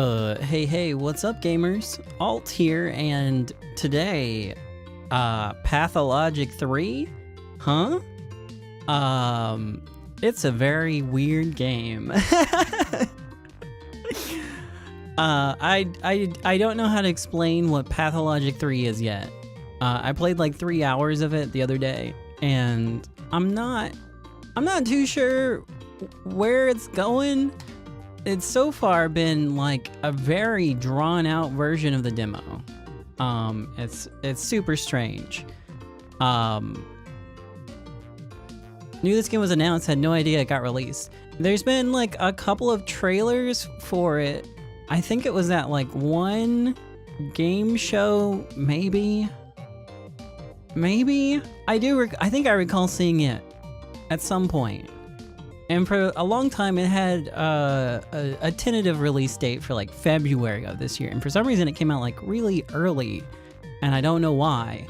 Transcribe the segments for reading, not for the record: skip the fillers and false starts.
Hey, what's up, gamers? Alt here, and today, Pathologic 3? Huh? It's a very weird game. I don't know how to explain what Pathologic 3 is yet. I played like 3 hours of it the other day, and I'm not too sure where it's going. It's so far been like a very drawn out version of the demo. It's super strange. Knew this game was announced, had no idea it got released. There's been like a couple of trailers for it. I think it was at like one game show, maybe. I think I recall seeing it at some point. And for a long time, it had a tentative release date for like February of this year. And for some reason, it came out like really early, and I don't know why.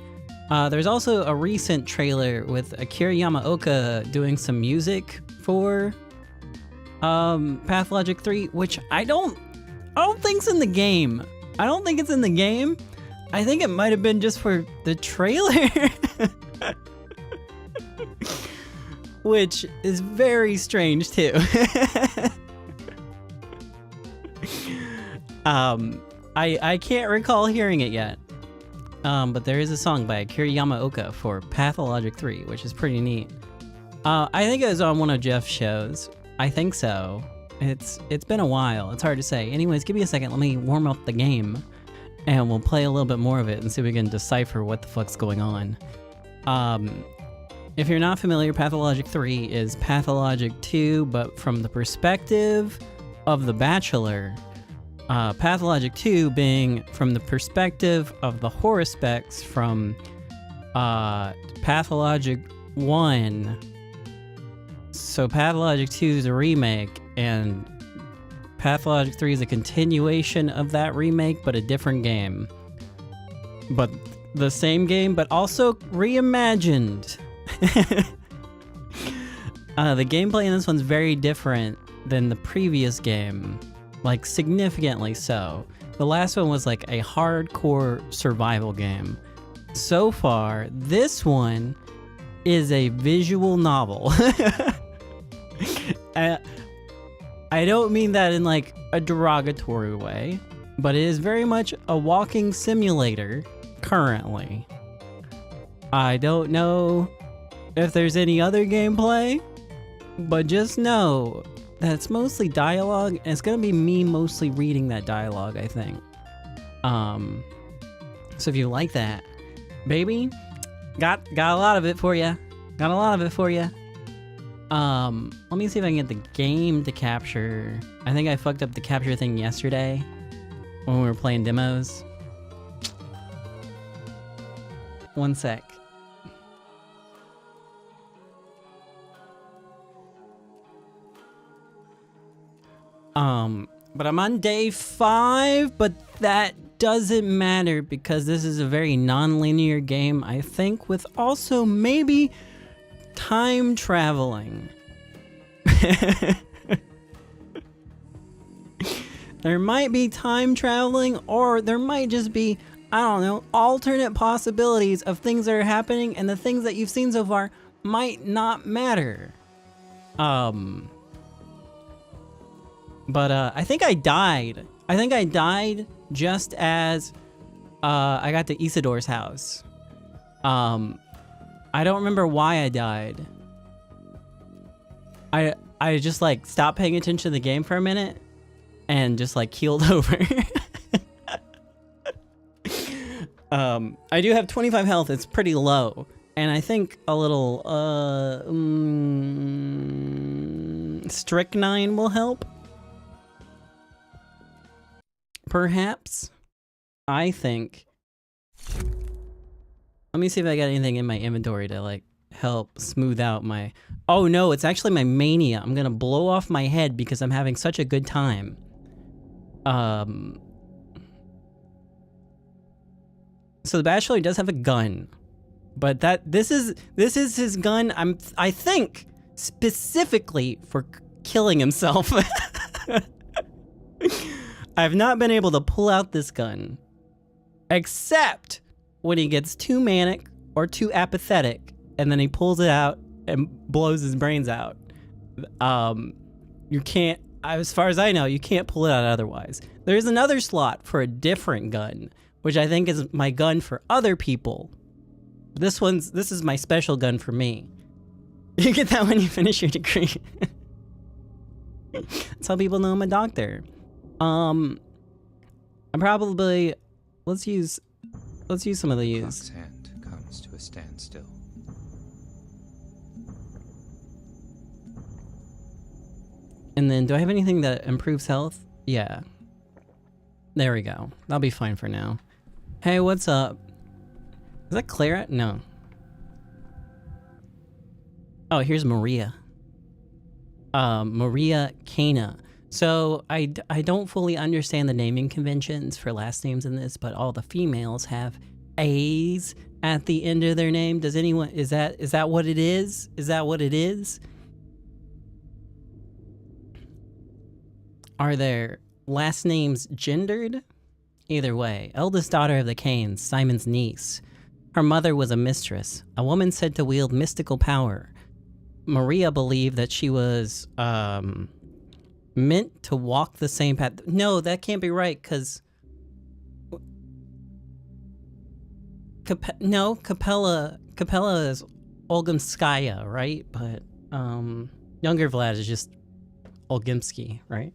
There's also a recent trailer with Akira Yamaoka doing some music for Pathologic 3, which I don't think's in the game. I don't think it's in the game. I think it might have been just for the trailer. Which is very strange too. I can't recall hearing it yet. But there is a song by Akira Yamaoka for Pathologic 3, which is pretty neat. I think it was on one of Jeff's shows. I think so. It's been a while. It's hard to say. Anyways, give me a second. Let me warm up the game, and we'll play a little bit more of it and see if we can decipher what the fuck's going on. If you're not familiar, Pathologic 3 is Pathologic 2, but from the perspective of the Bachelor. Pathologic 2 being from the perspective of the Horospecs from Pathologic 1. So Pathologic 2 is a remake, and Pathologic 3 is a continuation of that remake, but a different game. But the same game, but also reimagined. The gameplay in this one's very different than the previous game, like significantly so. The last one was like a hardcore survival game. So far, this one is a visual novel. I don't mean that in like a derogatory way, but it is very much a walking simulator currently. I don't know if there's any other gameplay, but just know that it's mostly dialogue, and it's gonna be me mostly reading that dialogue, I think. So if you like that, baby, got a lot of it for you. Got a lot of it for you. Let me see if I can get the game to capture. I think I fucked up the capture thing yesterday when we were playing demos. One sec. But I'm on day 5, but that doesn't matter because this is a very non-linear game, I think, with also maybe time traveling. There might be time traveling, or there might just be, I don't know, alternate possibilities of things that are happening, and the things that you've seen so far might not matter. But I think I died. I think I died just as I got to Isidore's house. I don't remember why I died. I just like stopped paying attention to the game for a minute and just like keeled over. I do have 25 health. It's pretty low. And I think a little strychnine will help. Perhaps. I think. Let me see if I got anything in my inventory to like help smooth out my... Oh no, it's actually my mania. I'm gonna blow off my head because I'm having such a good time. So the Bachelor does have a gun. But this is his gun, I think, specifically for killing himself. I've not been able to pull out this gun. Except when he gets too manic or too apathetic, and then he pulls it out and blows his brains out. You can't, as far as I know, you can't pull it out otherwise. There's another slot for a different gun, which I think is my gun for other people. This is my special gun for me. You get that when you finish your degree. That's how people know I'm a doctor. I'm probably, let's use some of these. Clock's hand comes to a standstill. And then, do I have anything that improves health? Yeah. There we go. That'll be fine for now. Hey, what's up? Is that Clara? No. Oh, here's Maria. Maria Cana. So, I don't fully understand the naming conventions for last names in this, but all the females have A's at the end of their name. Does anyone, is that what it is? Is that what it is? Are their last names gendered? Either way, eldest daughter of the Canes, Simon's niece. Her mother was a mistress, a woman said to wield mystical power. Maria believed that she was meant to walk the same path. No, that can't be right, because Capella is Olgimskaya, right? But younger Vlad is just Olgimsky, right?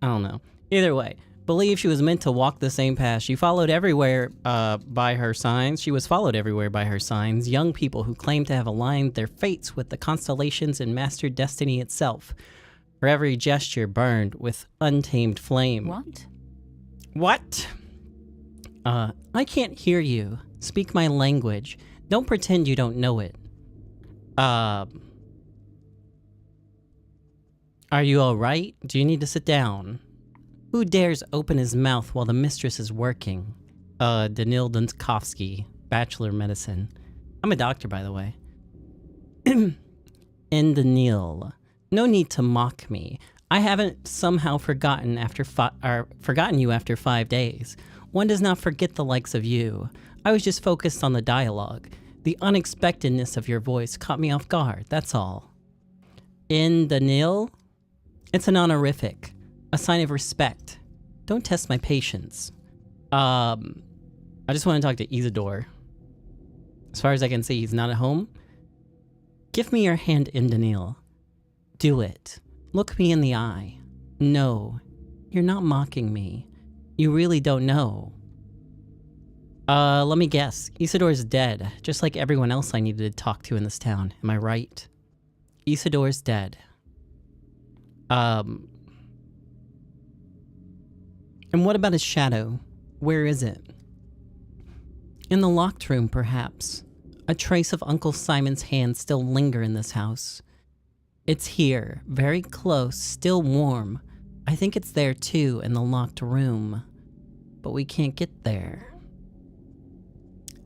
I don't know. Either way, believe she was meant to walk the same path. She followed everywhere by her signs. She was followed everywhere by her signs. Young people who claimed to have aligned their fates with the constellations and mastered destiny itself. Her every gesture burned with untamed flame. What? What? I can't hear you. Speak my language. Don't pretend you don't know it. Are you alright? Do you need to sit down? Who dares open his mouth while the mistress is working? Danil Dunskovsky, Bachelor of Medicine. I'm a doctor, by the way. And Danil. No need to mock me. I haven't somehow forgotten you after 5 days. One does not forget the likes of you. I was just focused on the dialogue. The unexpectedness of your voice caught me off guard, that's all. In Danil? It's an honorific. A sign of respect. Don't test my patience. I just want to talk to Isidore. As far as I can see, he's not at home. Give me your hand, Indanil. Do it. Look me in the eye. No, you're not mocking me. You really don't know. Let me guess. Isidore's dead, just like everyone else I needed to talk to in this town. Am I right? Isidore's dead. And what about his shadow? Where is it? In the locked room, perhaps. A trace of Uncle Simon's hands still linger in this house. It's here, very close, still warm. I think it's there too, in the locked room. But we can't get there.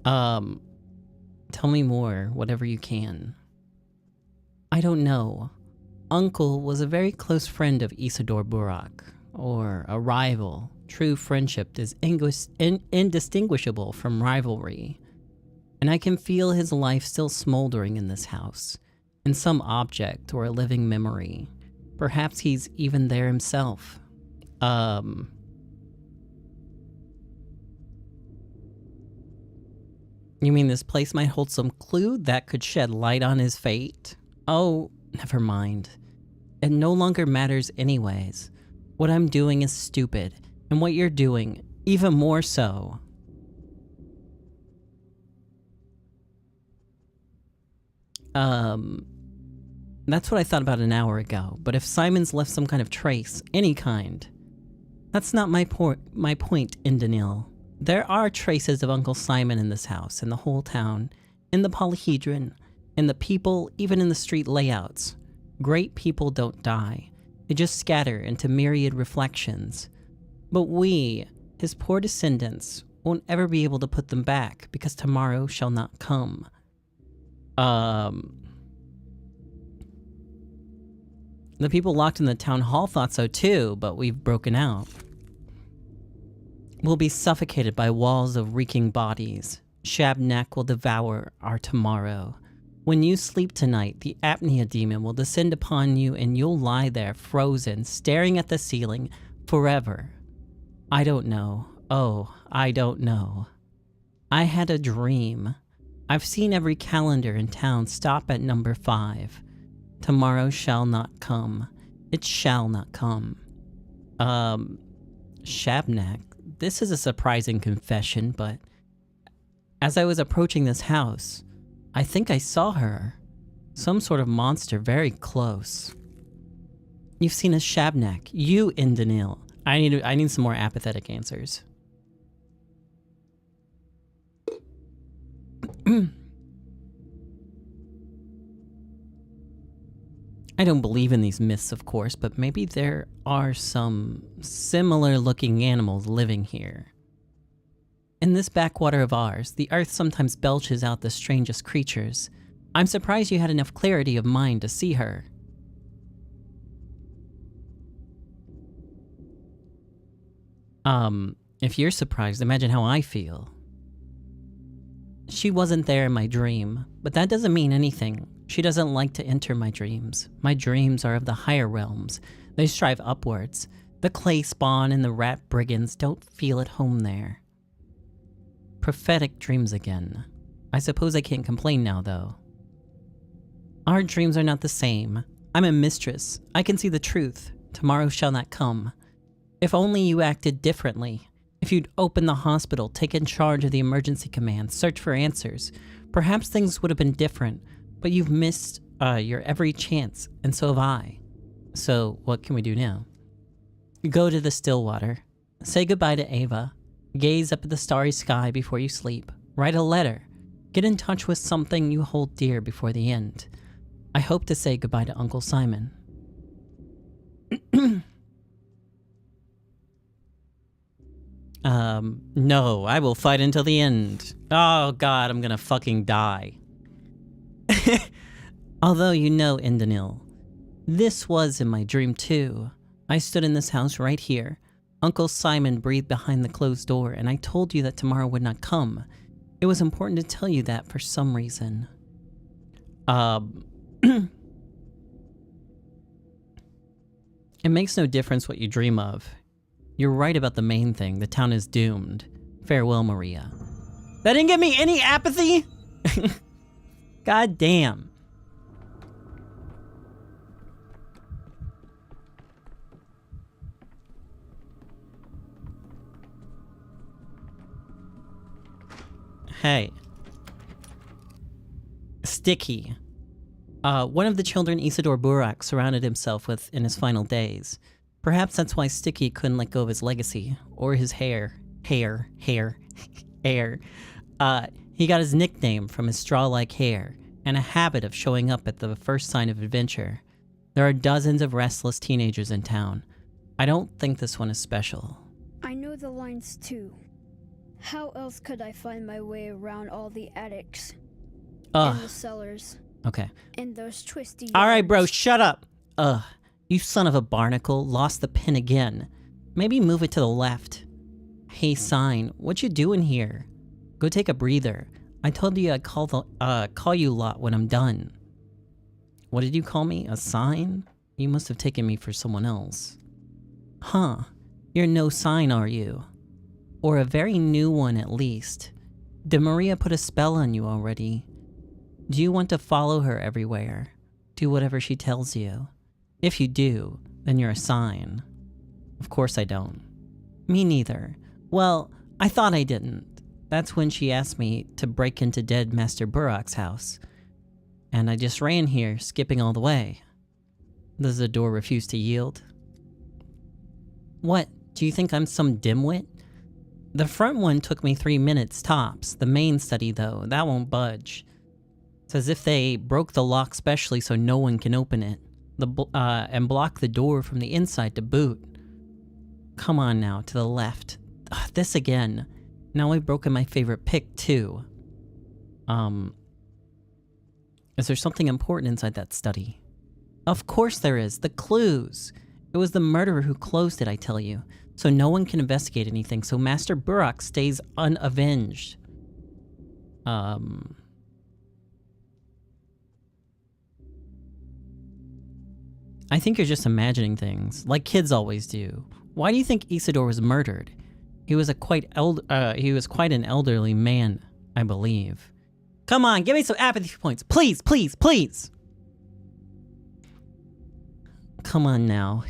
Tell me more, whatever you can. I don't know. Uncle was a very close friend of Isidore Burak, or a rival. True friendship is indistinguishable from rivalry. And I can feel his life still smoldering in this house, in some object or a living memory. Perhaps he's even there himself. You mean this place might hold some clue that could shed light on his fate? Oh, never mind. It no longer matters anyways. What I'm doing is stupid, and what you're doing, even more so. That's what I thought about an hour ago, but if Simon's left some kind of trace, any kind, that's not my point, Indanil. There are traces of Uncle Simon in this house, in the whole town, in the polyhedron, in the people, even in the street layouts. Great people don't die. They just scatter into myriad reflections. But we, his poor descendants, won't ever be able to put them back, because tomorrow shall not come. The people locked in the town hall thought so too, but we've broken out. We'll be suffocated by walls of reeking bodies. Shabnak will devour our tomorrow. When you sleep tonight, the apnea demon will descend upon you and you'll lie there frozen, staring at the ceiling forever. I don't know. Oh, I don't know. I had a dream. I've seen every calendar in town stop at number 5. Tomorrow shall not come. It shall not come. Shabnak, this is a surprising confession, but as I was approaching this house, I think I saw her. Some sort of monster very close. You've seen a Shabnak. You, Indanil. I need some more apathetic answers. I don't believe in these myths, of course, but maybe there are some similar-looking animals living here. In this backwater of ours, the earth sometimes belches out the strangest creatures. I'm surprised you had enough clarity of mind to see her. If you're surprised, imagine how I feel. She wasn't there in my dream, but that doesn't mean anything. She doesn't like to enter my dreams. My dreams are of the higher realms. They strive upwards. The clay spawn and the rat brigands don't feel at home there. Prophetic dreams again. I suppose I can't complain now, though. Our dreams are not the same. I'm a mistress. I can see the truth. Tomorrow shall not come. If only you acted differently. If you'd open the hospital, taken charge of the emergency command, search for answers, perhaps things would have been different, but you've missed your every chance, and so have I. So, what can we do now? Go to the Stillwater. Say goodbye to Ava. Gaze up at the starry sky before you sleep. Write a letter. Get in touch with something you hold dear before the end. I hope to say goodbye to Uncle Simon. No, I will fight until the end. Oh god, I'm gonna fucking die. Although you know, Indanil, this was in my dream too. I stood in this house right here. Uncle Simon breathed behind the closed door, and I told you that tomorrow would not come. It was important to tell you that for some reason. It makes no difference what you dream of. You're right about the main thing. The town is doomed. Farewell, Maria. That didn't give me any apathy? God damn. Hey. Sticky. One of the children Isidore Burak surrounded himself with in his final days. Perhaps that's why Sticky couldn't let go of his legacy, or his hair. He got his nickname from his straw-like hair, and a habit of showing up at the first sign of adventure. There are dozens of restless teenagers in town. I don't think this one is special. I know the lines too. How else could I find my way around all the attics? And the cellars? Okay. And those twisty Alright, bro, shut up! You son of a barnacle, lost the pin again. Maybe move it to the left. Hey, sign, what you doing here? Go take a breather. I told you I'd call you lot when I'm done. What did you call me? A sign? You must have taken me for someone else. Huh. You're no sign, are you? Or a very new one, at least. Did Maria put a spell on you already? Do you want to follow her everywhere? Do whatever she tells you? If you do, then you're a sign. Of course I don't. Me neither. Well, I thought I didn't. That's when she asked me to break into dead Master Burak's house. And I just ran here, skipping all the way. Does the door refuse to yield? What? Do you think I'm some dimwit? The front one took me 3 minutes tops. The main study, though, that won't budge. It's as if they broke the lock specially so no one can open it. And block the door from the inside to boot. Come on now, to the left. Ugh, this again. Now I've broken my favorite pick, too. Is there something important inside that study? Of course there is. The clues. It was the murderer who closed it, I tell you. So no one can investigate anything, so Master Burok stays unavenged. I think you're just imagining things, like kids always do. Why do you think Isidore was murdered? He was quite an elderly man, I believe. Come on, give me some apathy points. Please, please, please. Come on now.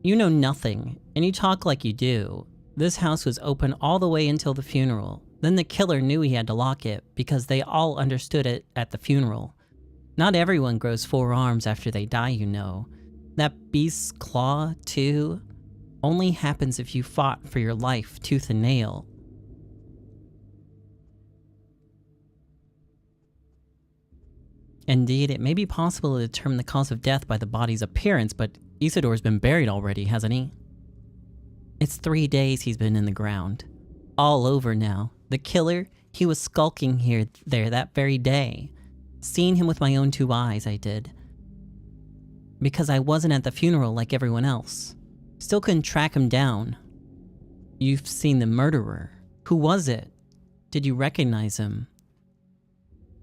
You know nothing, and you talk like you do. This house was open all the way until the funeral. Then the killer knew he had to lock it, because they all understood it at the funeral. Not everyone grows 4 arms after they die, you know. That beast's claw, too, only happens if you fought for your life tooth and nail. Indeed, it may be possible to determine the cause of death by the body's appearance, but Isidore's been buried already, hasn't he? It's 3 days he's been in the ground. All over now. The killer, he was skulking there that very day. Seeing him with my own 2 eyes, I did. Because I wasn't at the funeral like everyone else. Still couldn't track him down. You've seen the murderer. Who was it? Did you recognize him?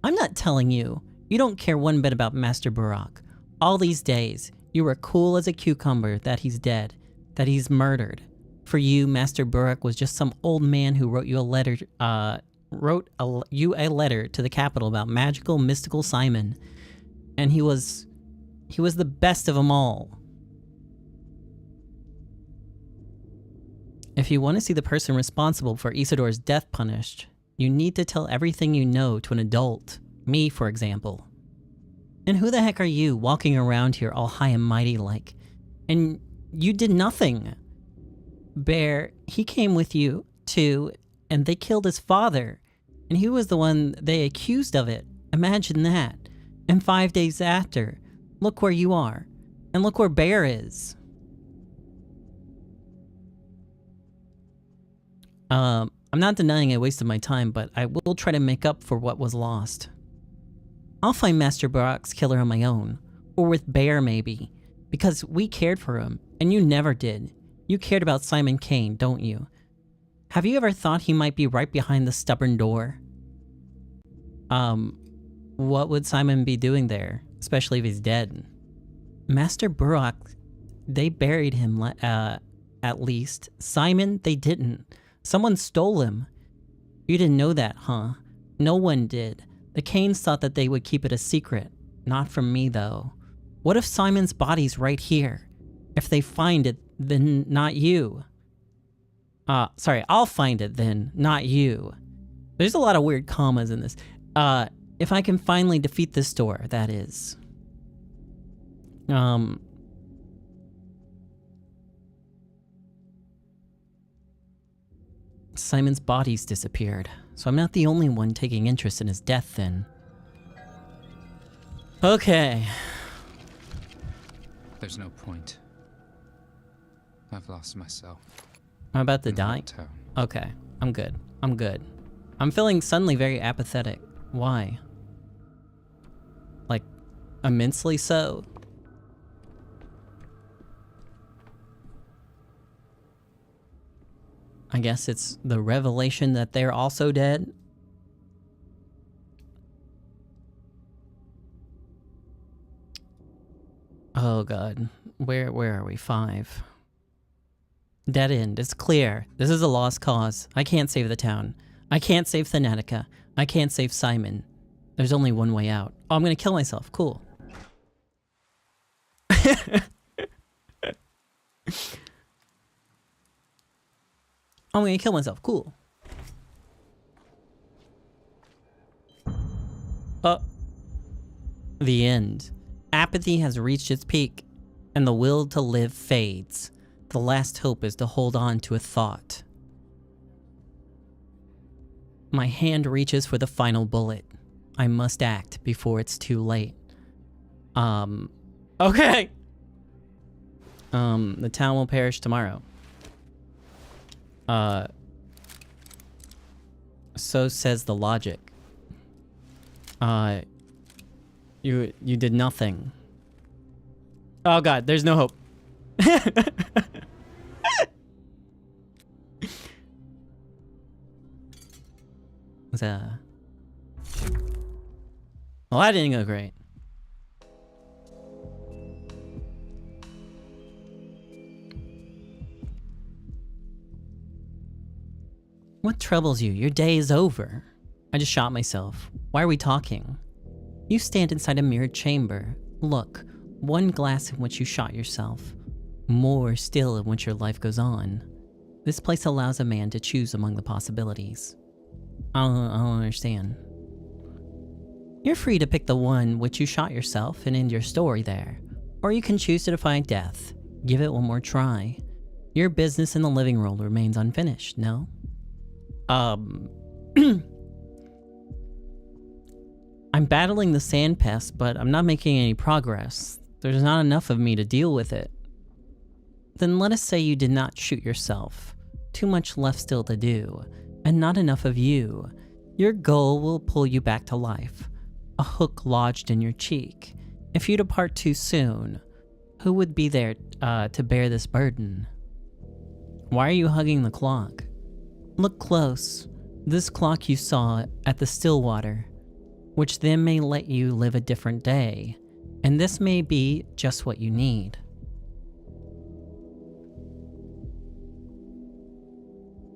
I'm not telling you. You don't care one bit about Master Burok. All these days, you were cool as a cucumber that he's dead, that he's murdered. For you, Master Burok was just some old man who wrote you a letter, to the capital about magical, mystical Simon. And he was the best of them all. If you want to see the person responsible for Isidore's death punished, you need to tell everything you know to an adult. Me, for example. And who the heck are you, walking around here all high and mighty like? And you did nothing. Bear, he came with you, too, and they killed his father. And he was the one they accused of it. Imagine that. And 5 days after, look where you are. And look where Bear is. I'm not denying I wasted my time, but I will try to make up for what was lost. I'll find Master Burok's killer on my own. Or with Bear, maybe. Because we cared for him, and you never did. You cared about Simon Kane, don't you? Have you ever thought he might be right behind the stubborn door? What would Simon be doing there? Especially if he's dead. Master Burok, they buried him, at least. Simon, they didn't. Someone stole him. You didn't know that, huh? No one did. The Kanes thought that they would keep it a secret. Not from me, though. What if Simon's body's right here? If they find it, then not you. Sorry, I'll find it then, not you. There's a lot of weird commas in this. If I can finally defeat this door, that is. Simon's body's disappeared, so I'm not the only one taking interest in his death then. Okay. There's no point. I've lost myself. I'm about to die? Town. Okay, I'm good. I'm good. I'm feeling suddenly very apathetic. Why? Like, immensely so? I guess it's the revelation that they're also dead. Oh god. Where are we? 5. Dead end. It's clear. This is a lost cause. I can't save the town. I can't save Thanatica. I can't save Simon. There's only one way out. Oh, I'm gonna kill myself. Cool. I'm gonna kill myself. Cool. The end. Apathy has reached its peak, and the will to live fades. The last hope is to hold on to a thought. My hand reaches for the final bullet. I must act before it's too late. Okay. The town will perish tomorrow. So says the logic. You did nothing. Oh god, there's no hope. Well, that didn't go great. What troubles you? Your day is over. I just shot myself. Why are we talking? You stand inside a mirrored chamber. Look, one glass in which you shot yourself. More still in which your life goes on. This place allows a man to choose among the possibilities. I don't understand. You're free to pick the one which you shot yourself and end your story there. Or you can choose to defy death. Give it one more try. Your business in the living world remains unfinished, no? I'm battling the sand pest, but I'm not making any progress. There's not enough of me to deal with it. Then let us say you did not shoot yourself. Too much left still to do, and not enough of you. Your goal will pull you back to life. A hook lodged in your cheek. If you depart too soon, who would be there to bear this burden? Why are you hugging the clock? Look close. This clock you saw at the Stillwater, which then may let you live a different day, and this may be just what you need.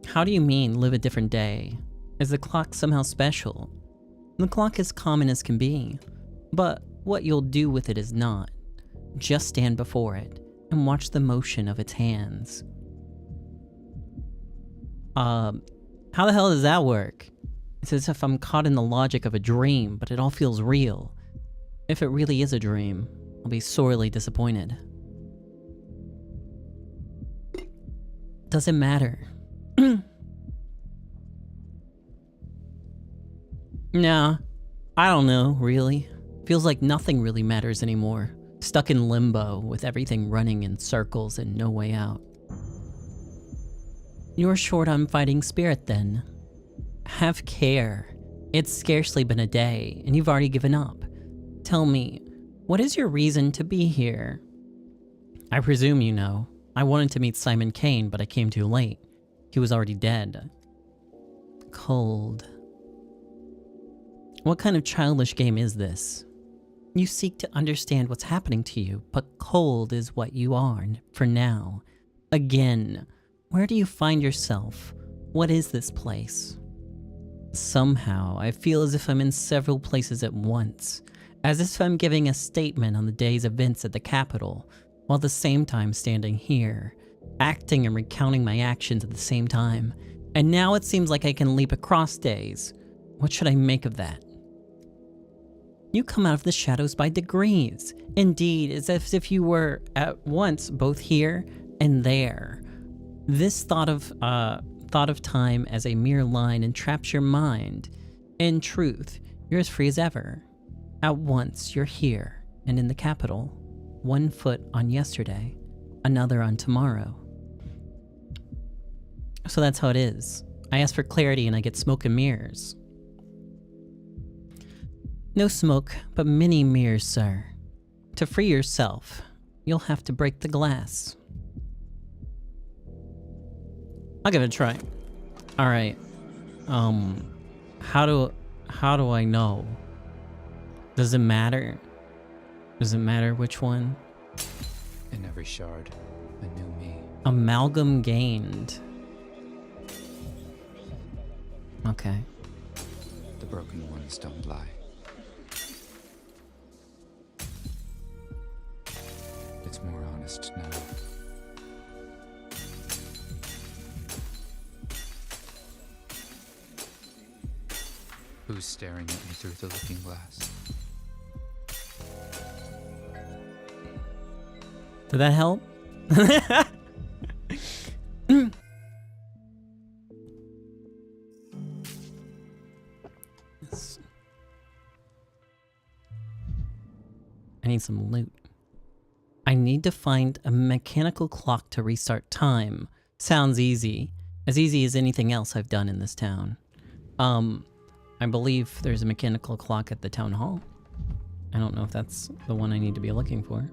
How do you mean, live a different day? Is the clock somehow special? The clock is common as can be, but what you'll do with it is not. Just stand before it and watch the motion of its hands. How the hell does that work? It's as if I'm caught in the logic of a dream, but it all feels real. If it really is a dream, I'll be sorely disappointed. Doesn't matter. Nah, I don't know, really. Feels like nothing really matters anymore. Stuck in limbo, with everything running in circles and no way out. You're short on fighting spirit, then. Have care. It's scarcely been a day, and you've already given up. Tell me, what is your reason to be here? I presume you know. I wanted to meet Simon Kane, but I came too late. He was already dead. Cold. What kind of childish game is this? You seek to understand what's happening to you, but cold is what you are for now. Again, where do you find yourself? What is this place? Somehow, I feel as if I'm in several places at once, as if I'm giving a statement on the day's events at the Capitol, while at the same time standing here, acting and recounting my actions at the same time, and now it seems like I can leap across days. What should I make of that? You come out of the shadows by degrees. Indeed, it's as if you were at once both here and there. This thought of time as a mere line entraps your mind. In truth, you're as free as ever. At once, you're here and in the Capitol. One foot on yesterday, another on tomorrow. So that's how it is. I ask for clarity and I get smoke and mirrors. No smoke, but many mirrors, sir. To free yourself, you'll have to break the glass. I'll give it a try. Alright. How do I know? Does it matter? Does it matter which one? In every shard, a new me. Amalgam gained. Okay. The broken ones don't lie. It's more honest now. Who's staring at me through the looking glass? Did that help? Yes. I need some loot. I need to find a mechanical clock to restart time. Sounds easy. As easy as anything else I've done in this town. I believe there's a mechanical clock at the town hall. I don't know if that's the one I need to be looking for.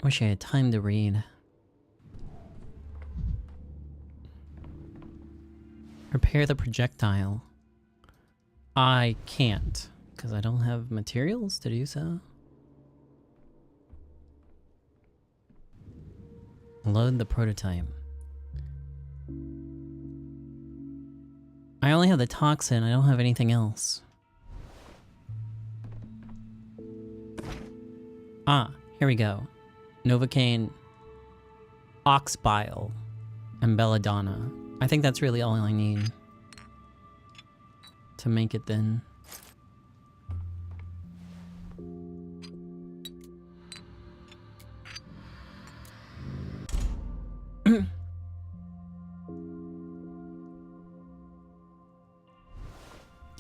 Wish I had time to read. Repair the projectile. I can't, because I don't have materials to do so. Load the prototype. I only have the toxin, I don't have anything else. Ah, here we go. Novocaine, ox bile, and belladonna. I think that's really all I need to make it then.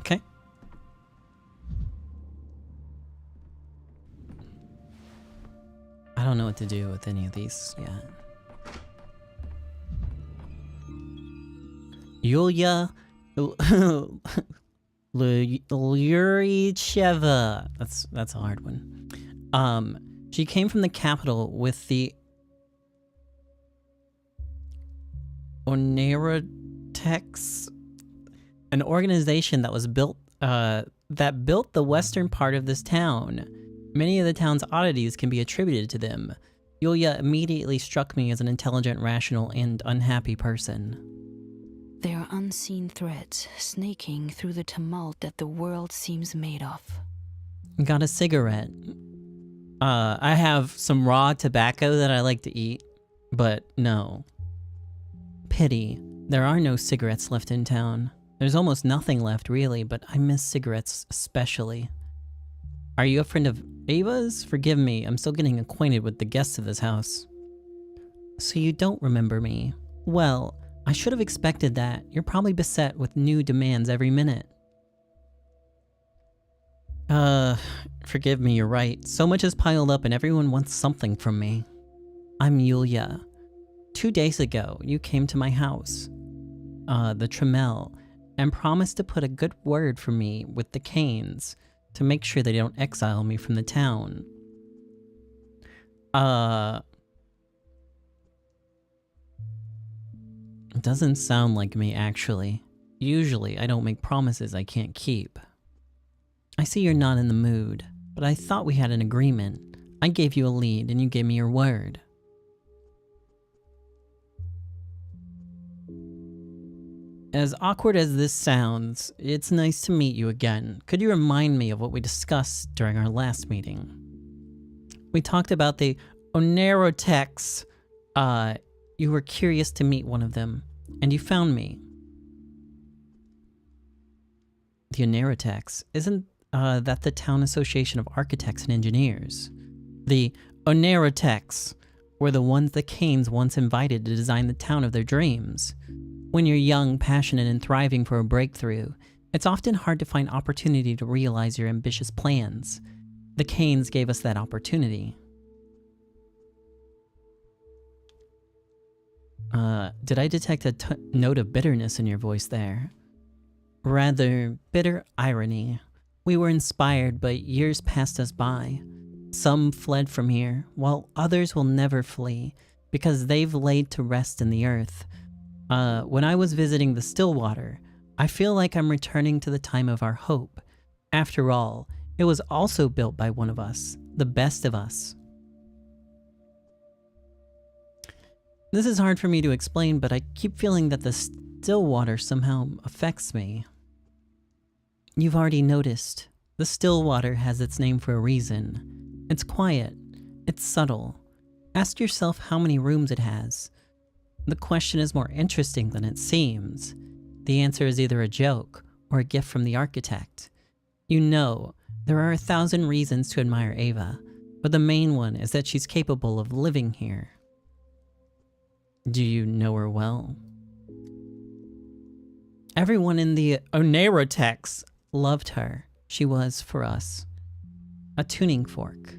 Okay. I don't know what to do with any of these yet. Yulia Lyuricheva. That's a hard one. She came from the capital with the Oneratex, an organization that was built that built the western part of this town. Many of the town's oddities can be attributed to them. Yulia immediately struck me as an intelligent, rational, and unhappy person. They are unseen threads snaking through the tumult that the world seems made of. Got a cigarette. I have some raw tobacco that I like to eat, but no. Pity. There are no cigarettes left in town. There's almost nothing left, really, but I miss cigarettes especially. Are you a friend of Ava's? Forgive me, I'm still getting acquainted with the guests of this house. So you don't remember me? Well, I should have expected that. You're probably beset with new demands every minute. Forgive me, you're right. So much has piled up and everyone wants something from me. I'm Yulia. 2 days ago, you came to my house, the Tremel, and promised to put a good word for me with the Canes to make sure they don't exile me from the town. It doesn't sound like me, actually. Usually, I don't make promises I can't keep. I see you're not in the mood, but I thought we had an agreement. I gave you a lead, and you gave me your word. As awkward as this sounds, it's nice to meet you again. Could you remind me of what we discussed during our last meeting? We talked about the Onerotex. You were curious to meet one of them, and you found me. The Onerotex, isn't that the Town Association of Architects and Engineers? The Onerotex were the ones the Canes once invited to design the town of their dreams. When you're young, passionate, and thriving for a breakthrough, it's often hard to find opportunity to realize your ambitious plans. The Canes gave us that opportunity. Did I detect a note of bitterness in your voice there? Rather bitter irony. We were inspired, but years passed us by. Some fled from here, while others will never flee, because they've laid to rest in the earth. When I was visiting the Stillwater, I feel like I'm returning to the time of our hope. After all, it was also built by one of us, the best of us. This is hard for me to explain, but I keep feeling that the Stillwater somehow affects me. You've already noticed. The Stillwater has its name for a reason. It's quiet. It's subtle. Ask yourself how many rooms it has. The question is more interesting than it seems. The answer is either a joke or a gift from the architect. You know, there are 1,000 reasons to admire Ava, but the main one is that she's capable of living here. Do you know her well? Everyone in the Onerotex loved her. She was, for us, a tuning fork,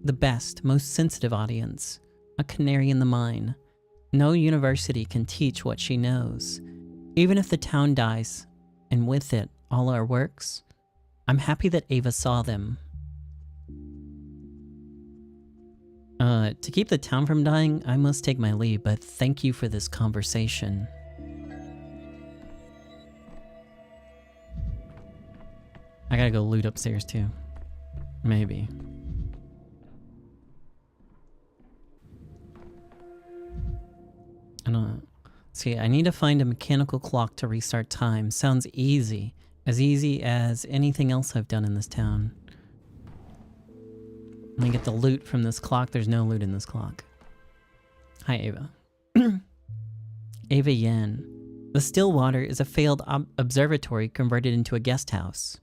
the best, most sensitive audience, a canary in the mine. No university can teach what she knows. Even if the town dies, and with it, all our works, I'm happy that Ava saw them. To keep the town from dying, I must take my leave, but thank you for this conversation. I gotta go loot upstairs too. Maybe. I don't know. See, I need to find a mechanical clock to restart time. Sounds easy. As easy as anything else I've done in this town. Let me get the loot from this clock. There's no loot in this clock. Hi, Ava. Ava Yan. The Stillwater is a failed observatory converted into a guest house.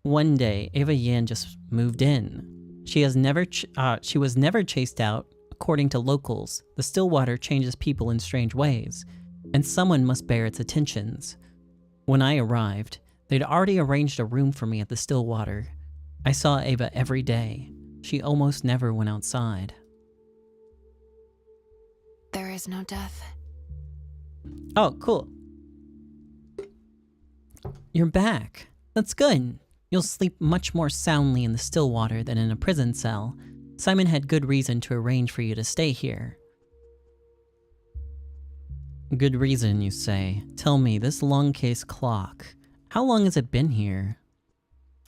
One day, Ava Yan just moved in. She was never chased out. According to locals, the Stillwater changes people in strange ways, and someone must bear its attentions. When I arrived, they'd already arranged a room for me at the Stillwater. I saw Ava every day. She almost never went outside. There is no death. Oh, cool. You're back. That's good. You'll sleep much more soundly in the Stillwater than in a prison cell. Simon had good reason to arrange for you to stay here. Good reason, you say. Tell me, this long case clock, how long has it been here?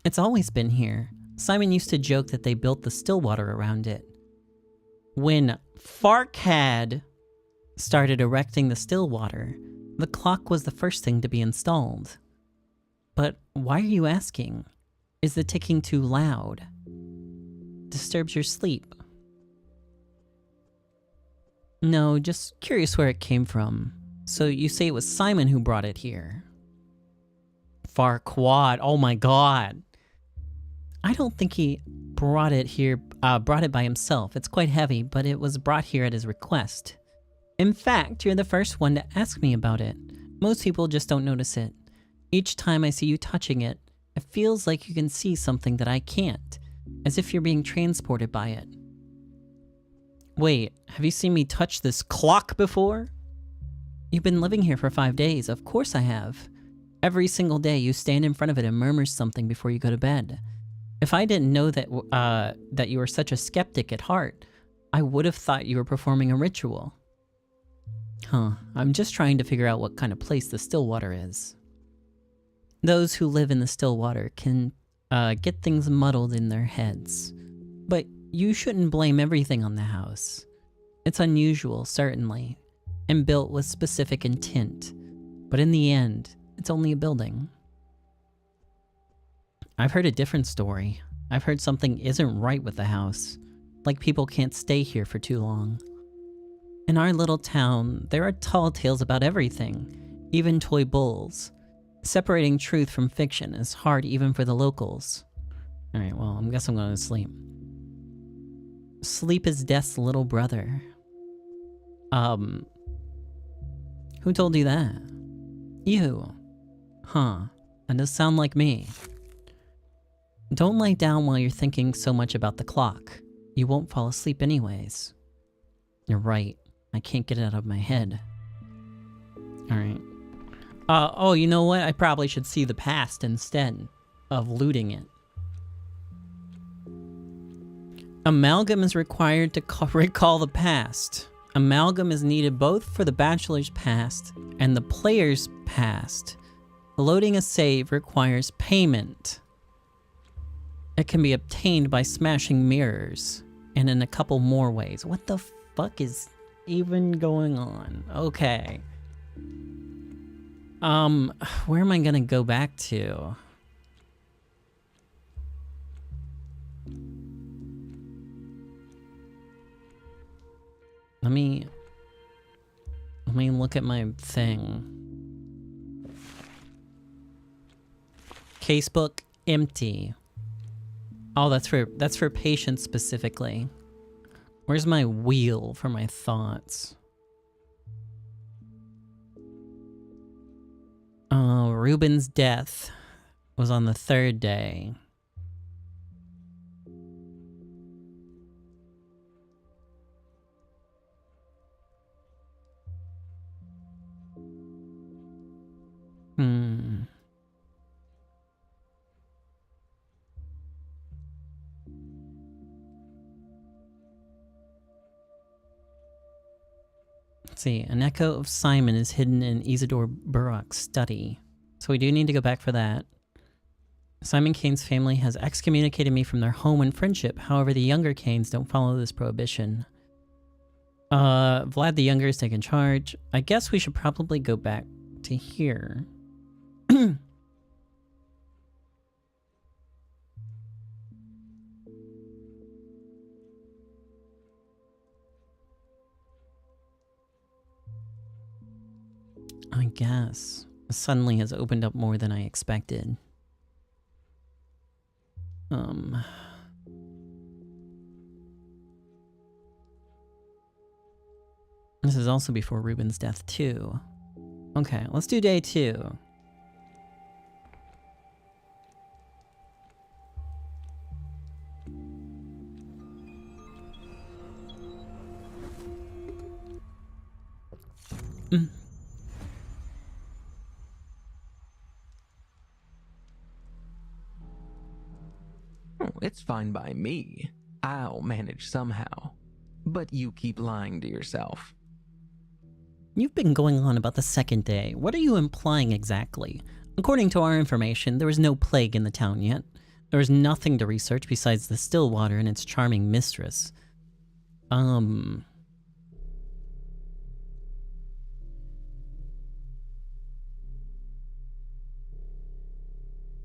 It's always been here. Simon used to joke that they built the Stillwater around it. When Farkhad started erecting the Stillwater, the clock was the first thing to be installed. But why are you asking? Is the ticking too loud? Disturbs your sleep? No, just curious where it came from. So you say it was Simon who brought it here? Farquaad, oh my god. I don't think he brought it here, brought it by himself. It's quite heavy, but it was brought here at his request. In fact, you're the first one to ask me about it. Most people just don't notice it. Each time I see you touching it, it feels like you can see something that I can't, as if you're being transported by it. Wait, have you seen me touch this clock before? You've been living here for 5 days. Of course I have. Every single day you stand in front of it and murmur something before you go to bed. If I didn't know that you were such a skeptic at heart, I would have thought you were performing a ritual. Huh, I'm just trying to figure out what kind of place the Stillwater is. Those who live in the Stillwater can get things muddled in their heads. But you shouldn't blame everything on the house. It's unusual, certainly, and built with specific intent. But in the end, it's only a building. I've heard a different story. I've heard something isn't right with the house. Like people can't stay here for too long. In our little town, there are tall tales about everything, even toy bulls. Separating truth from fiction is hard even for the locals. Alright, well, I guess I'm going to sleep. Sleep is death's little brother. Who told you that? You. Huh. That does sound like me. Don't lie down while you're thinking so much about the clock. You won't fall asleep anyways. You're right. I can't get it out of my head. Alright. Oh, you know what? I probably should see the past instead of looting it. Amalgam is required to recall the past. Amalgam is needed both for the bachelor's past and the player's past. Loading a save requires payment. It can be obtained by smashing mirrors, and in a couple more ways. What the fuck is even going on? Okay. Where am I gonna go back to? Let me look at my thing. Casebook empty. Oh, that's for patience specifically. Where's my wheel for my thoughts? Oh, Reuben's death was on the 3rd day. Let's see. An echo of Simon is hidden in Isidore Burrock's study. So we do need to go back for that. Simon Kane's family has excommunicated me from their home and friendship. However, the younger Kanes don't follow this prohibition. Vlad the Younger is taking charge. I guess we should probably go back to here. I guess. Suddenly has opened up more than I expected. This is also before Ruben's death, too. Okay, let's do day 2. It's fine by me. I'll manage somehow. But you keep lying to yourself. You've been going on about the second day. What are you implying exactly? According to our information, there was no plague in the town yet. There was nothing to research besides the still water and its charming mistress.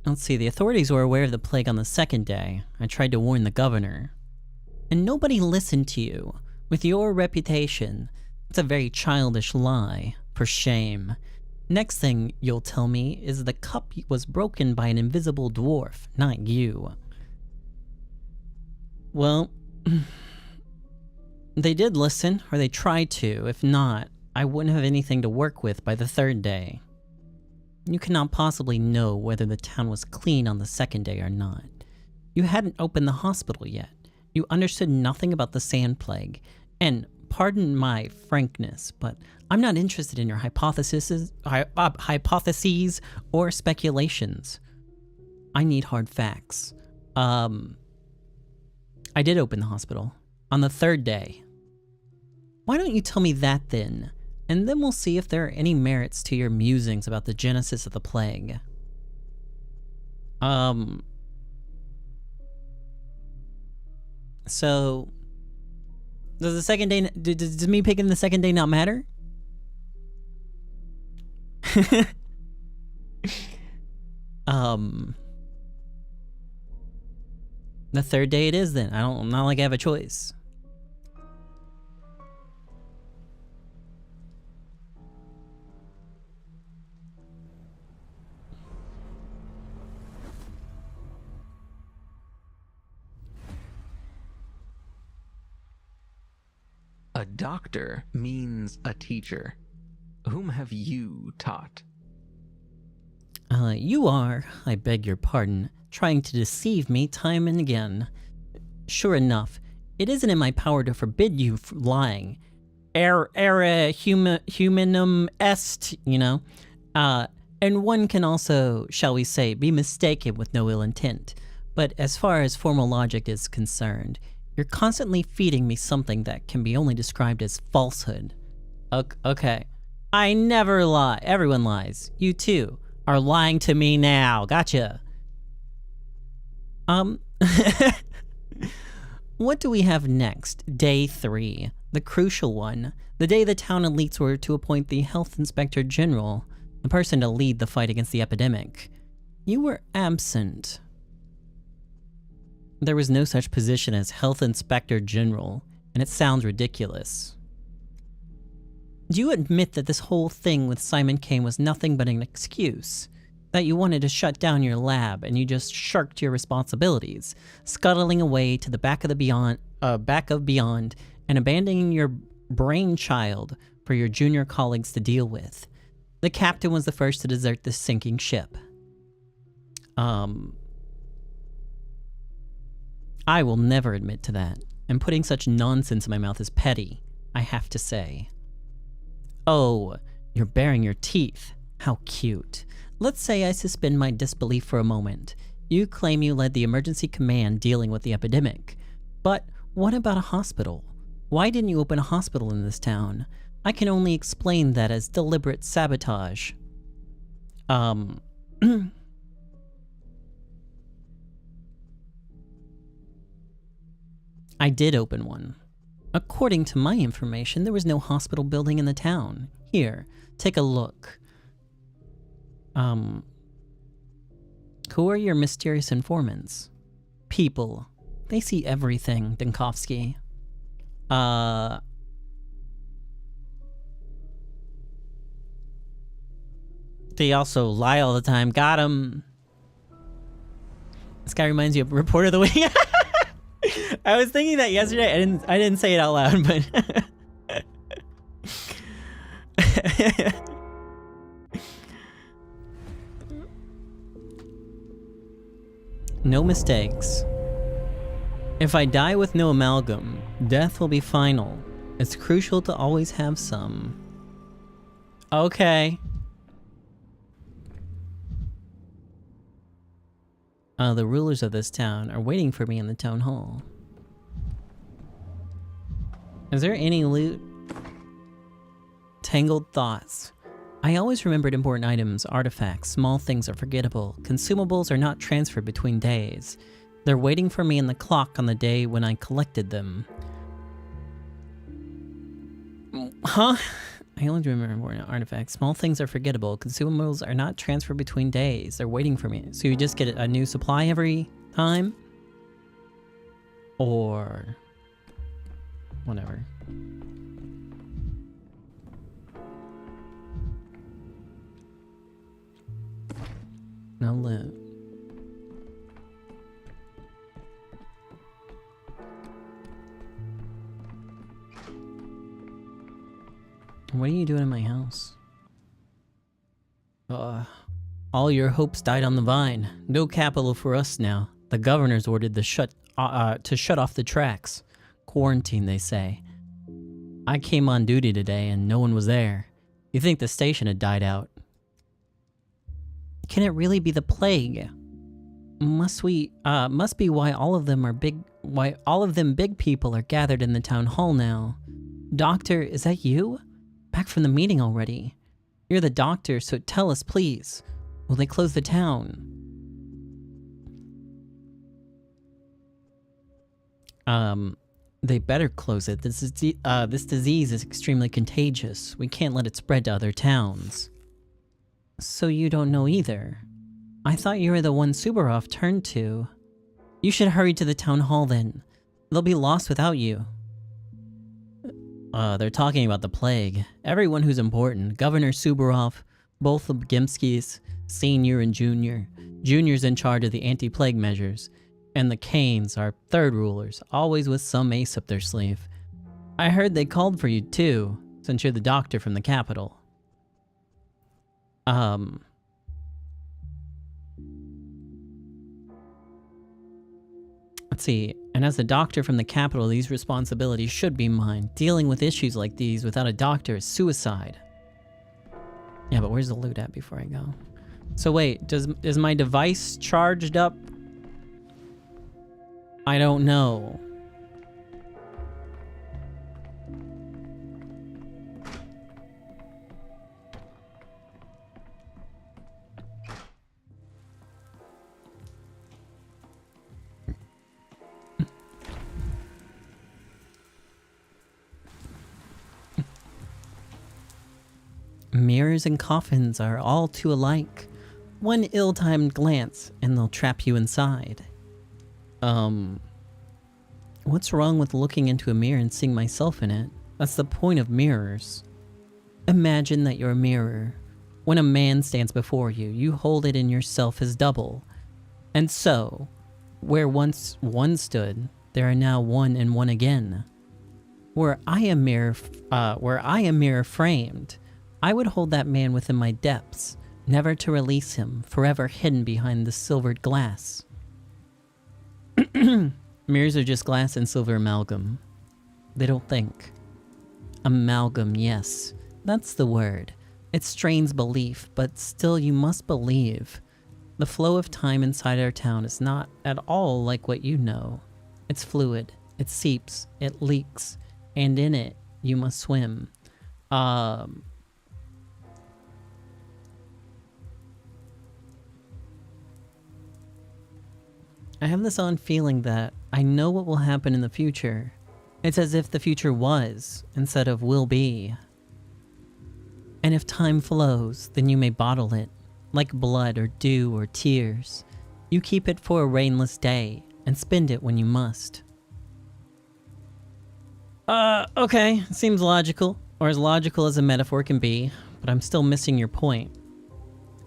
Let's see, the authorities were aware of the plague on the second day. I tried to warn the governor. And nobody listened to you. With your reputation, it's a very childish lie. For shame. Next thing you'll tell me is the cup was broken by an invisible dwarf, not you. Well, they did listen, or they tried to. If not, I wouldn't have anything to work with by the third day. You cannot possibly know whether the town was clean on the second day or not. You hadn't opened the hospital yet. You understood nothing about the sand plague. And pardon my frankness, but I'm not interested in your hypotheses or speculations. I need hard facts. I did open the hospital on the third day. Why don't you tell me that then? And then we'll see if there are any merits to your musings about the genesis of the plague. So, does the second day, does me picking the second day not matter? The third day it is then. Not like I have a choice. A doctor means a teacher. Whom have you taught? You are, I beg your pardon, trying to deceive me time and again. Sure enough, it isn't in my power to forbid you from lying. Humanum est, you know? And one can also, shall we say, be mistaken with no ill intent. But as far as formal logic is concerned, you're constantly feeding me something that can be only described as falsehood. Okay. I never lie. Everyone lies. You too are lying to me now. Gotcha. What do we have next? Day 3. The crucial one. The day the town elites were to appoint the Health Inspector General, the person to lead the fight against the epidemic. You were absent. There was no such position as Health Inspector General, and it sounds ridiculous. Do you admit that this whole thing with Simon Kane was nothing but an excuse? That you wanted to shut down your lab and you just shirked your responsibilities, scuttling away to the back of beyond and abandoning your brainchild for your junior colleagues to deal with. The captain was the first to desert this sinking ship. I will never admit to that, and putting such nonsense in my mouth is petty, I have to say. Oh, you're baring your teeth. How cute. Let's say I suspend my disbelief for a moment. You claim you led the emergency command dealing with the epidemic. But what about a hospital? Why didn't you open a hospital in this town? I can only explain that as deliberate sabotage. I did open one. According to my information, there was no hospital building in the town. Here, take a look. Who are your mysterious informants? People. They see everything, Dinkovsky. They also lie all the time. Got him. This guy reminds you of Reporter of the Week. I was thinking that yesterday. I didn't say it out loud, but no mistakes. If I die with no amalgam, death will be final. It's crucial to always have some. Okay. The rulers of this town are waiting for me in the town hall. Is there any loot? Tangled thoughts. I always remembered important items, artifacts, small things are forgettable. Consumables are not transferred between days. They're waiting for me in the clock on the day when I collected them. Huh? I only remember important artifacts. Small things are forgettable. Consumables are not transferred between days. They're waiting for me. So you just get a new supply every time? Or whatever. No loot. What are you doing in my house? All your hopes died on the vine. No capital for us now. The governor's ordered to shut off the tracks. Quarantine, they say. I came on duty today and no one was there. You think the station had died out. Can it really be the plague? Must be why all of them big people are gathered in the town hall now. Doctor, is that you? Back from the meeting already. You're the doctor, so tell us, please. Will they close the town? They better close it. This disease is extremely contagious. We can't let it spread to other towns. So you don't know either. I thought you were the one Subarov turned to. You should hurry to the town hall then. They'll be lost without you. They're talking about the plague. Everyone who's important. Governor Subarov, both the Gimskis, Senior and Junior. Junior's in charge of the anti-plague measures. And the Canes are third rulers, always with some ace up their sleeve. I heard they called for you too, since you're the doctor from the capital. Let's see. And as the doctor from the capital, these responsibilities should be mine. Dealing with issues like these without a doctor is suicide. Yeah, but where's the loot at before I go? So wait, is my device charged up? I don't know. Mirrors and coffins are all too alike. One ill-timed glance and they'll trap you inside. What's wrong with looking into a mirror and seeing myself in it? That's the point of mirrors. Imagine that you're a mirror. When a man stands before you, you hold it in yourself as double. And so, where once one stood, there are now one and one again. Were I a mirror framed, I would hold that man within my depths, never to release him, forever hidden behind the silvered glass. Mirrors are just glass and silver amalgam. They don't think. Amalgam, yes. That's the word. It strains belief, but still you must believe. The flow of time inside our town is not at all like what you know. It's fluid, it seeps, it leaks, and in it you must swim. Um, I have this odd feeling that I know what will happen in the future. It's as if the future was instead of will be. And if time flows, then you may bottle it, like blood or dew or tears. You keep it for a rainless day and spend it when you must. Okay, seems logical, or as logical as a metaphor can be, but I'm still missing your point.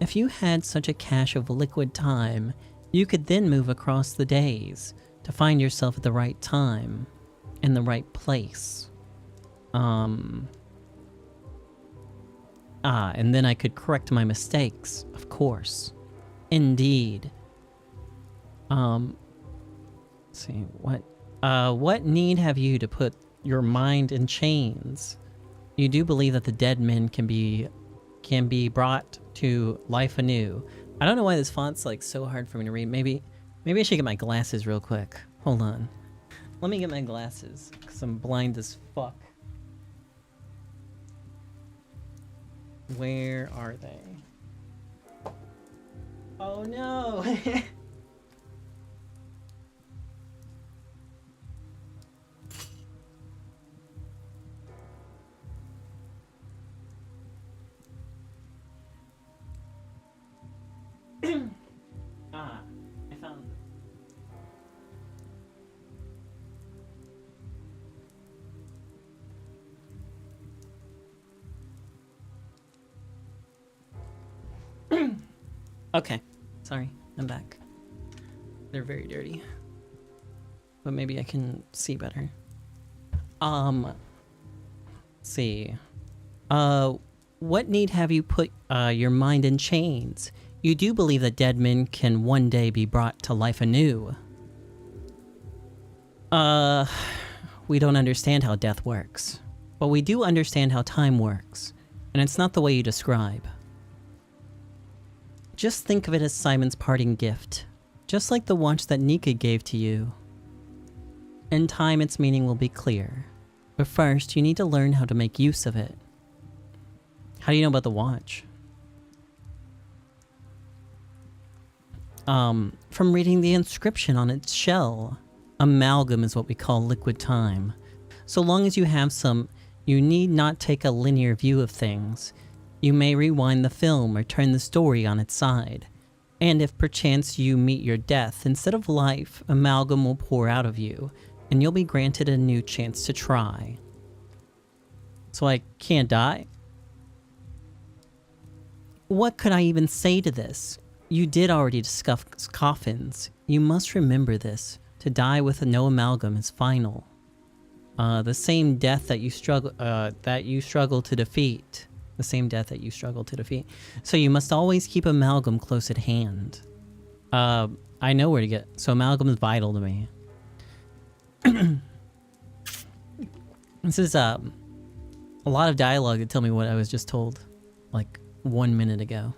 If you had such a cache of liquid time, you could then move across the days to find yourself at the right time, in the right place. And then I could correct my mistakes, of course. Indeed. Let's see, what need have you to put your mind in chains? You do believe that the dead men can be brought to life anew. I don't know why this font's like so hard for me to read. Maybe I should get my glasses real quick. Hold on. Let me get my glasses, because I'm blind as fuck. Where are they? Oh no! I found them. Okay, sorry, I'm back. They're very dirty, but maybe I can see better. Let's see. What need have you put your mind in chains? You do believe that dead men can one day be brought to life anew. We don't understand how death works, but we do understand how time works, and it's not the way you describe. Just think of it as Simon's parting gift, just like the watch that Nika gave to you. In time, its meaning will be clear, but first, you need to learn how to make use of it. How do you know about the watch? From reading the inscription on its shell. Amalgam is what we call liquid time. So long as you have some, you need not take a linear view of things. You may rewind the film or turn the story on its side. And if perchance you meet your death, instead of life, amalgam will pour out of you, and you'll be granted a new chance to try. So I can't die? What could I even say to this? You did already discuss coffins. You must remember this. To die with no amalgam is final. The same death that you struggle to defeat. The same death that you struggle to defeat. So you must always keep amalgam close at hand. I know where to get. So amalgam is vital to me. This is a lot of dialogue to tell me what I was just told, like 1 minute ago.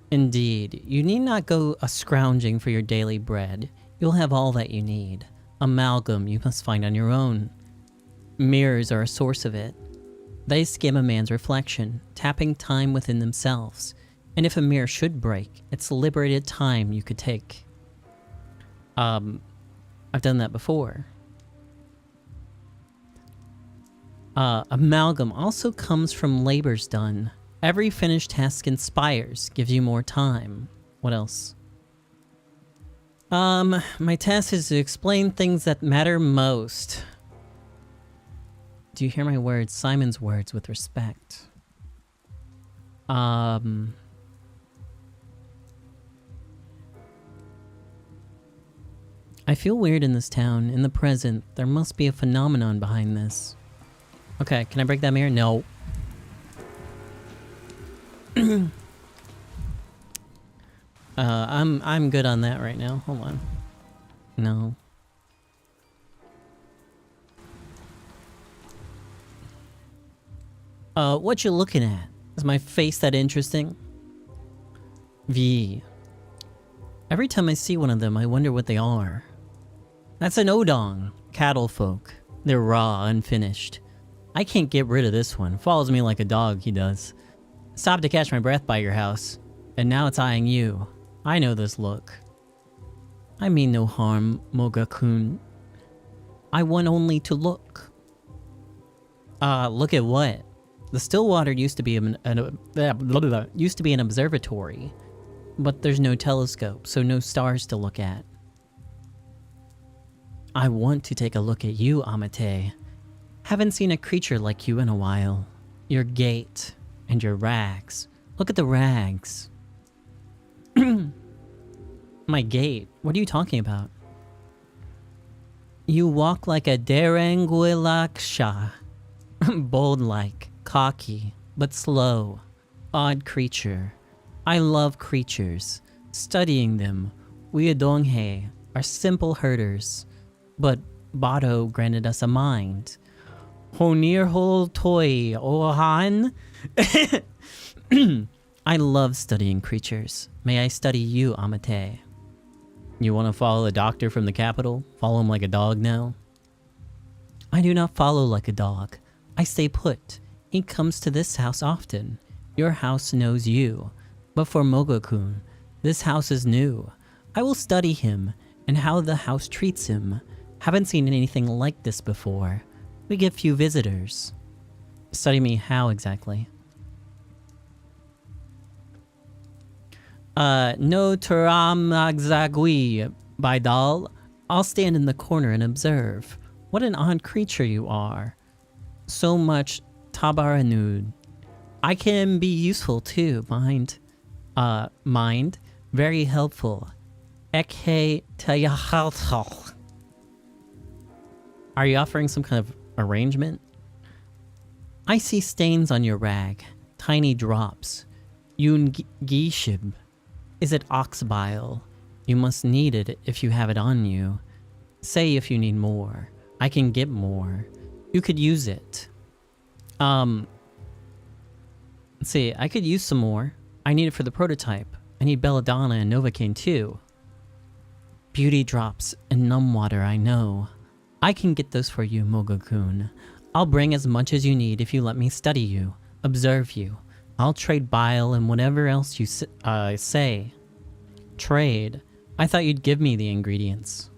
Indeed, you need not go a-scrounging for your daily bread. You'll have all that you need. Amalgam you must find on your own. Mirrors are a source of it. They skim a man's reflection, tapping time within themselves. And if a mirror should break, it's liberated time you could take. I've done that before. Amalgam also comes from labors done. Every finished task inspires, gives you more time. What else? My task is to explain things that matter most. Do you hear my words? Simon's words with respect. I feel weird in this town. In the present, there must be a phenomenon behind this. Okay, can I break that mirror? No. I'm good on that right now. Hold on. No. What you looking at? Is my face that interesting? V. Every time I see one of them, I wonder what they are. That's an odong. Cattle folk. They're raw, unfinished. I can't get rid of this one. Follows me like a dog, he does. Stopped to catch my breath by your house, and now it's eyeing you. I know this look. I mean no harm, Moga-kun. I want only to look. Look at what? The Stillwater used to be an observatory, but there's no telescope, so no stars to look at. I want to take a look at you, Amate. Haven't seen a creature like you in a while. Your gait and your rags. Look at the rags. My gait? What are you talking about? You walk like a Deranguilaksha. Bold-like, cocky, but slow. Odd creature. I love creatures. Studying them, we Adonghe are simple herders. But Bado granted us a mind. Honirhol Toy Ohan. I love studying creatures. May I study you, Amate? You want to follow the doctor from the capital? Follow him like a dog now? I do not follow like a dog. I stay put. He comes to this house often. Your house knows you. But for Moga-kun, this house is new. I will study him and how the house treats him. Haven't seen anything like this before. We get few visitors. Study me how exactly? No Turamagzagui, Baidal. I'll stand in the corner and observe. What an odd creature you are. So much tabaranud. I can be useful too, mind. Very helpful. Ekhe tayahaltal. Are you offering some kind of arrangement? I see stains on your rag. Tiny drops. Yun gishib. Is it ox bile? You must need it if you have it on you. Say if you need more. I can get more. You could use it. Let's see, I could use some more. I need it for the prototype. I need belladonna and novocaine too. Beauty drops and numb water, I know. I can get those for you, Moga-kun. I'll bring as much as you need if you let me study you, observe you. I'll trade bile and whatever else you say. Trade? I thought you'd give me the ingredients.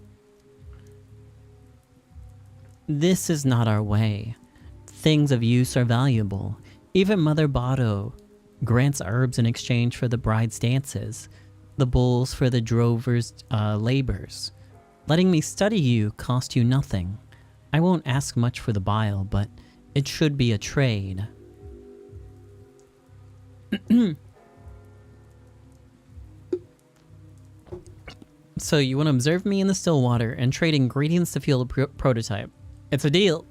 This is not our way. Things of use are valuable. Even Mother Bado grants herbs in exchange for the bride's dances, the bulls for the drover's labors. Letting me study you cost you nothing. I won't ask much for the bile, but it should be a trade. So you want to observe me in the Stillwater and trade ingredients to fuel a prototype. It's a deal.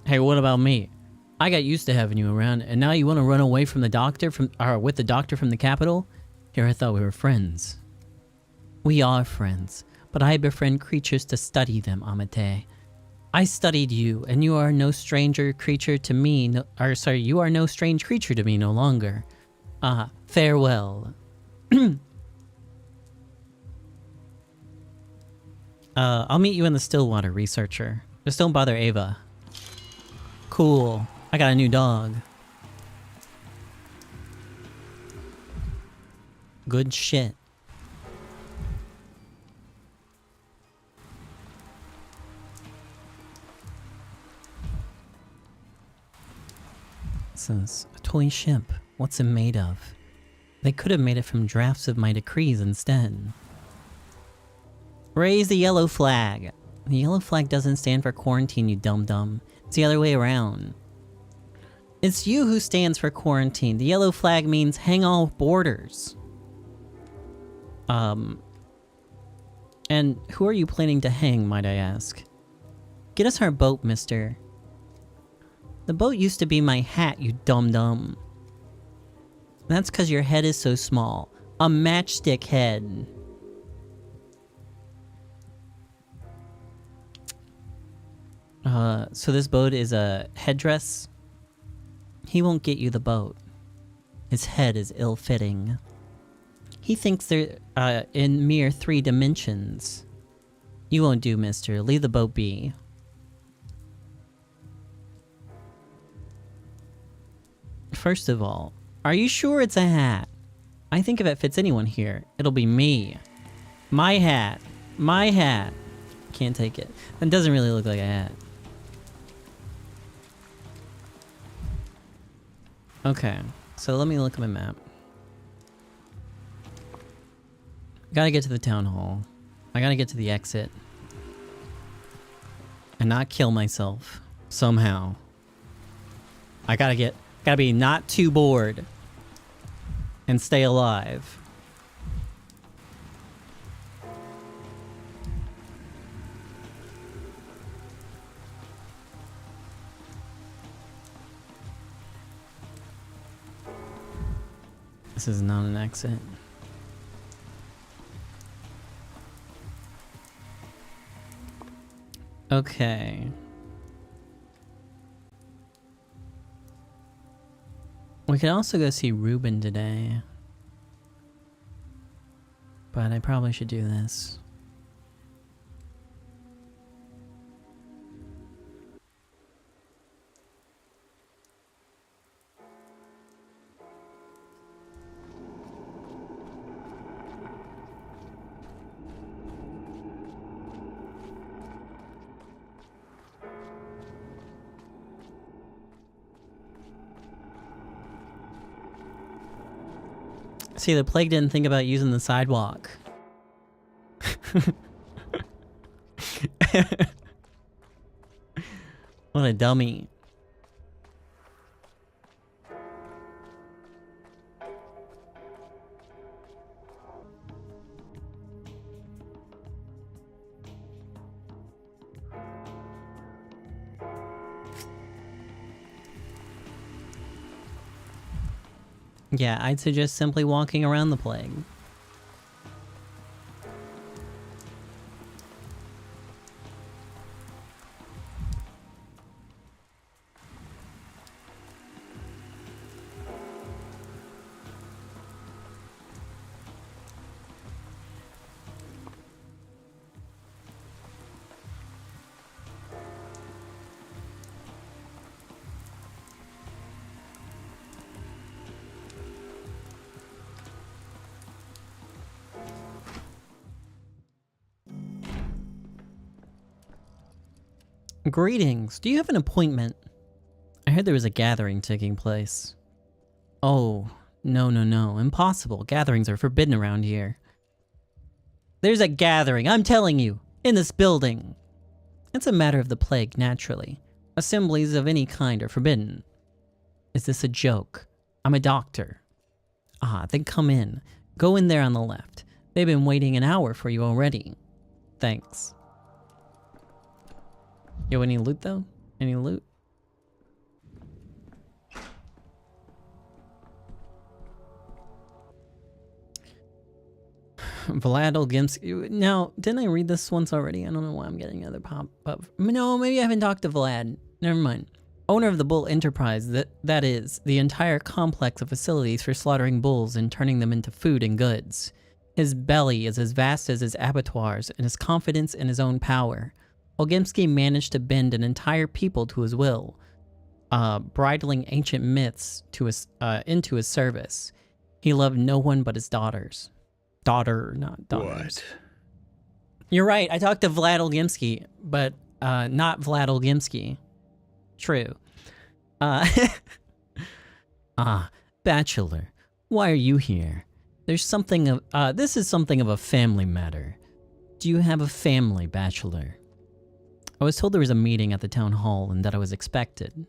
Hey, what about me? I got used to having you around, and now you want to run away from the doctor with the doctor from the capital? Here, I thought we were friends. We are friends, but I befriend creatures to study them, Amate. I studied you, and you are no stranger creature to me. You are no strange creature to me no longer. Farewell. I'll meet you in the Stillwater, researcher. Just don't bother Ava. Cool. I got a new dog. Good shit. It says, a toy ship. What's it made of? They could have made it from drafts of my decrees instead. Raise the yellow flag. The yellow flag doesn't stand for quarantine, you dum-dum. It's the other way around. It's you who stands for quarantine. The yellow flag means hang all borders. And who are you planning to hang, might I ask? Get us our boat, mister. The boat used to be my hat, you dum-dum. That's because your head is so small. A matchstick head. So this boat is a headdress? He won't get you the boat. His head is ill-fitting. He thinks they're in mere 3 dimensions. You won't do, mister. Leave the boat be. First of all, are you sure it's a hat? I think if it fits anyone here, it'll be me. My hat. My hat. Can't take it. That doesn't really look like a hat. Okay, so let me look at my map. Gotta get to the town hall. I gotta get to the exit. And not kill myself. Somehow. I gotta be not too bored. And stay alive. This is not an exit. Okay. We could also go see Ruben today. But I probably should do this. See, the plague didn't think about using the sidewalk. What a dummy. Yeah, I'd suggest simply walking around the plague. Greetings. Do you have an appointment? I heard there was a gathering taking place. Oh, no. Impossible. Gatherings are forbidden around here. There's a gathering, I'm telling you, in this building. It's a matter of the plague, naturally. Assemblies of any kind are forbidden. Is this a joke? I'm a doctor. Ah, then come in. Go in there on the left. They've been waiting an hour for you already. Thanks. Yo, any loot though? Any loot? Vlad Olgimsky. Now, didn't I read this once already? I don't know why I'm getting another pop-up. No, maybe I haven't talked to Vlad. Never mind. Owner of the Bull Enterprise, that is, the entire complex of facilities for slaughtering bulls and turning them into food and goods. His belly is as vast as his abattoirs, and his confidence in his own power. Olgimsky managed to bend an entire people to his will, bridling ancient myths to into his service. He loved no one but his daughters. Not daughters. What? You're right, I talked to Vlad Olgimsky, but not Vlad Olgimsky. True. Bachelor, why are you here? There's something of, this is something of a family matter. Do you have a family, Bachelor? I was told there was a meeting at the town hall and that I was expected.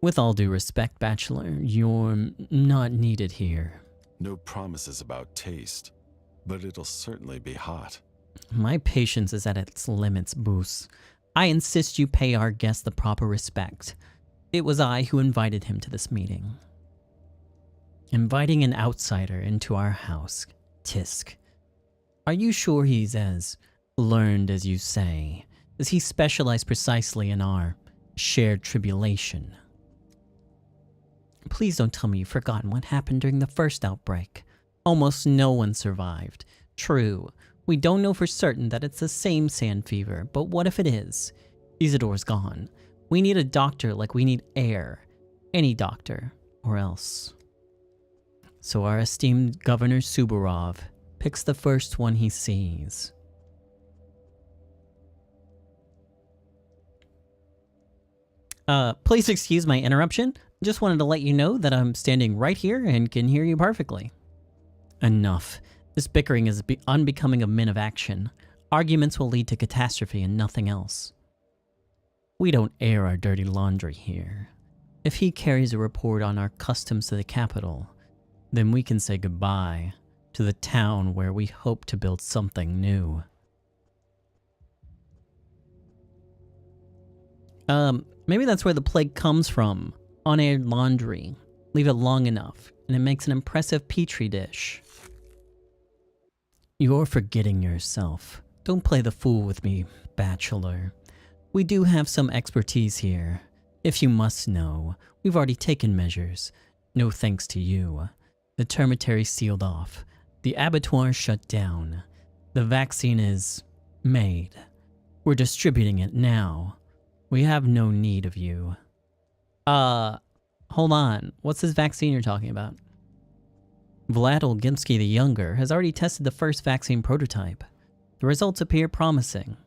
With all due respect, Bachelor, you're not needed here. No promises about taste, but it'll certainly be hot. My patience is at its limits, Boos. I insist you pay our guest the proper respect. It was I who invited him to this meeting. Inviting an outsider into our house, Tisk. Are you sure he's as learned as you say? Does he specialize precisely in our shared tribulation? Please don't tell me you've forgotten what happened during the first outbreak. Almost no one survived. True, we don't know for certain that it's the same sand fever, but what if it is? Isidore's gone. We need a doctor like we need air. Any doctor. or else. So our esteemed Governor Subarov picks the first one he sees. Please excuse my interruption. Just wanted to let you know that I'm standing right here and can hear you perfectly. Enough. This bickering is unbecoming of men of action. Arguments will lead to catastrophe and nothing else. We don't air our dirty laundry here. If he carries a report on our customs to the capital, then we can say goodbye to the town where we hope to build something new. Maybe that's where the plague comes from. Unaired laundry. Leave it long enough, and it makes an impressive petri dish. You're forgetting yourself. Don't play the fool with me, bachelor. We do have some expertise here. If you must know, we've already taken measures. No thanks to you. The termitary sealed off. The abattoir shut down. The vaccine is made. We're distributing it now. We have no need of you. Hold on. What's this vaccine you're talking about? Vlad Olgimsky the Younger has already tested the first vaccine prototype. The results appear promising.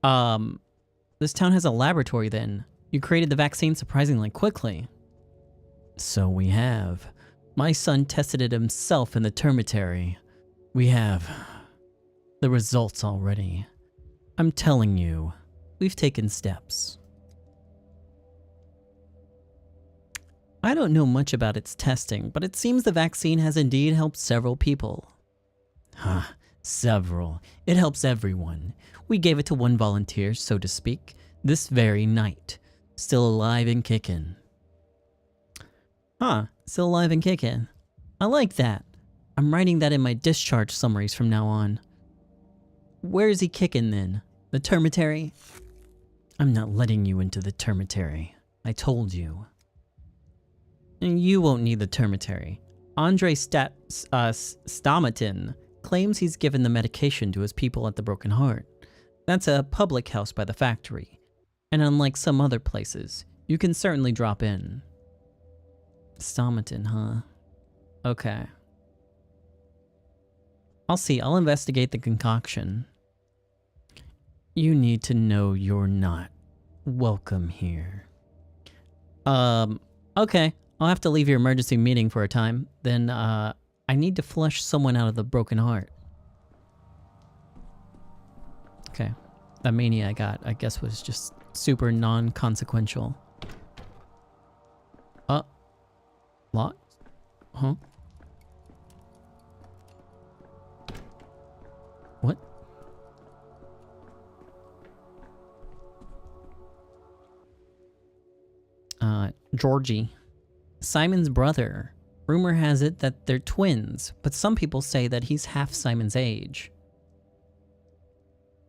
This town has a laboratory then. You created the vaccine surprisingly quickly. So we have. My son tested it himself in the termitary. We have the results already. I'm telling you, we've taken steps. I don't know much about its testing, but it seems the vaccine has indeed helped several people. Several. It helps everyone. We gave it to one volunteer, so to speak, this very night. Still alive and kicking. Still alive and kicking. I like that. I'm writing that in my discharge summaries from now on. Where is he kicking then? The termitary? I'm not letting you into the termitary. I told you. And you won't need the termitary. Andrei Stomatin claims he's given the medication to his people at the Broken Heart. That's a public house by the factory. And unlike some other places, you can certainly drop in. Stomatin, huh? Okay. I'll see. I'll investigate the concoction. You need to know you're not welcome here. Okay. I'll have to leave your emergency meeting for a time. Then, I need to flush someone out of the Broken Heart. Okay. That mania I got, I guess, was just super non-consequential. Locked? Huh? What? Georgie. Simon's brother. Rumor has it that they're twins, but some people say that he's half Simon's age.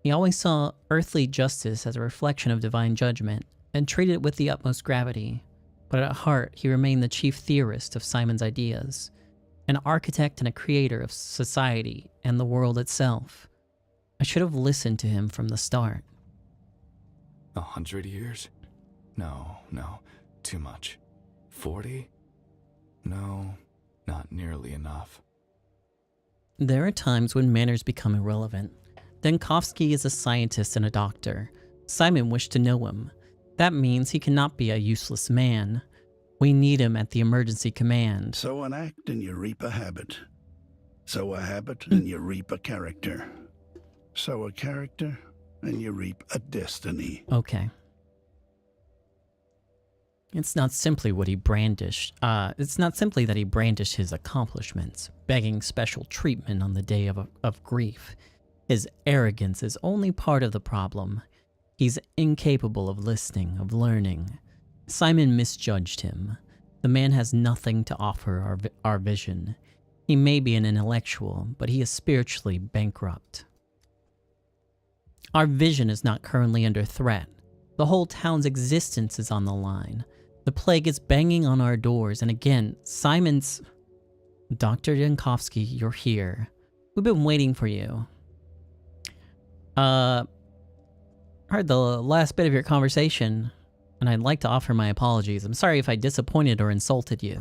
He always saw earthly justice as a reflection of divine judgment, and treated it with the utmost gravity. But at heart, he remained the chief theorist of Simon's ideas, an architect and a creator of society and the world itself. I should have listened to him from the start. 100 years? No, too much. 40? No, not nearly enough. There are times when manners become irrelevant. Denkovsky is a scientist and a doctor. Simon wished to know him. That means he cannot be a useless man. We need him at the emergency command. Sow an act and you reap a habit. Sow a habit and you reap a character. Sow a character and you reap a destiny. Okay. It's not simply what he brandished. It's not simply that he brandished his accomplishments, begging special treatment on the day of grief. His arrogance is only part of the problem. He's incapable of listening, of learning. Simon misjudged him. The man has nothing to offer our vision. He may be an intellectual, but he is spiritually bankrupt. Our vision is not currently under threat. The whole town's existence is on the line. The plague is banging on our doors, and again, Simon's... Dr. Denkovsky, you're here. We've been waiting for you. Heard the last bit of your conversation, and I'd like to offer my apologies. I'm sorry if I disappointed or insulted you.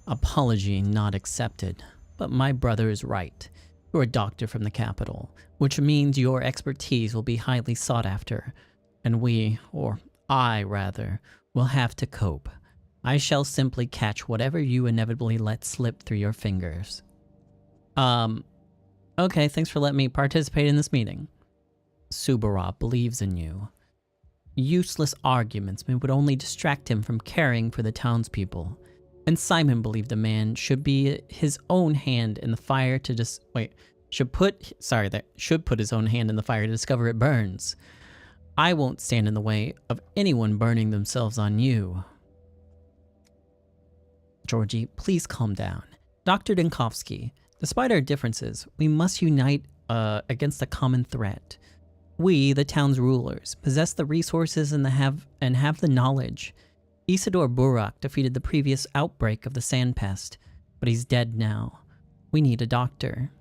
Apology not accepted. But my brother is right. You're a doctor from the capital, which means your expertise will be highly sought after, and we, or I rather, will have to cope. I shall simply catch whatever you inevitably let slip through your fingers. Okay, thanks for letting me participate in this meeting. Subarov believes in you. Useless arguments would only distract him from caring for the townspeople. And Simon believed a man should be his own hand in the fire to should put his own hand in the fire to discover it burns. I won't stand in the way of anyone burning themselves on you. Georgie, please calm down. Dr. Dinkovsky, despite our differences, we must unite against a common threat. We, the town's rulers, possess the resources and have the knowledge. Isidore Burak defeated the previous outbreak of the sand pest, but he's dead now. We need a doctor.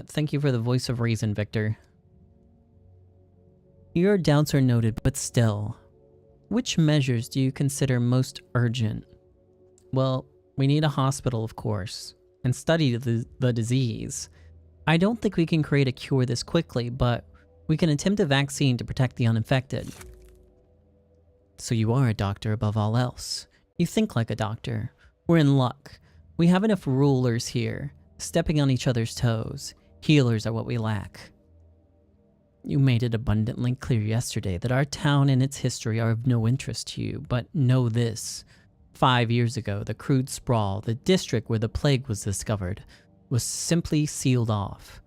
Thank you for the voice of reason, Victor. Your doubts are noted, but still, which measures do you consider most urgent? Well, we need a hospital, of course, and study the disease. I don't think we can create a cure this quickly, but we can attempt a vaccine to protect the uninfected. So you are a doctor above all else. You think like a doctor. We're in luck. We have enough rulers here, stepping on each other's toes. Healers are what we lack. You made it abundantly clear yesterday that our town and its history are of no interest to you, but know this. 5 years ago, the crude sprawl, the district where the plague was discovered, was simply sealed off.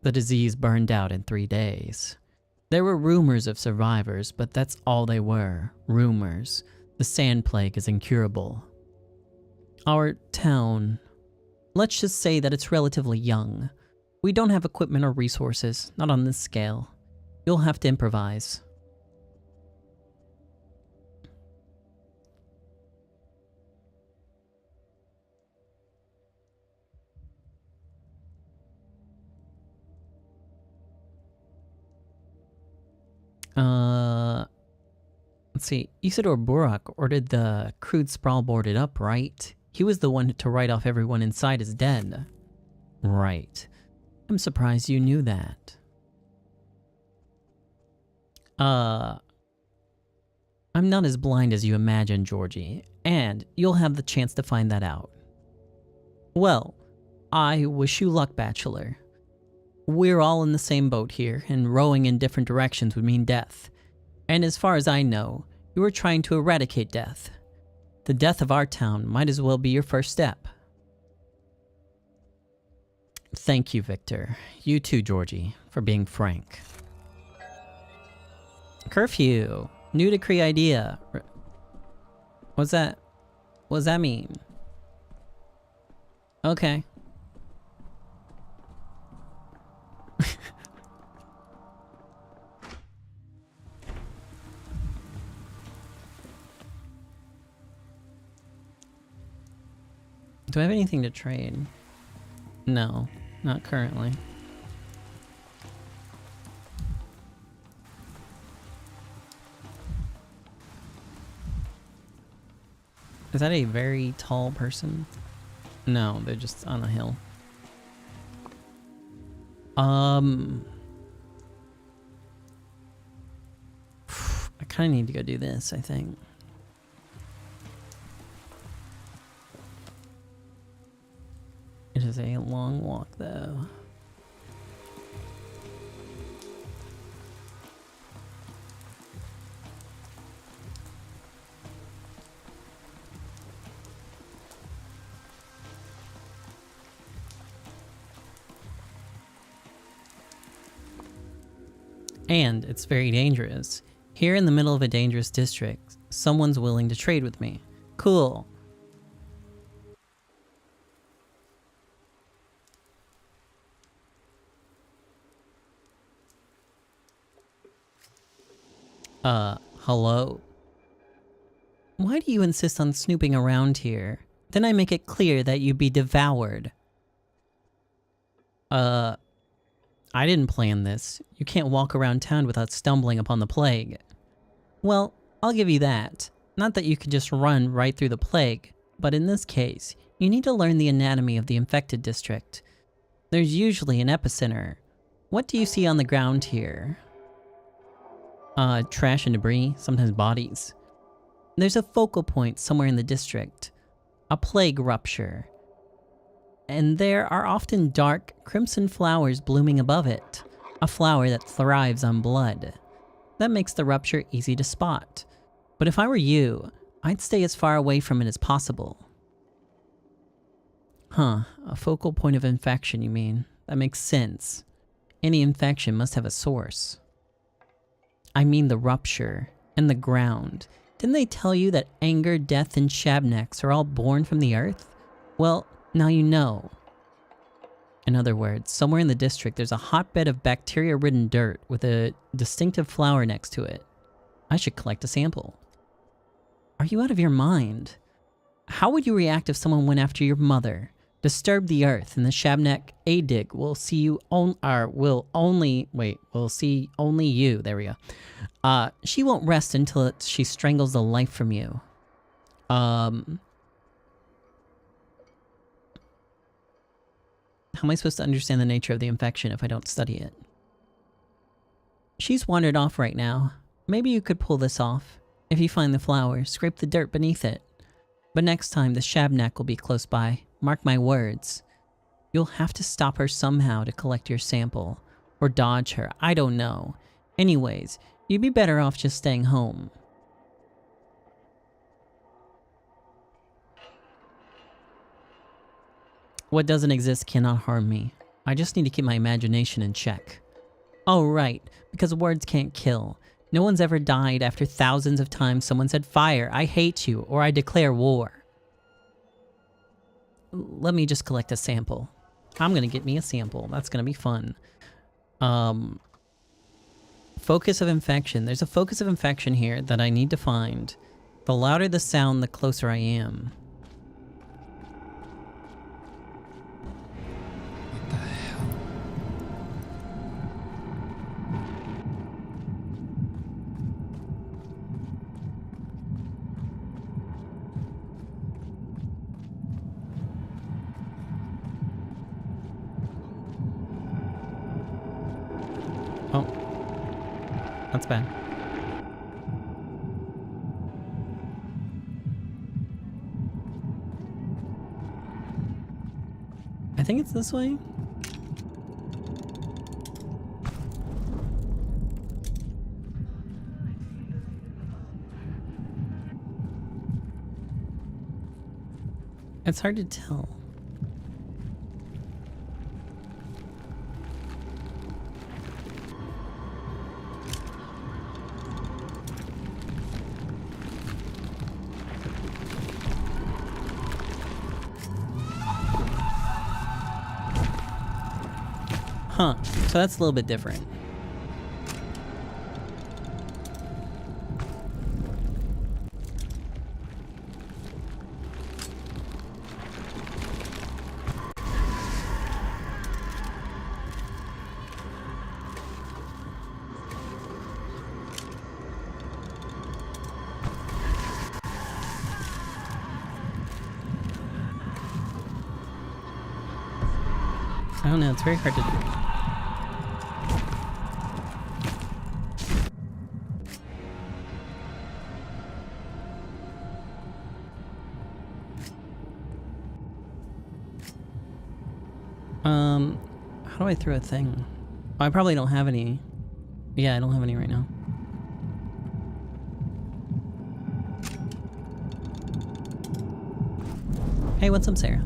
The disease burned out in 3 days. There were rumors of survivors, but that's all they were, rumors. The sand plague is incurable. Our town, let's just say that it's relatively young. We don't have equipment or resources, not on this scale. You'll have to improvise. Let's see. Isidore Burak ordered the crude sprawl boarded up, right? He was the one to write off everyone inside as dead. Right. I'm surprised you knew that. I'm not as blind as you imagine, Georgie, and you'll have the chance to find that out. Well, I wish you luck, Bachelor. We're all in the same boat here, and rowing in different directions would mean death. And as far as I know, you are trying to eradicate death. The death of our town might as well be your first step. Thank you, Victor. You too, Georgie, for being frank. Curfew. New decree idea. What's that? What does that mean? Okay. Do I have anything to trade? No, not currently. Is that a very tall person? No, they're just on a hill. I kind of need to go do this, I think. It is a long walk, though. And it's very dangerous. Here in the middle of a dangerous district, someone's willing to trade with me. Cool. Hello? Why do you insist on snooping around here? Then I make it clear that you'd be devoured. I didn't plan this. You can't walk around town without stumbling upon the plague. Well, I'll give you that. Not that you can just run right through the plague, but in this case, you need to learn the anatomy of the infected district. There's usually an epicenter. What do you see on the ground here? Trash and debris, sometimes bodies. There's a focal point somewhere in the district. A plague rupture. And there are often dark, crimson flowers blooming above it. A flower that thrives on blood. That makes the rupture easy to spot. But if I were you, I'd stay as far away from it as possible. Huh, a focal point of infection, you mean? That makes sense. Any infection must have a source. I mean the rupture and the ground. Didn't they tell you that anger, death, and shabnaks are all born from the earth? Well, now you know. In other words, somewhere in the district there's a hotbed of bacteria-ridden dirt with a distinctive flower next to it. I should collect a sample. Are you out of your mind? How would you react if someone went after your mother, disturbed the earth, and the Shabnak Adig will see you will see only you. There we go. She won't rest until she strangles the life from you. How am I supposed to understand the nature of the infection if I don't study it? She's wandered off right now. Maybe you could pull this off. If you find the flower, scrape the dirt beneath it. But next time the Shabnak will be close by. Mark my words. You'll have to stop her somehow to collect your sample. Or dodge her, I don't know. Anyways, you'd be better off just staying home. What doesn't exist cannot harm me. I just need to keep my imagination in check. Oh right, because words can't kill. No one's ever died after thousands of times someone said fire, I hate you, or I declare war. Let me just collect a sample. I'm gonna get me a sample. That's gonna be fun. Focus of infection. There's a focus of infection here that I need to find. The louder the sound, the closer I am. What the hell? Oh. That's bad. I think it's this way. It's hard to tell. Huh, so that's a little bit different. I don't know, it's very hard to do. How do I throw a thing? Oh, I probably don't have any. Yeah, I don't have any right now. Hey, what's up, Sarah?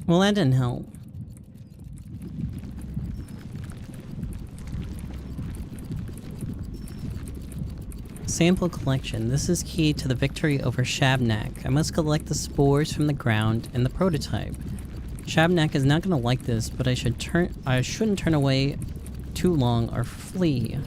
Well, that didn't help. Sample collection. This is key to the victory over Shabnak. I must collect the spores from the ground and the prototype. Shabnak is not gonna like this, but I shouldn't turn away too long or flee.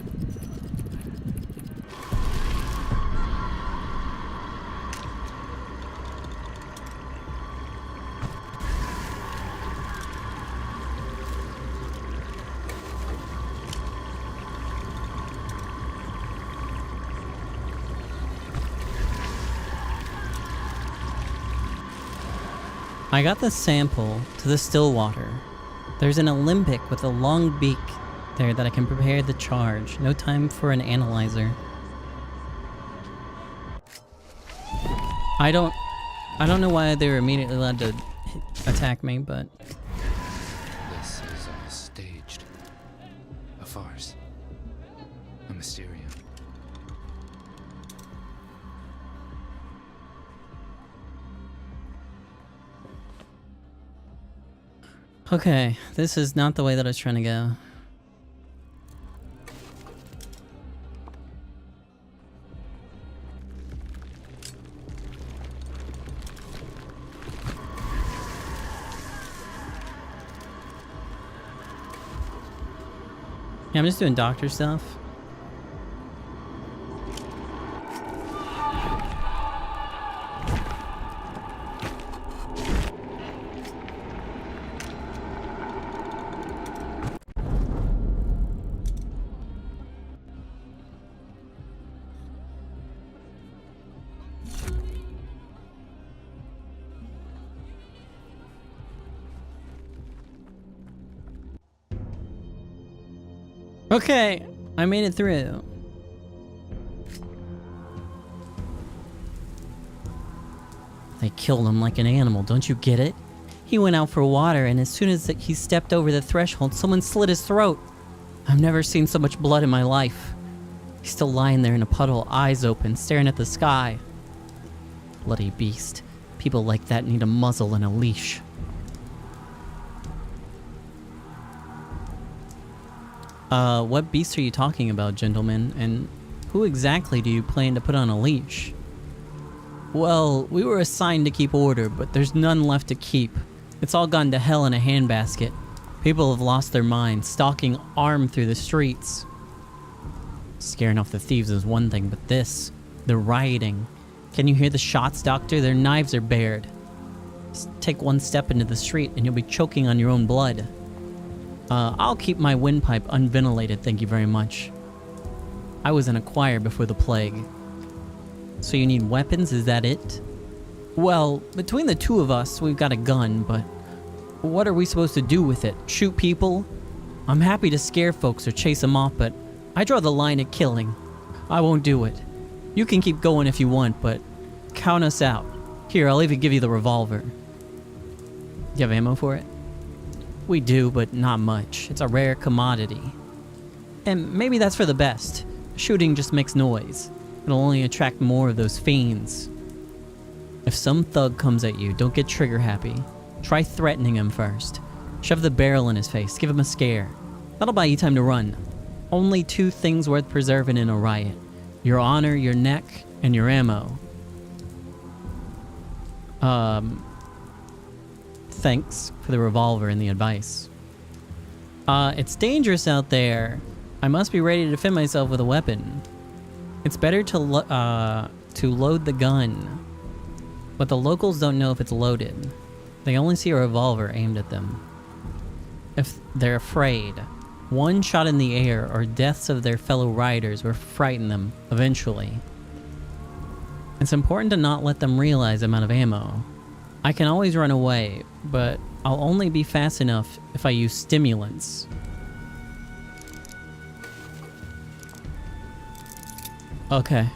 I got the sample to the still water. There's an alembic with a long beak there that I can prepare the charge. No time for an analyzer. I don't know why they were immediately allowed to attack me, but This is all staged. A farce. A mysterium. okay, this is not the way that I was trying to go. Yeah, I'm just doing doctor stuff. Okay, I made it through. They killed him like an animal, don't you get it? He went out for water, and as soon as he stepped over the threshold, someone slit his throat. I've never seen so much blood in my life. He's still lying there in a puddle, eyes open, staring at the sky. Bloody beast. People like that need a muzzle and a leash. What beast are you talking about, gentlemen? And who exactly do you plan to put on a leash? Well, we were assigned to keep order, but there's none left to keep. It's all gone to hell in a handbasket. People have lost their minds, stalking armed through the streets. Scaring off the thieves is one thing, but this, the rioting. Can you hear the shots, Doctor? Their knives are bared. Just take one step into the street and you'll be choking on your own blood. I'll keep my windpipe unventilated, thank you very much. I was in a choir before the plague. So you need weapons, is that it? Well, between the two of us, we've got a gun, but what are we supposed to do with it? Shoot people? I'm happy to scare folks or chase them off, but I draw the line at killing. I won't do it. You can keep going if you want, but count us out. Here, I'll even give you the revolver. You have ammo for it? We do, but not much. It's a rare commodity. And maybe that's for the best. Shooting just makes noise. It'll only attract more of those fiends. If some thug comes at you, don't get trigger happy. Try threatening him first. Shove the barrel in his face, give him a scare. That'll buy you time to run. Only two things worth preserving in a riot. Your honor, your neck, and your ammo. Thanks for the revolver and the advice. It's dangerous out there. I must be ready to defend myself with a weapon. It's better to load the gun. But the locals don't know if it's loaded. They only see a revolver aimed at them. If they're afraid, one shot in the air or deaths of their fellow riders will frighten them eventually. It's important to not let them realize I'm out of ammo. I can always run away, but I'll only be fast enough if I use stimulants. Okay.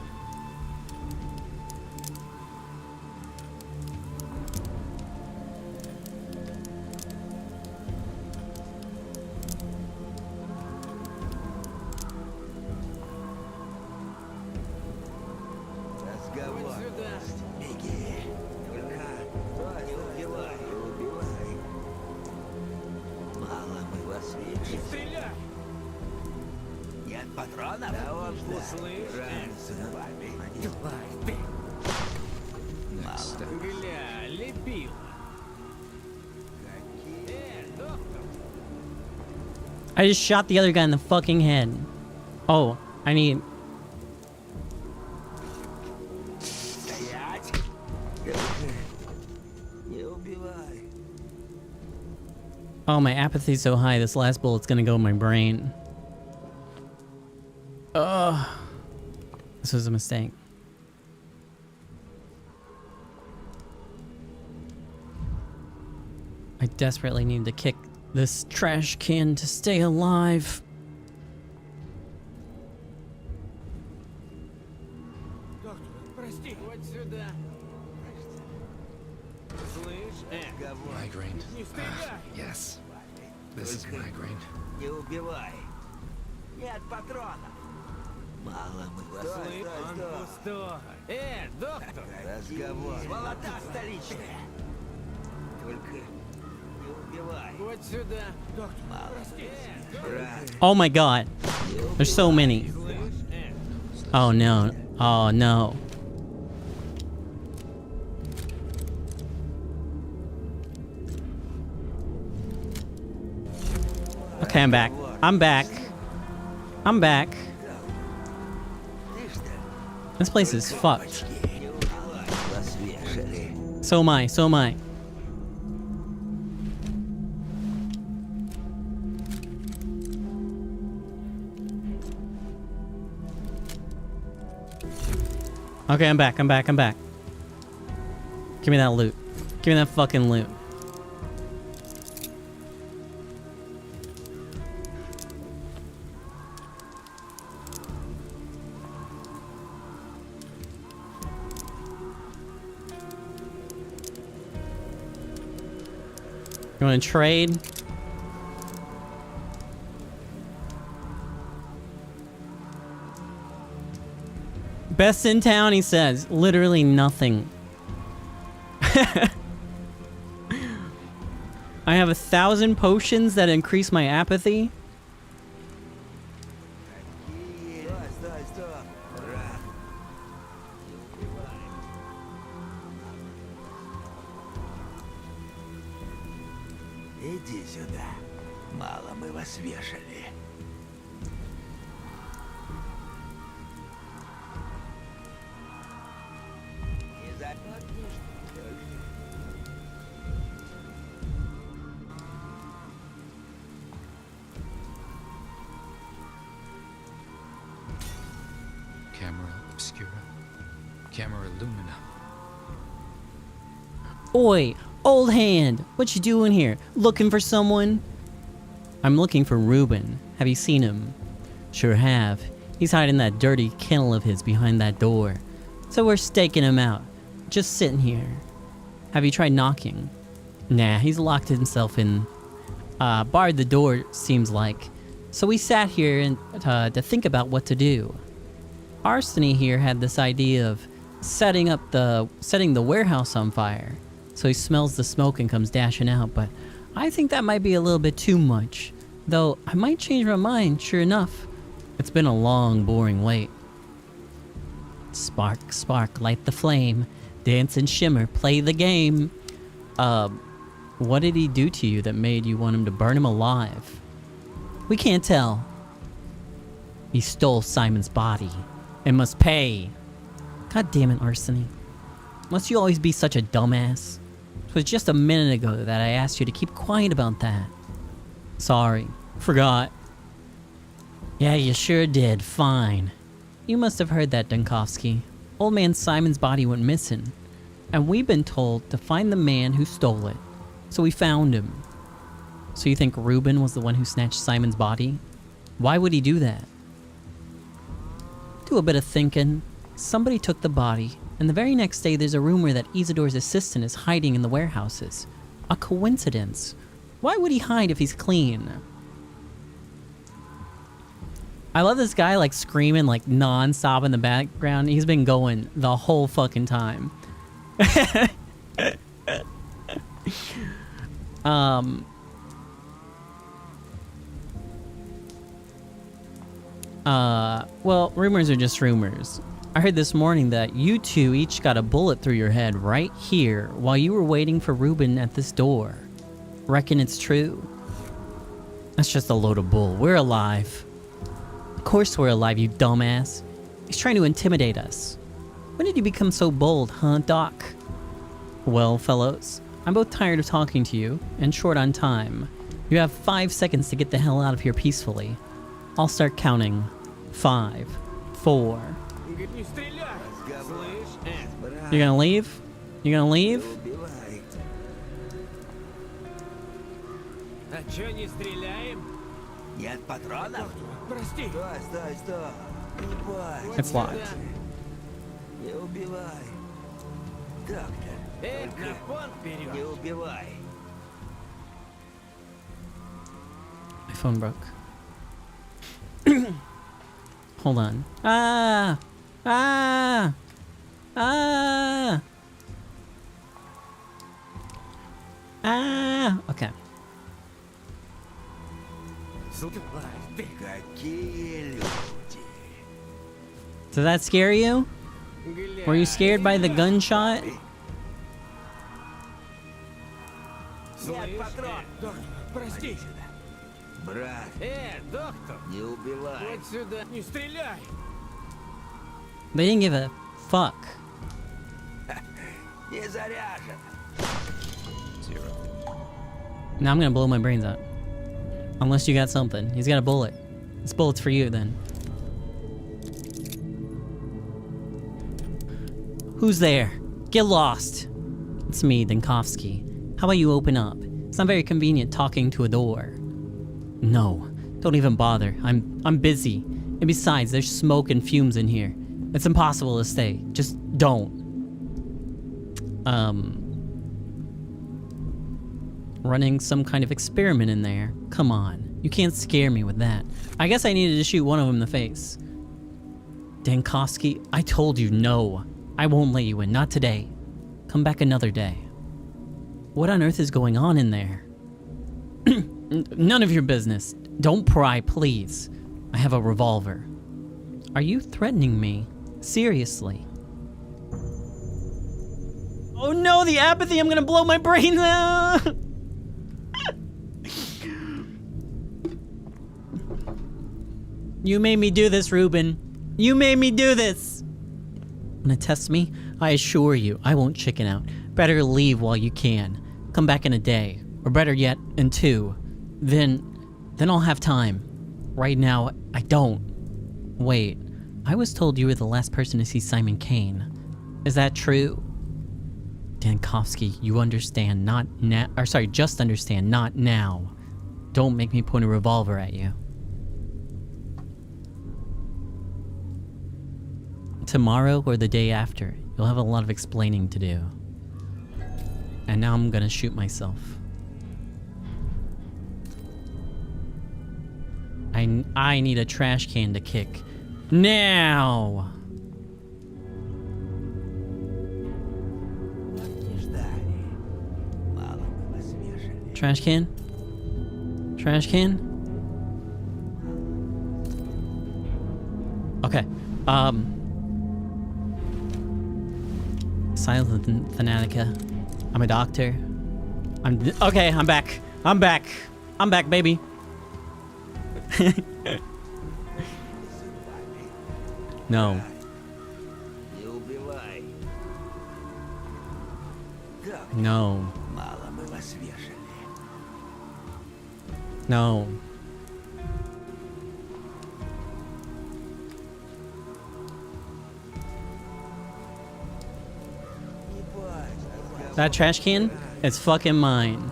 Next step. I just shot the other guy in the fucking head. Oh, I need... Oh, my apathy's so high, this last bullet's gonna go in my brain. Ugh. This was a mistake. I desperately need to kick this trash can to stay alive. Migraine. Yes. This is migraine. Не убивай. Нет патронов. Мало мы вас. Стой, стой. Доктор. Разговор. Молода столичная. Только не убивай. Вот сюда. Доктор. Мало. Oh my god. There's so many. Oh no. Oh no. Okay, I'm back. I'm back. I'm back. This place is fucked. So am I. So am I. Okay, I'm back. I'm back. I'm back. Give me that loot. Give me that fucking loot. You want to trade? Best in town, he says. Literally nothing. I have 1,000 potions that increase my apathy. Иди сюда. Мало мы вас вешали. Camera obscura. Camera lumina. Oi, old hand, what you doing here? Looking for someone? I'm looking for Ruben. Have you seen him? Sure have. He's hiding that dirty kennel of his behind that door. So we're staking him out. Just sitting here. Have you tried knocking? Nah, he's locked himself in. Barred the door, seems like. So we sat here and to think about what to do. Arsony here had this idea of setting the warehouse on fire. So he smells the smoke and comes dashing out, but I think that might be a little bit too much. Though I might change my mind, sure enough. It's been a long, boring wait. Spark, spark, light the flame. Dance and shimmer, play the game. What did he do to you that made you want him to burn him alive? We can't tell. He stole Simon's body and must pay. God damn it, Arsony. Must you always be such a dumbass? It was just a minute ago that I asked you to keep quiet about that. Sorry. Forgot. Yeah, you sure did. Fine. You must have heard that, Dunkovsky. Old man Simon's body went missing. And we've been told to find the man who stole it. So we found him. So you think Ruben was the one who snatched Simon's body? Why would he do that? Do a bit of thinking. Somebody took the body, and the very next day there's a rumor that Isidore's assistant is hiding in the warehouses. A coincidence. Why would he hide if he's clean? I love this guy like screaming like non-stop in the background. He's been going the whole fucking time. Well, rumors are just rumors. I heard this morning that you two each got a bullet through your head right here while you were waiting for Ruben at this door. Reckon it's true? That's just a load of bull. We're alive. Of course we're alive, you dumbass. He's trying to intimidate us. When did you become so bold, huh, Doc? Well, fellows, I'm both tired of talking to you and short on time. You have 5 seconds to get the hell out of here peacefully. I'll start counting. 5, 4. You gonna leave? You gonna leave? It's locked. My phone broke. Hold on. Ah! Ah! Ah! Ah! Okay. Did that scare you? Were you scared by the gunshot? They didn't give a fuck. Now I'm gonna blow my brains out. Unless you got something. He's got a bullet. This bullet's for you then. Who's there? Get lost. It's me, Dinkovsky. How about you open up? It's not very convenient talking to a door. No, don't even bother. I'm busy. And besides, there's smoke and fumes in here. It's impossible to stay. Just don't. Running some kind of experiment in there. Come on. You can't scare me with that. I guess I needed to shoot one of them in the face. Dinkovsky, I told you no. I won't let you in. Not today. Come back another day. What on earth is going on in there? None of your business. Don't pry, please. I have a revolver. Are you threatening me? Seriously? Oh no, the apathy! I'm gonna blow my brains out! You made me do this, Ruben. You made me do this! Wanna test me? I assure you, I won't chicken out. Better leave while you can. Come back in a day. Or better yet, in 2. Then I'll have time. Right now, I don't. Wait, I was told you were the last person to see Simon Kane. Is that true? Dinkovsky, you understand, not now. Or sorry, just understand, not now. Don't make me point a revolver at you. Tomorrow or the day after, you'll have a lot of explaining to do. And now I'm gonna shoot myself. I need a trash can to kick. Now! Trash can? Trash can? Okay. Silent Fanatica. I'm a doctor. Okay, I'm back. I'm back. I'm back, baby. No. No. No. That trash can? It's fucking mine.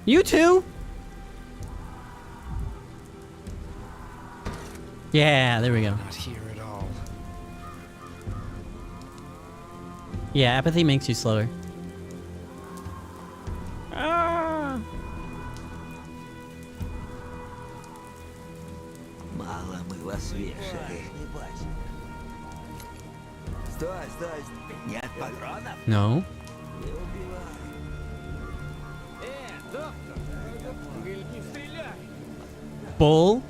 You too? Yeah, there we go. Not here at all. Yeah, apathy makes you slower. Ah! Мало мы вас вешали. Стой, стой. Нет патронов? No. Bull?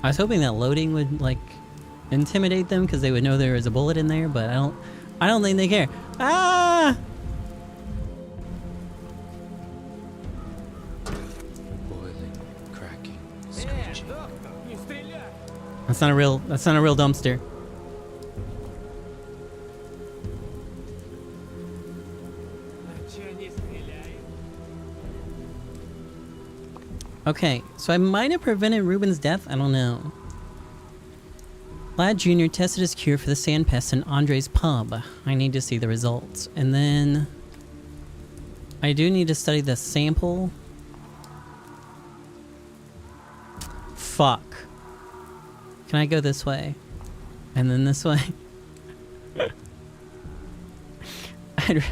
I was hoping that loading would like intimidate them because they would know there was a bullet in there, but I don't think they care. Ah! Boiling, cracking, screeching. That's not a real dumpster. Okay, so I might have prevented Ruben's death, I don't know. Lad Jr. tested his cure for the sand pest in Andre's pub. I need to see the results. And then I do need to study the sample. Fuck. Can I go this way? And then this way? I'd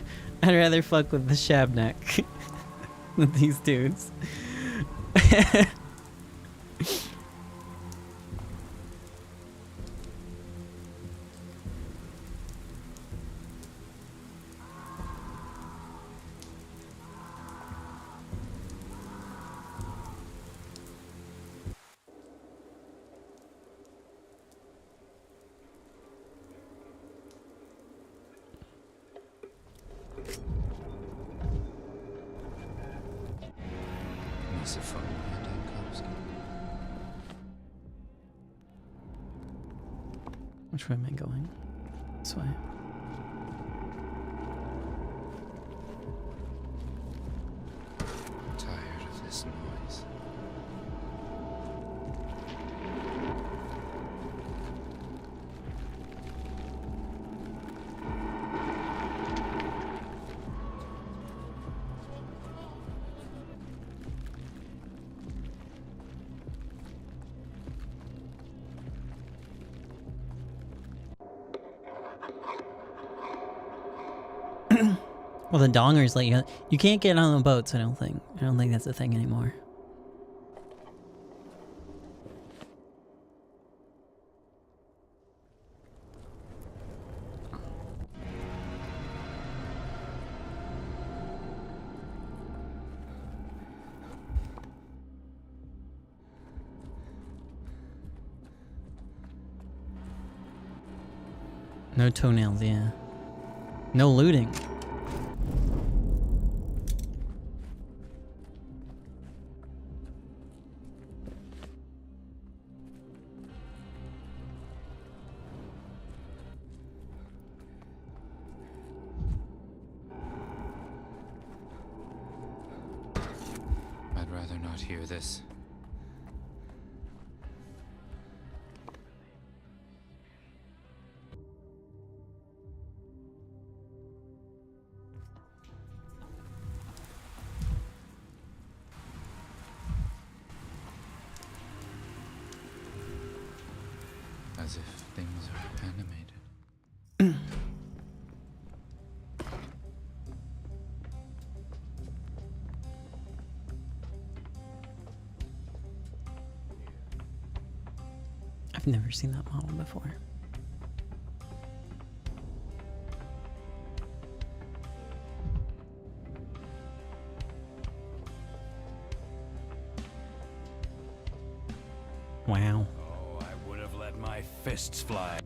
rather fuck with the Shabnak with these dudes. Which way am I going? This way. Tired of this noise. Well, the dongers let you can't get on the boats, I don't think. I don't think that's a thing anymore. No toenails, yeah. No looting. I'd rather not hear this. As if things are animated. I've never seen that model before. Wow. Oh, I would have let my fists fly.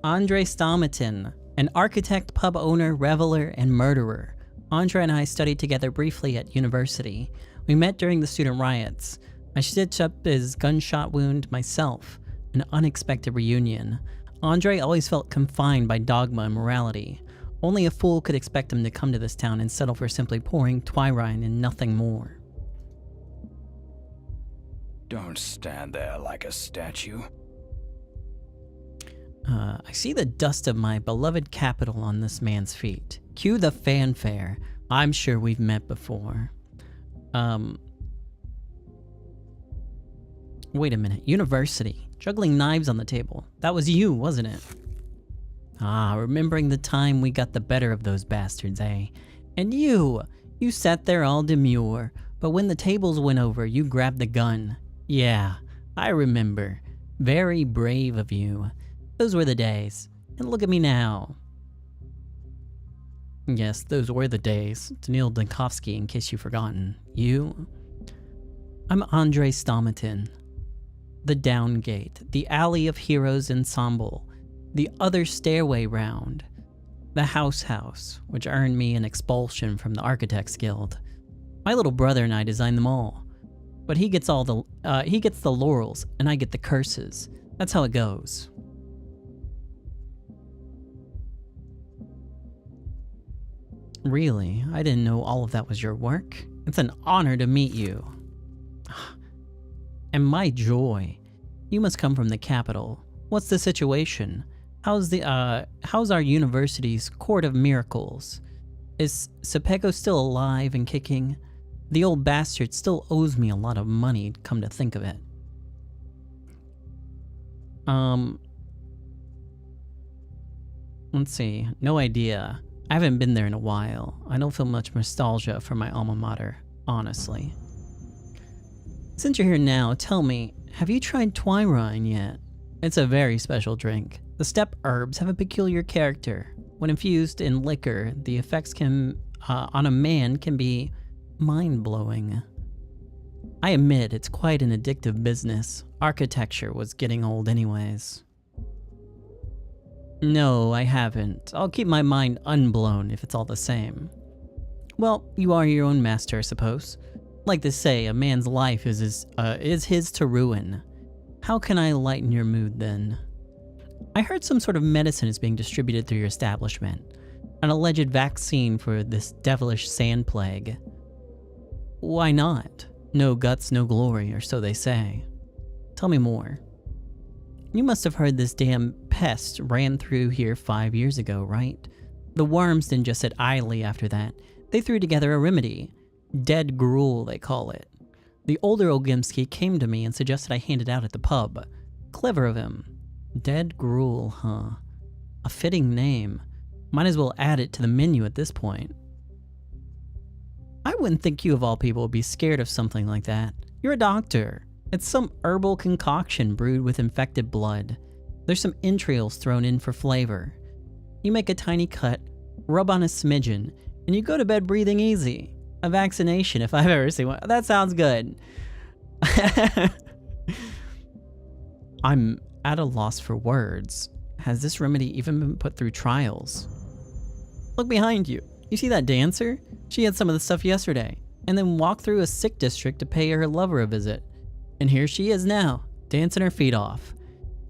Andre Stomatin, an architect, pub owner, reveler, and murderer. Andre and I studied together briefly at university. We met during the student riots. I stitched up his gunshot wound myself. An unexpected reunion. Andre always felt confined by dogma and morality. Only a fool could expect him to come to this town and settle for simply pouring Twyrine and nothing more. Don't stand there like a statue. I see the dust of my beloved capital on this man's feet. Cue the fanfare. I'm sure we've met before. Wait a minute. University. Juggling knives on the table. That was you, wasn't it? Ah, remembering the time we got the better of those bastards, eh? And you sat there all demure, but when the tables went over, you grabbed the gun. Yeah, I remember. Very brave of you. Those were the days. And look at me now. Yes, those were the days. Daniil Dankovsky, in case you've forgotten. You? I'm Andrei Stomatin. The Downgate, the Alley of Heroes Ensemble, the other stairway round, the House, which earned me an expulsion from the Architects Guild. My little brother and I designed them all, but he gets the laurels, and I get the curses. That's how it goes. Really? I didn't know all of that was your work. It's an honor to meet you. And my joy. You must come from the capital. What's the situation? How's our university's Court of Miracles? Is Sepeko still alive and kicking? The old bastard still owes me a lot of money, come to think of it. Let's see. No idea. I haven't been there in a while. I don't feel much nostalgia for my alma mater, honestly. Since you're here now, tell me, have you tried Twyrine yet? It's a very special drink. The steppe herbs have a peculiar character. When infused in liquor, the effects on a man can be mind-blowing. I admit it's quite an addictive business. Architecture was getting old anyways. No, I haven't. I'll keep my mind unblown if it's all the same. Well, you are your own master, I suppose. Like to say, a man's life is his to ruin. How can I lighten your mood then? I heard some sort of medicine is being distributed through your establishment. An alleged vaccine for this devilish sand plague. Why not? No guts, no glory, or so they say. Tell me more. You must have heard this damn pest ran through here 5 years ago, right? The worms didn't just sit idly after that. They threw together a remedy. Dead gruel, they call it. The older Ogimsky came to me and suggested I hand it out at the pub. Clever of him. Dead gruel, huh? A fitting name. Might as well add it to the menu at this point. I wouldn't think you of all people would be scared of something like that. You're a doctor. It's some herbal concoction brewed with infected blood. There's some entrails thrown in for flavor. You make a tiny cut, rub on a smidgen, and you go to bed breathing easy. A vaccination, if I've ever seen one. That sounds good. I'm at a loss for words. Has this remedy even been put through trials? Look behind you. You see that dancer? She had some of the stuff yesterday, and then walked through a sick district to pay her lover a visit. And here she is now, dancing her feet off.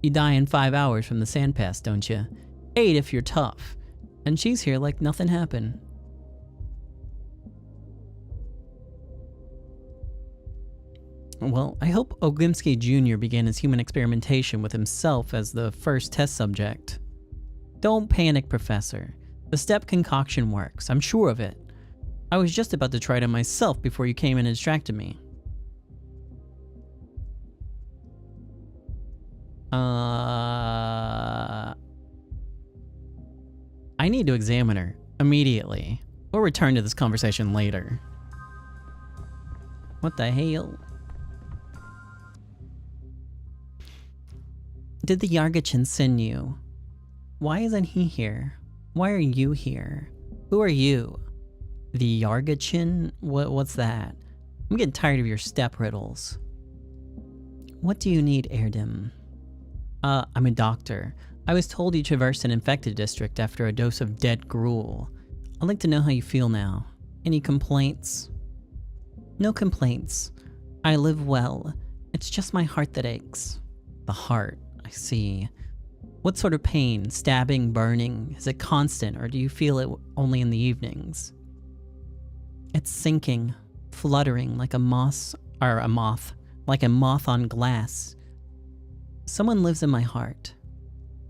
You die in 5 hours from the sand pass, don't you? 8 if you're tough. And she's here like nothing happened. Well, I hope Ogimsky Jr. began his human experimentation with himself as the first test subject. Don't panic, Professor. The steppe concoction works, I'm sure of it. I was just about to try it on myself before you came in and distracted me. I need to examine her immediately. We'll return to this conversation later. What the hell? Did the Yargachin send you? Why isn't he here? Why are you here? Who are you? The Yargachin? What's that? I'm getting tired of your step riddles. What do you need, Erdim? I'm a doctor. I was told you traversed an infected district after a dose of dead gruel. I'd like to know how you feel now. Any complaints? No complaints. I live well. It's just my heart that aches. The heart, I see. What sort of pain? Stabbing, burning? Is it constant, or do you feel it only in the evenings? It's sinking, fluttering like a moth, like a moth on glass. Someone lives in my heart.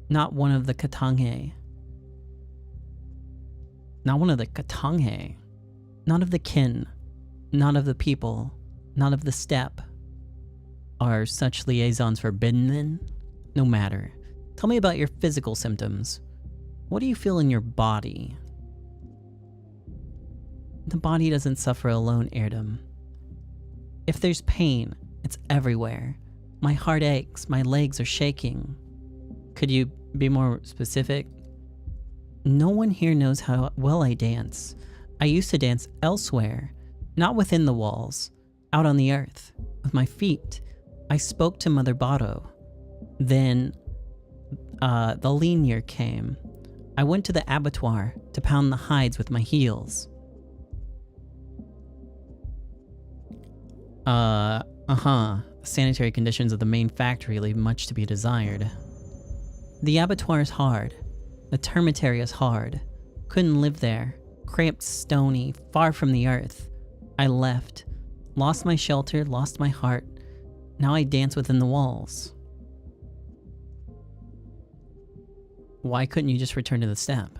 Not one of the Katanghe. Not one of the Katanghe. Not of the kin. Not of the people. Not of the steppe. Are such liaisons forbidden then? No matter. Tell me about your physical symptoms. What do you feel in your body? The body doesn't suffer alone, Erdem. If there's pain, it's everywhere. My heart aches. My legs are shaking. Could you be more specific? No one here knows how well I dance. I used to dance elsewhere, not within the walls, out on the earth, with my feet. I spoke to Mother Botto. Then, the lean year came. I went to the abattoir to pound the hides with my heels. The sanitary conditions of the main factory leave much to be desired. The abattoir is hard. The termitary is hard. Couldn't live there. Cramped, stony, far from the earth. I left. Lost my shelter, lost my heart. Now I dance within the walls. Why couldn't you just return to the steppe?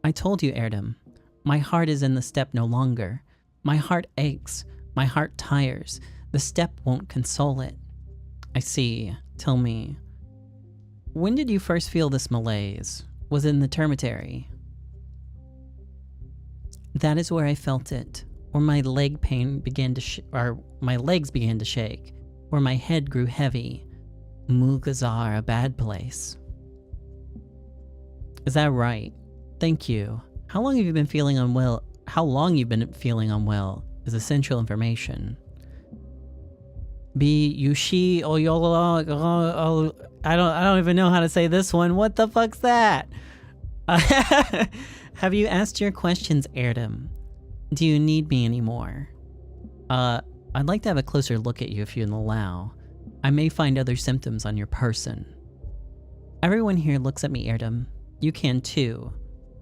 I told you, Erdem. My heart is in the steppe no longer. My heart aches. My heart tires. The steppe won't console it. I see. Tell me. When did you first feel this malaise? Was it in the termitary? That is where I felt it. Where my leg pain began to my legs began to shake. Where my head grew heavy. Mugazar, a bad place. Is that right? Thank you. How long have you been feeling unwell? How long you've been feeling unwell is essential information. Be Yushi Oyolo. I don't even know how to say this one. What the fuck's that? Have you asked your questions, Erdem? Do you need me anymore? I'd like to have a closer look at you if you'd allow. I may find other symptoms on your person. Everyone here looks at me, Erdem. You can too.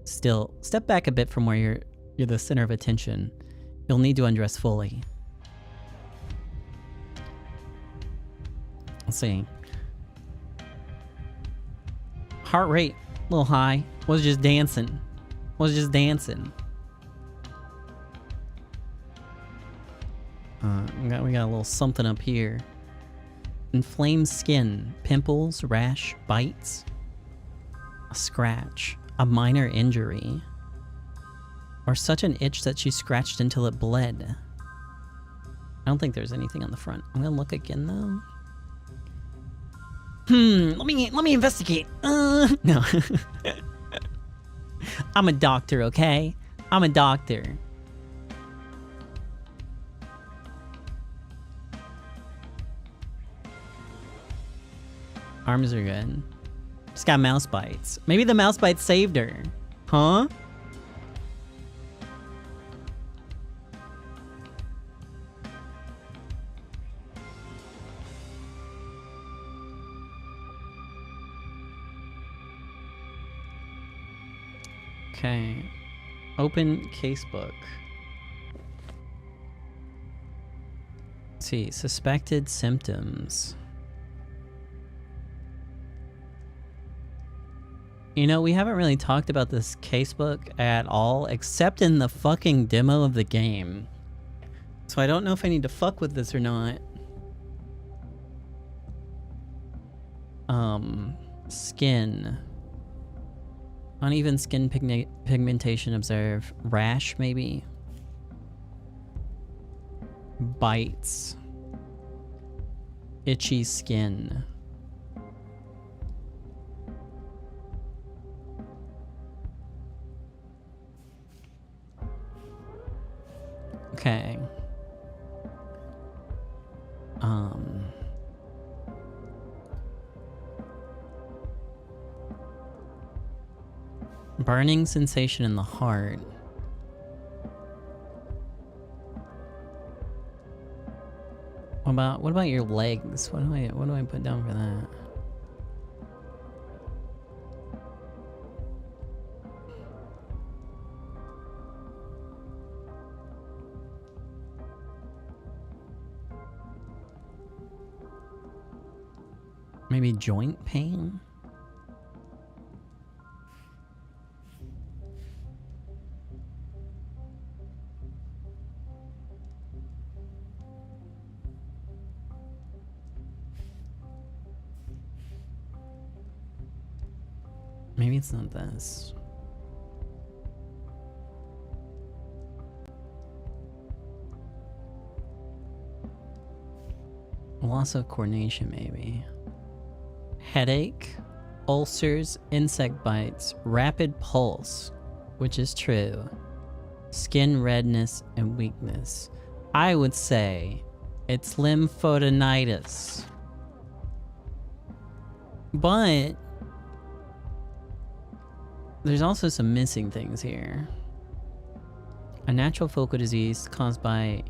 Still, step back a bit from where you're the center of attention. You'll need to undress fully. Let's see. Heart rate, a little high. Was just dancing. We got a little something up here. Inflamed skin, pimples, rash, bites, a scratch, a minor injury, or such an itch that she scratched until it bled. I don't think there's anything on the front. I'm gonna look again though. Let me investigate. No. I'm a doctor, okay? I'm a doctor. Arms are good. Just got mouse bites. Maybe the mouse bites saved her. Huh? Okay. Open casebook. Let's see. Suspected symptoms. You know, we haven't really talked about this casebook at all, except in the fucking demo of the game. So I don't know if I need to fuck with this or not. Skin. Uneven skin pigmentation observed. Rash, maybe? Bites. Itchy skin. Okay. Burning sensation in the heart. What about your legs? What do I put down for that? Maybe joint pain? Maybe it's not this. loss of coordination, maybe. Headache, ulcers, insect bites, rapid pulse, which is true. Skin redness and weakness. I would say it's lymphadenitis. But there's also some missing things here. A natural focal disease caused by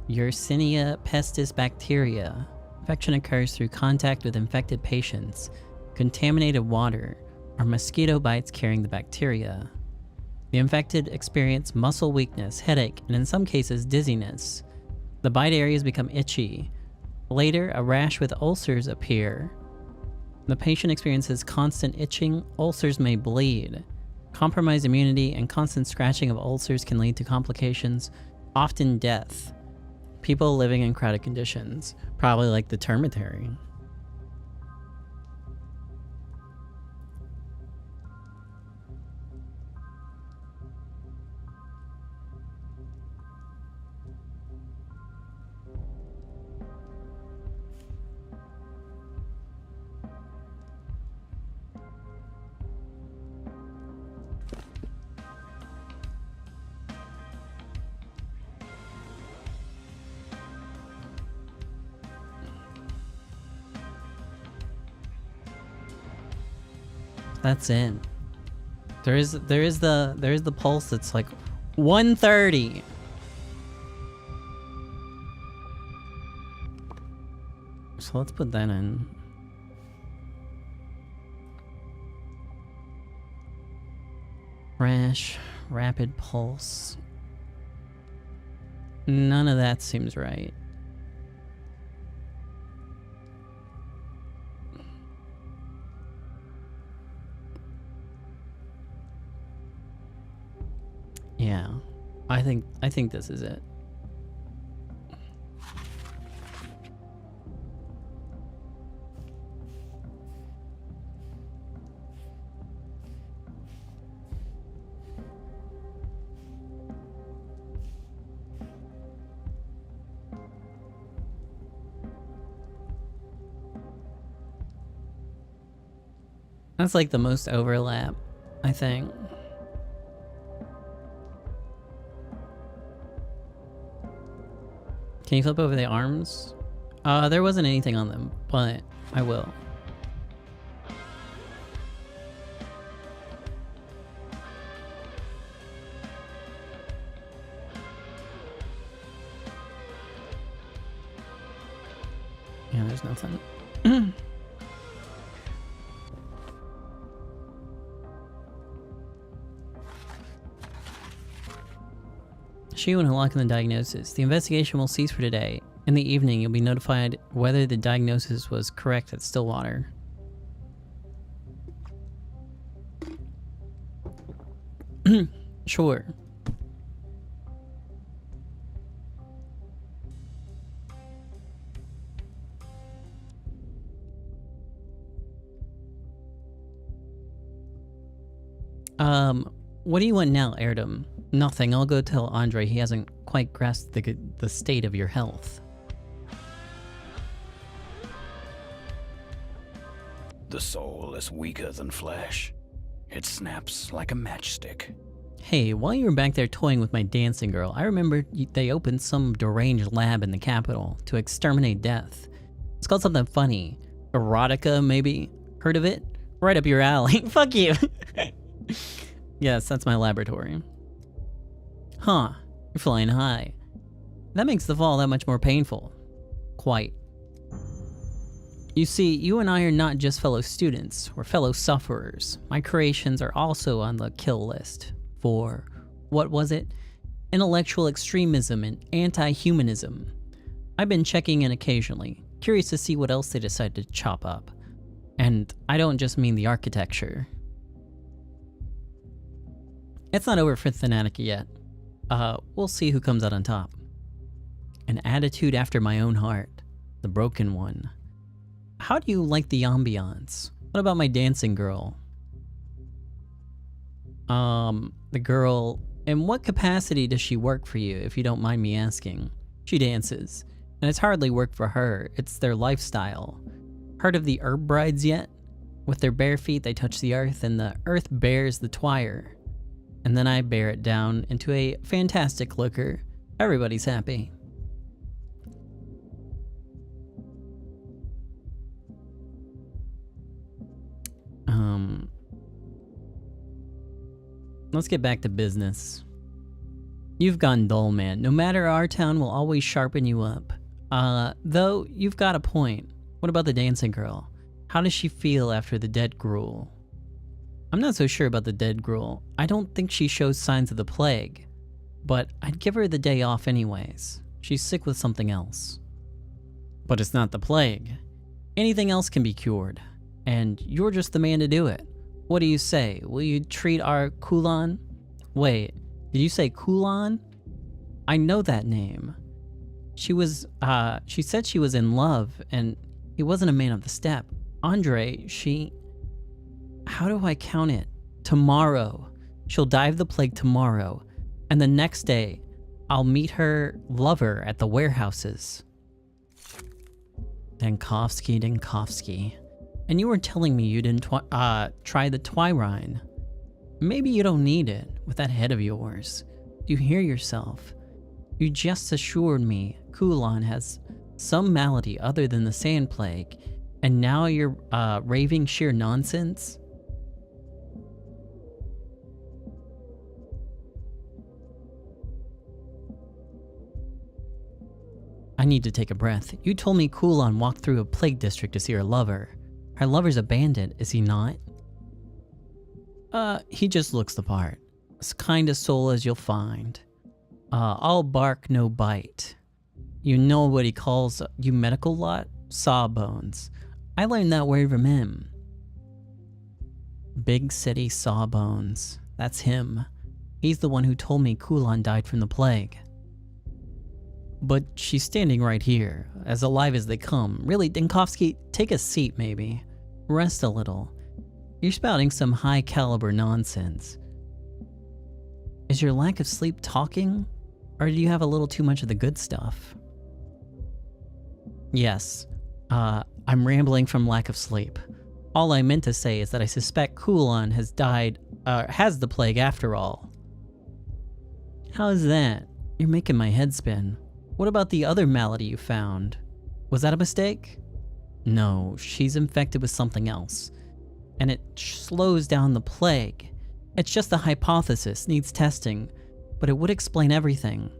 Yersinia pestis bacteria. Infection occurs through contact with infected patients, contaminated water, or mosquito bites carrying the bacteria. The infected experience muscle weakness, headache, and in some cases dizziness. The bite areas become itchy. Later, a rash with ulcers appear. The patient experiences constant itching, ulcers may bleed. Compromised immunity and constant scratching of ulcers can lead to complications, often death. People living in crowded conditions, probably like the termitary. That's it. There is the pulse that's like 130. So let's put that in. Rash, rapid pulse. None of that seems right. Yeah, I think this is it. That's like the most overlap, I think. Can you flip over the arms? There wasn't anything on them, but I will. Yeah, there's nothing. Issue and unlocking the diagnosis. The investigation will cease for today. In the evening, you'll be notified whether the diagnosis was correct at Stillwater. Sure. What do you want now, Erdem? Nothing. I'll go tell Andre he hasn't quite grasped the state of your health. The soul is weaker than flesh. It snaps like a matchstick. Hey, while you were back there toying with my dancing girl, I remember they opened some deranged lab in the capital to exterminate death. It's called something funny. Erotica, maybe? Heard of it? Right up your alley. Fuck you! Yes, that's my laboratory. Huh, you're flying high. That makes the fall that much more painful. Quite. You see, you and I are not just fellow students, we're fellow sufferers. My creations are also on the kill list for, what was it? Intellectual extremism and anti-humanism. I've been checking in occasionally, curious to see what else they decide to chop up. And I don't just mean the architecture. It's not over for Thanatica yet. We'll see who comes out on top. An attitude after my own heart. The broken one. How do you like the ambiance? What about my dancing girl? The girl... In what capacity does she work for you, if you don't mind me asking? She dances. And it's hardly work for her, it's their lifestyle. Heard of the herb brides yet? With their bare feet they touch the earth, and the earth bears the twire. And then I bear it down into a fantastic liquor. Everybody's happy. Let's get back to business. You've gone dull, man. No matter, our town will always sharpen you up. Though, you've got a point. What about the dancing girl? How does she feel after the dead gruel? I'm not so sure about the dead gruel. I don't think she shows signs of the plague. But I'd give her the day off anyways. She's sick with something else. But it's not the plague. Anything else can be cured. And you're just the man to do it. What do you say? Will you treat our Kulan? Wait, did you say Kulan? I know that name. She said she was in love, and he wasn't a man of the step. Andre, how do I count it? Tomorrow. She'll die of the plague tomorrow. And the next day, I'll meet her lover at the warehouses. Dankovsky. And you were telling me you didn't try the Twyrine. Maybe you don't need it with that head of yours. You hear yourself. You just assured me Kulan has some malady other than the sand plague, and now you're raving sheer nonsense? I need to take a breath. You told me Kulan walked through a plague district to see her lover. Her lover's a bandit, is he not? He just looks the part. As kind a soul as you'll find. All bark, no bite. You know what he calls you medical lot? Sawbones. I learned that word from him. Big city Sawbones. That's him. He's the one who told me Kulan died from the plague. But she's standing right here, as alive as they come. Really, Dinkovsky, take a seat maybe. Rest a little. You're spouting some high-caliber nonsense. Is your lack of sleep talking? Or do you have a little too much of the good stuff? Yes. I'm rambling from lack of sleep. All I meant to say is that I suspect Kulan has the plague after all. How's that? You're making my head spin. What about the other malady you found? Was that a mistake? No, she's infected with something else. And it slows down the plague. It's just a hypothesis, needs testing, but it would explain everything.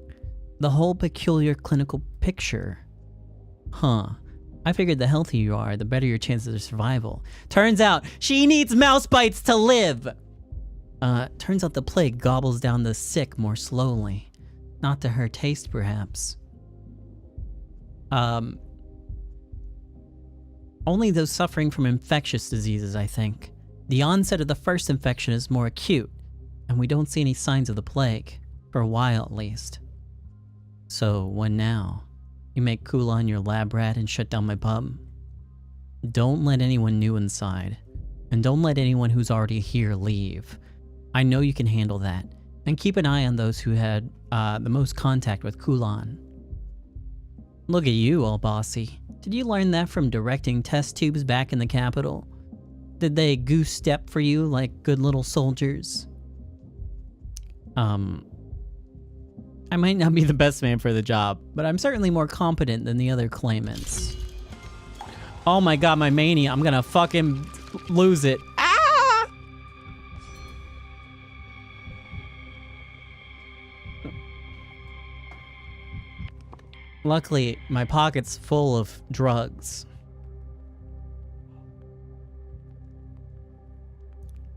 The whole peculiar clinical picture. Huh. I figured the healthier you are, the better your chances of survival. Turns out, she needs mouse bites to live! Turns out the plague gobbles down the sick more slowly. Not to her taste, perhaps. Only those suffering from infectious diseases, I think. The onset of the first infection is more acute, and we don't see any signs of the plague, for a while at least. So, what now? You make Kulan your lab rat and shut down my pub? Don't let anyone new inside, and don't let anyone who's already here leave. I know you can handle that, and keep an eye on those who had the most contact with Kulan. Look at you, all bossy. Did you learn that from directing test tubes back in the capital? Did they goose step for you like good little soldiers? I might not be the best man for the job, but I'm certainly more competent than the other claimants. Oh my god, my mania, I'm gonna fucking lose it. Ah! Luckily, my pocket's full of drugs.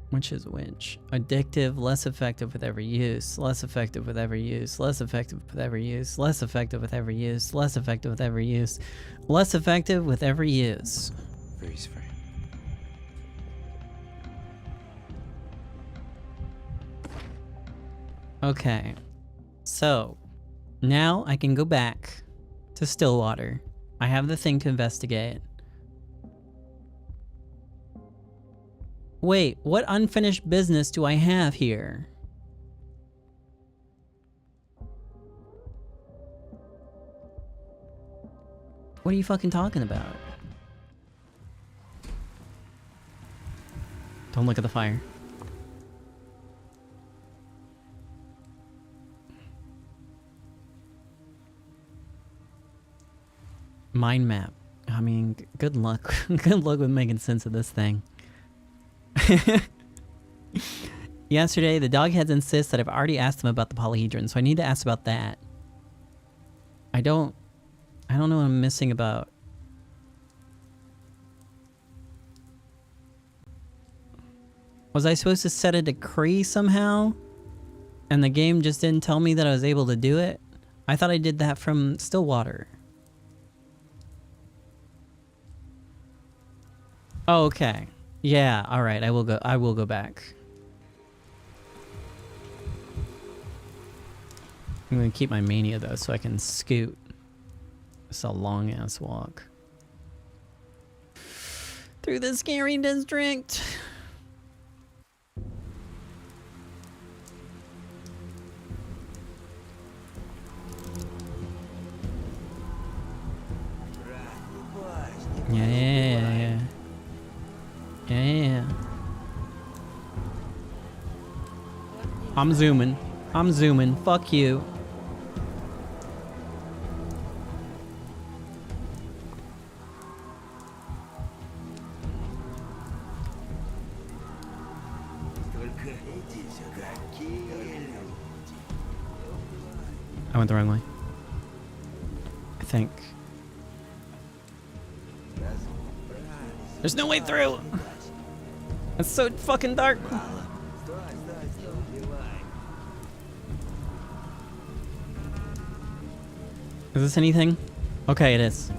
Which is which? Addictive, less effective with every use, less effective with every use, less effective with every use, less effective with every use, less effective with every use, less effective with every use. Freeze frame. Okay. So, now I can go back to Stillwater. I have the thing to investigate. Wait, what unfinished business do I have here? What are you fucking talking about? Don't look at the fire. Mind map. I mean, good luck. Good luck with making sense of this thing. Yesterday, the dogheads insist that I've already asked them about the polyhedron, so I need to ask about that. I don't know what I'm missing about. Was I supposed to set a decree somehow? And the game just didn't tell me that I was able to do it? I thought I did that from Stillwater. Oh, okay. Yeah, alright, I will go back. I'm gonna keep my mania though so I can scoot. It's a long ass walk. Through the scary district. Yeah. I'm zooming. Fuck you. I went the wrong way. I think. There's no way through! It's so fucking dark! Is this anything? Okay, it is.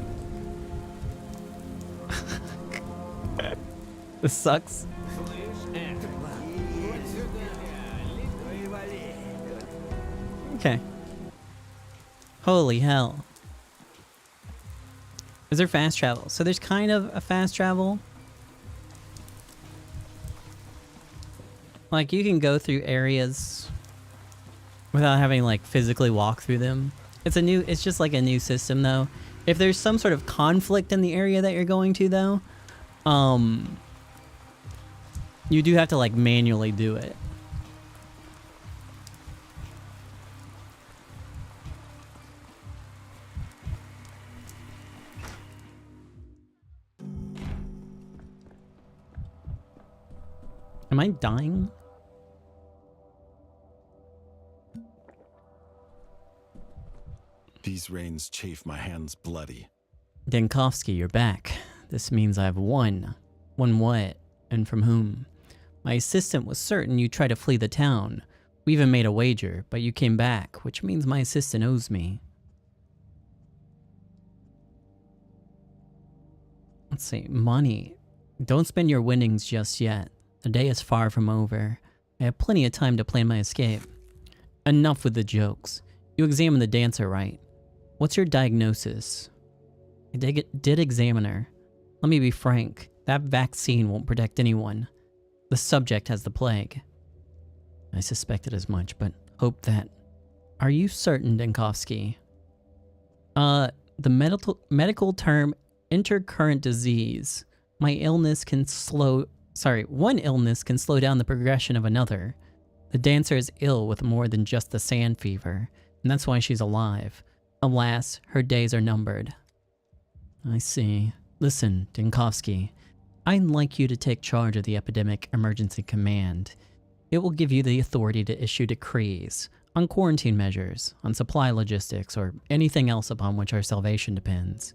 This sucks. Okay. Holy hell. Is there fast travel? So there's kind of a fast travel. Like you can go through areas without having like physically walk through them. It's just like a new system though. If there's some sort of conflict in the area that you're going to though, you do have to like manually do it. Am I dying? These reins chafe my hands bloody. Denkovsky, you're back. This means I've won. Won what? And from whom? My assistant was certain you'd try to flee the town. We even made a wager, but you came back, which means my assistant owes me. Let's see, money. Don't spend your winnings just yet. The day is far from over. I have plenty of time to plan my escape. Enough with the jokes. You examined the dancer, right? What's your diagnosis? I did examine her. Let me be frank. That vaccine won't protect anyone. The subject has the plague. I suspected as much, but hope that... Are you certain, Denkovsky? The medical term intercurrent disease. My illness can one illness can slow down the progression of another. The dancer is ill with more than just the sand fever, and that's why she's alive. Alas, her days are numbered. I see. Listen, Denkovsky, I'd like you to take charge of the Epidemic Emergency Command. It will give you the authority to issue decrees on quarantine measures, on supply logistics, or anything else upon which our salvation depends.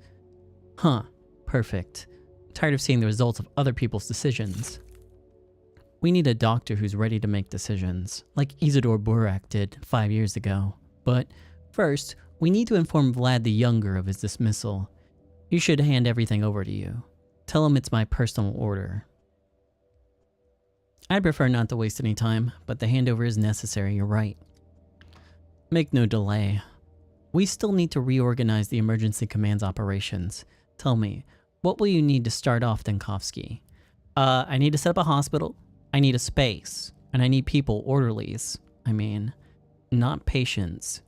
Huh, perfect. Tired of seeing the results of other people's decisions. We need a doctor who's ready to make decisions, like Isidore Burak did 5 years ago. But first, we need to inform Vlad the Younger of his dismissal. He should hand everything over to you. Tell him it's my personal order. I'd prefer not to waste any time, but the handover is necessary, you're right. Make no delay. We still need to reorganize the emergency command's operations. Tell me, what will you need to start off, Denkovsky? I need to set up a hospital. I need a space. And I need people, orderlies. I mean, not patients.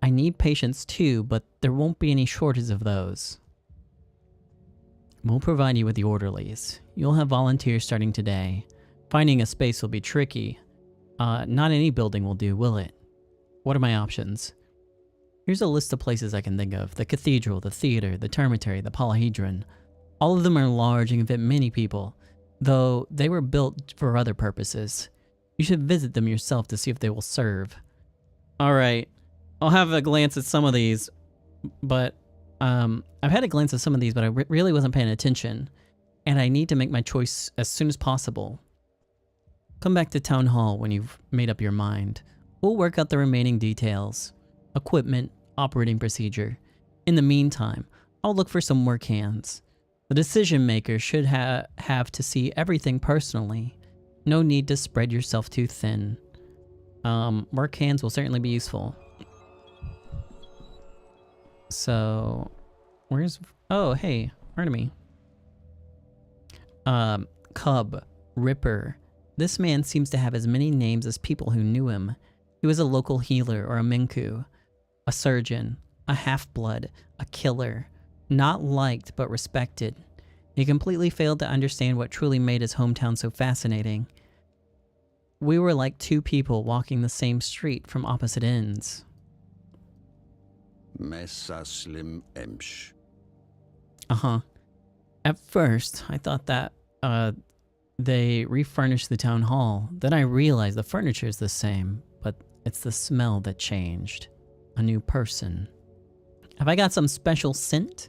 I need patients too, but there won't be any shortage of those. We'll provide you with the orderlies. You'll have volunteers starting today. Finding a space will be tricky. Not any building will do, will it? What are my options? Here's a list of places I can think of. The cathedral, the theater, the termitary, the polyhedron. All of them are large and can fit many people, though they were built for other purposes. You should visit them yourself to see if they will serve. Alright, I'll have a glance at some of these, but I've had a glance at some of these, but I really wasn't paying attention, and I need to make my choice as soon as possible. Come back to Town Hall when you've made up your mind. We'll work out the remaining details. Equipment, operating procedure. In the meantime, I'll look for some work hands. The decision maker should have to see everything personally. No need to spread yourself too thin. Work hands will certainly be useful. So, where's... Oh, hey, Artemy. Cub, Ripper. This man seems to have as many names as people who knew him. He was a local healer or a Minku, a surgeon, a half-blood, a killer. Not liked, but respected. He completely failed to understand what truly made his hometown so fascinating. We were like two people walking the same street from opposite ends. Mesa Slim Emsh. Uh-huh. At first, I thought that, they refurnished the town hall. Then I realized the furniture is the same, but it's the smell that changed. A new person. Have I got some special scent?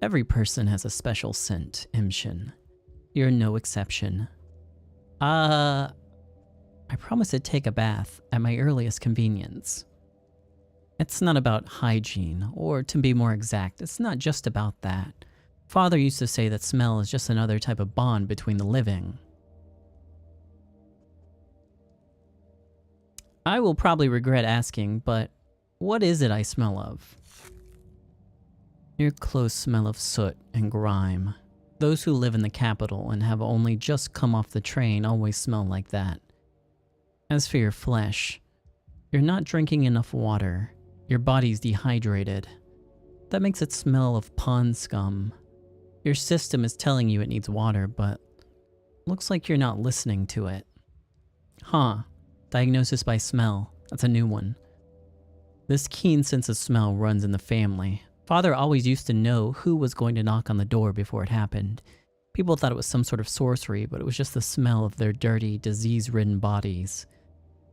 Every person has a special scent, Imshin. You're no exception. I promise to take a bath at my earliest convenience. It's not about hygiene, or to be more exact, it's not just about that. Father used to say that smell is just another type of bond between the living. I will probably regret asking, but what is it I smell of? Your clothes smell of soot and grime. Those who live in the capital and have only just come off the train always smell like that. As for your flesh, you're not drinking enough water. Your body's dehydrated. That makes it smell of pond scum. Your system is telling you it needs water, but looks like you're not listening to it. Huh. Diagnosis by smell. That's a new one. This keen sense of smell runs in the family. Father always used to know who was going to knock on the door before it happened. People thought it was some sort of sorcery, but it was just the smell of their dirty, disease-ridden bodies.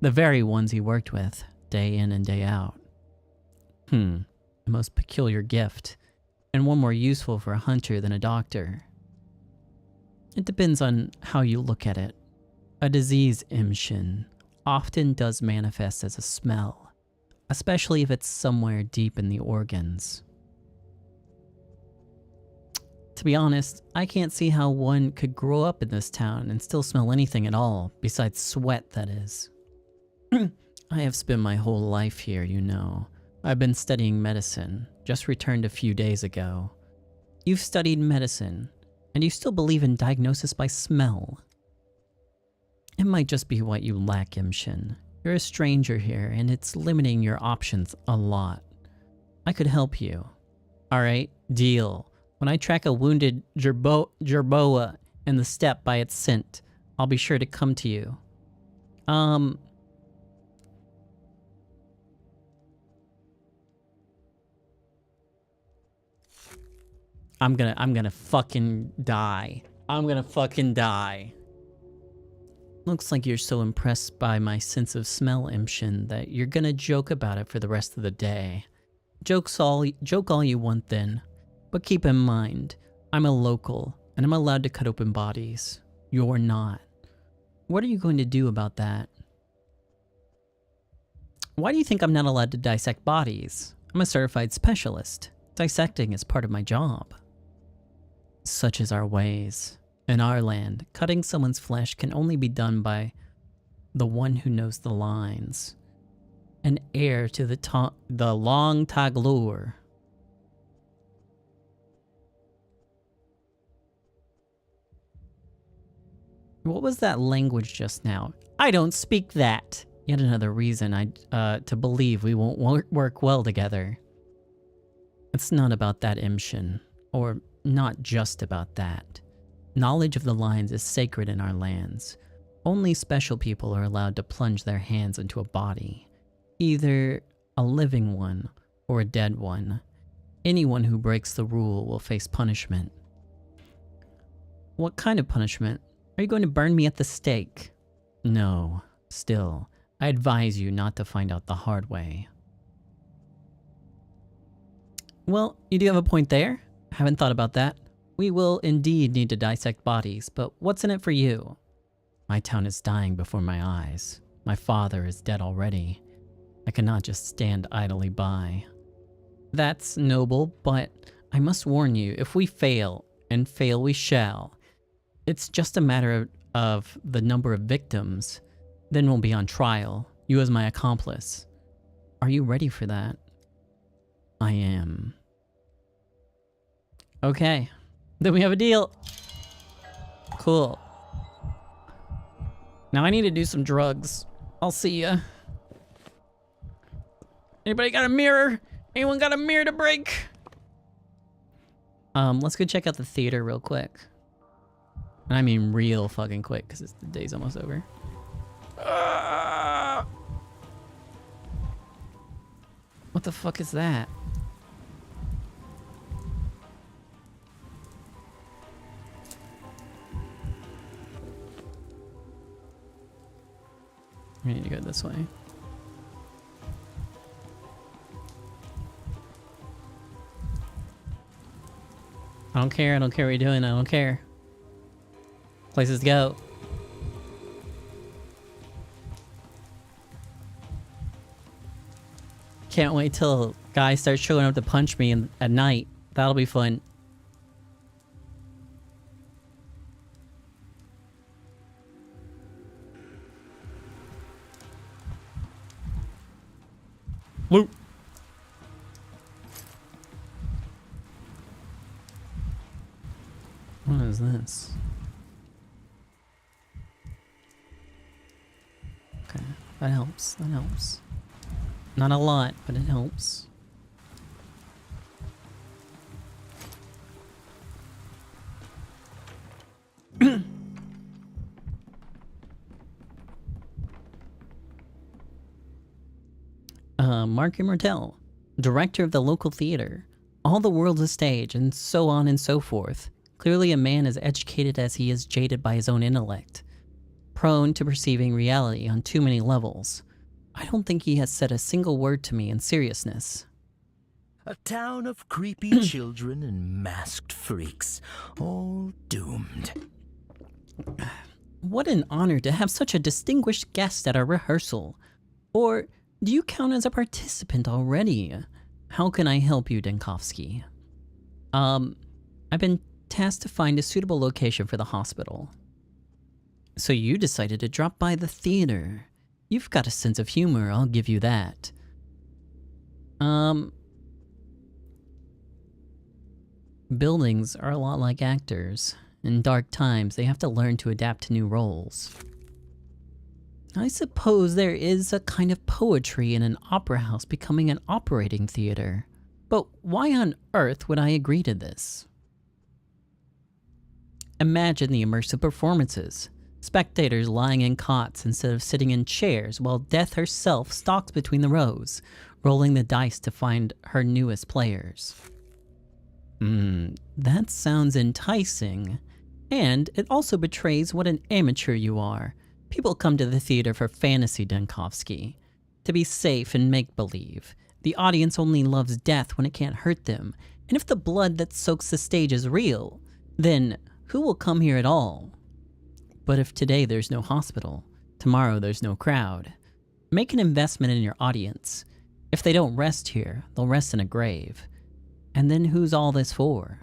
The very ones he worked with, day in and day out. A most peculiar gift, and one more useful for a hunter than a doctor. It depends on how you look at it. A disease, Imshin, often does manifest as a smell, especially if it's somewhere deep in the organs. To be honest, I can't see how one could grow up in this town and still smell anything at all, besides sweat, that is. I have spent my whole life here, you know. I've been studying medicine, just returned a few days ago. You've studied medicine, and you still believe in diagnosis by smell. It might just be what you lack, Imshin. You're a stranger here, and it's limiting your options a lot. I could help you. Alright, deal. When I track a wounded jerboa in the steppe by its scent, I'll be sure to come to you. I'm gonna fucking die. I'm gonna fucking die. Looks like you're so impressed by my sense of smell, Imshin, that you're gonna joke about it for the rest of the day. Joke all you want then, but keep in mind, I'm a local, and I'm allowed to cut open bodies. You're not. What are you going to do about that? Why do you think I'm not allowed to dissect bodies? I'm a certified specialist. Dissecting is part of my job. Such is our ways. In our land, cutting someone's flesh can only be done by the one who knows the lines. An heir to the long taglur. What was that language just now? I don't speak that. Yet another reason to believe we won't work well together. It's not about that, Imshin. Or not just about that. Knowledge of the lines is sacred in our lands. Only special people are allowed to plunge their hands into a body, either a living one or a dead one. Anyone who breaks the rule will face punishment. What kind of punishment? Are you going to burn me at the stake? No. Still, I advise you not to find out the hard way. Well, you do have a point there. Haven't thought about that. We will indeed need to dissect bodies, but what's in it for you? My town is dying before my eyes. My father is dead already. I cannot just stand idly by. That's noble, but I must warn you, if we fail, and fail we shall, it's just a matter of the number of victims. Then we'll be on trial, you as my accomplice. Are you ready for that? I am. Okay, then we have a deal. Cool. Now I need to do some drugs. I'll see ya. Anybody got a mirror? Anyone got a mirror to break? Let's go check out the theater real quick. And I mean real fucking quick, because the day's almost over. What the fuck is that? We need to go this way. I don't care what you're doing, I don't care. Places to go. Can't wait till guys start showing up to punch me at night. That'll be fun. Loot. What is this? Okay, that helps. That helps. Not a lot, but it helps. Mark Immortel, director of the local theater. All the world's a stage, and so on and so forth. Clearly a man as educated as he is jaded by his own intellect. Prone to perceiving reality on too many levels. I don't think he has said a single word to me in seriousness. A town of creepy children and masked freaks, all doomed. What an honor to have such a distinguished guest at our rehearsal. Or do you count as a participant already? How can I help you, Denkovsky? I've been tasked to find a suitable location for the hospital. So you decided to drop by the theater. You've got a sense of humor, I'll give you that. Buildings are a lot like actors. In dark times, they have to learn to adapt to new roles. I suppose there is a kind of poetry in an opera house becoming an operating theater. But why on earth would I agree to this? Imagine the immersive performances. Spectators lying in cots instead of sitting in chairs while Death herself stalks between the rows, rolling the dice to find her newest players. That sounds enticing. And it also betrays what an amateur you are. People come to the theater for fantasy, Denkovsky. To be safe and make-believe. The audience only loves death when it can't hurt them. And if the blood that soaks the stage is real, then who will come here at all? But if today there's no hospital, tomorrow there's no crowd. Make an investment in your audience. If they don't rest here, they'll rest in a grave. And then who's all this for?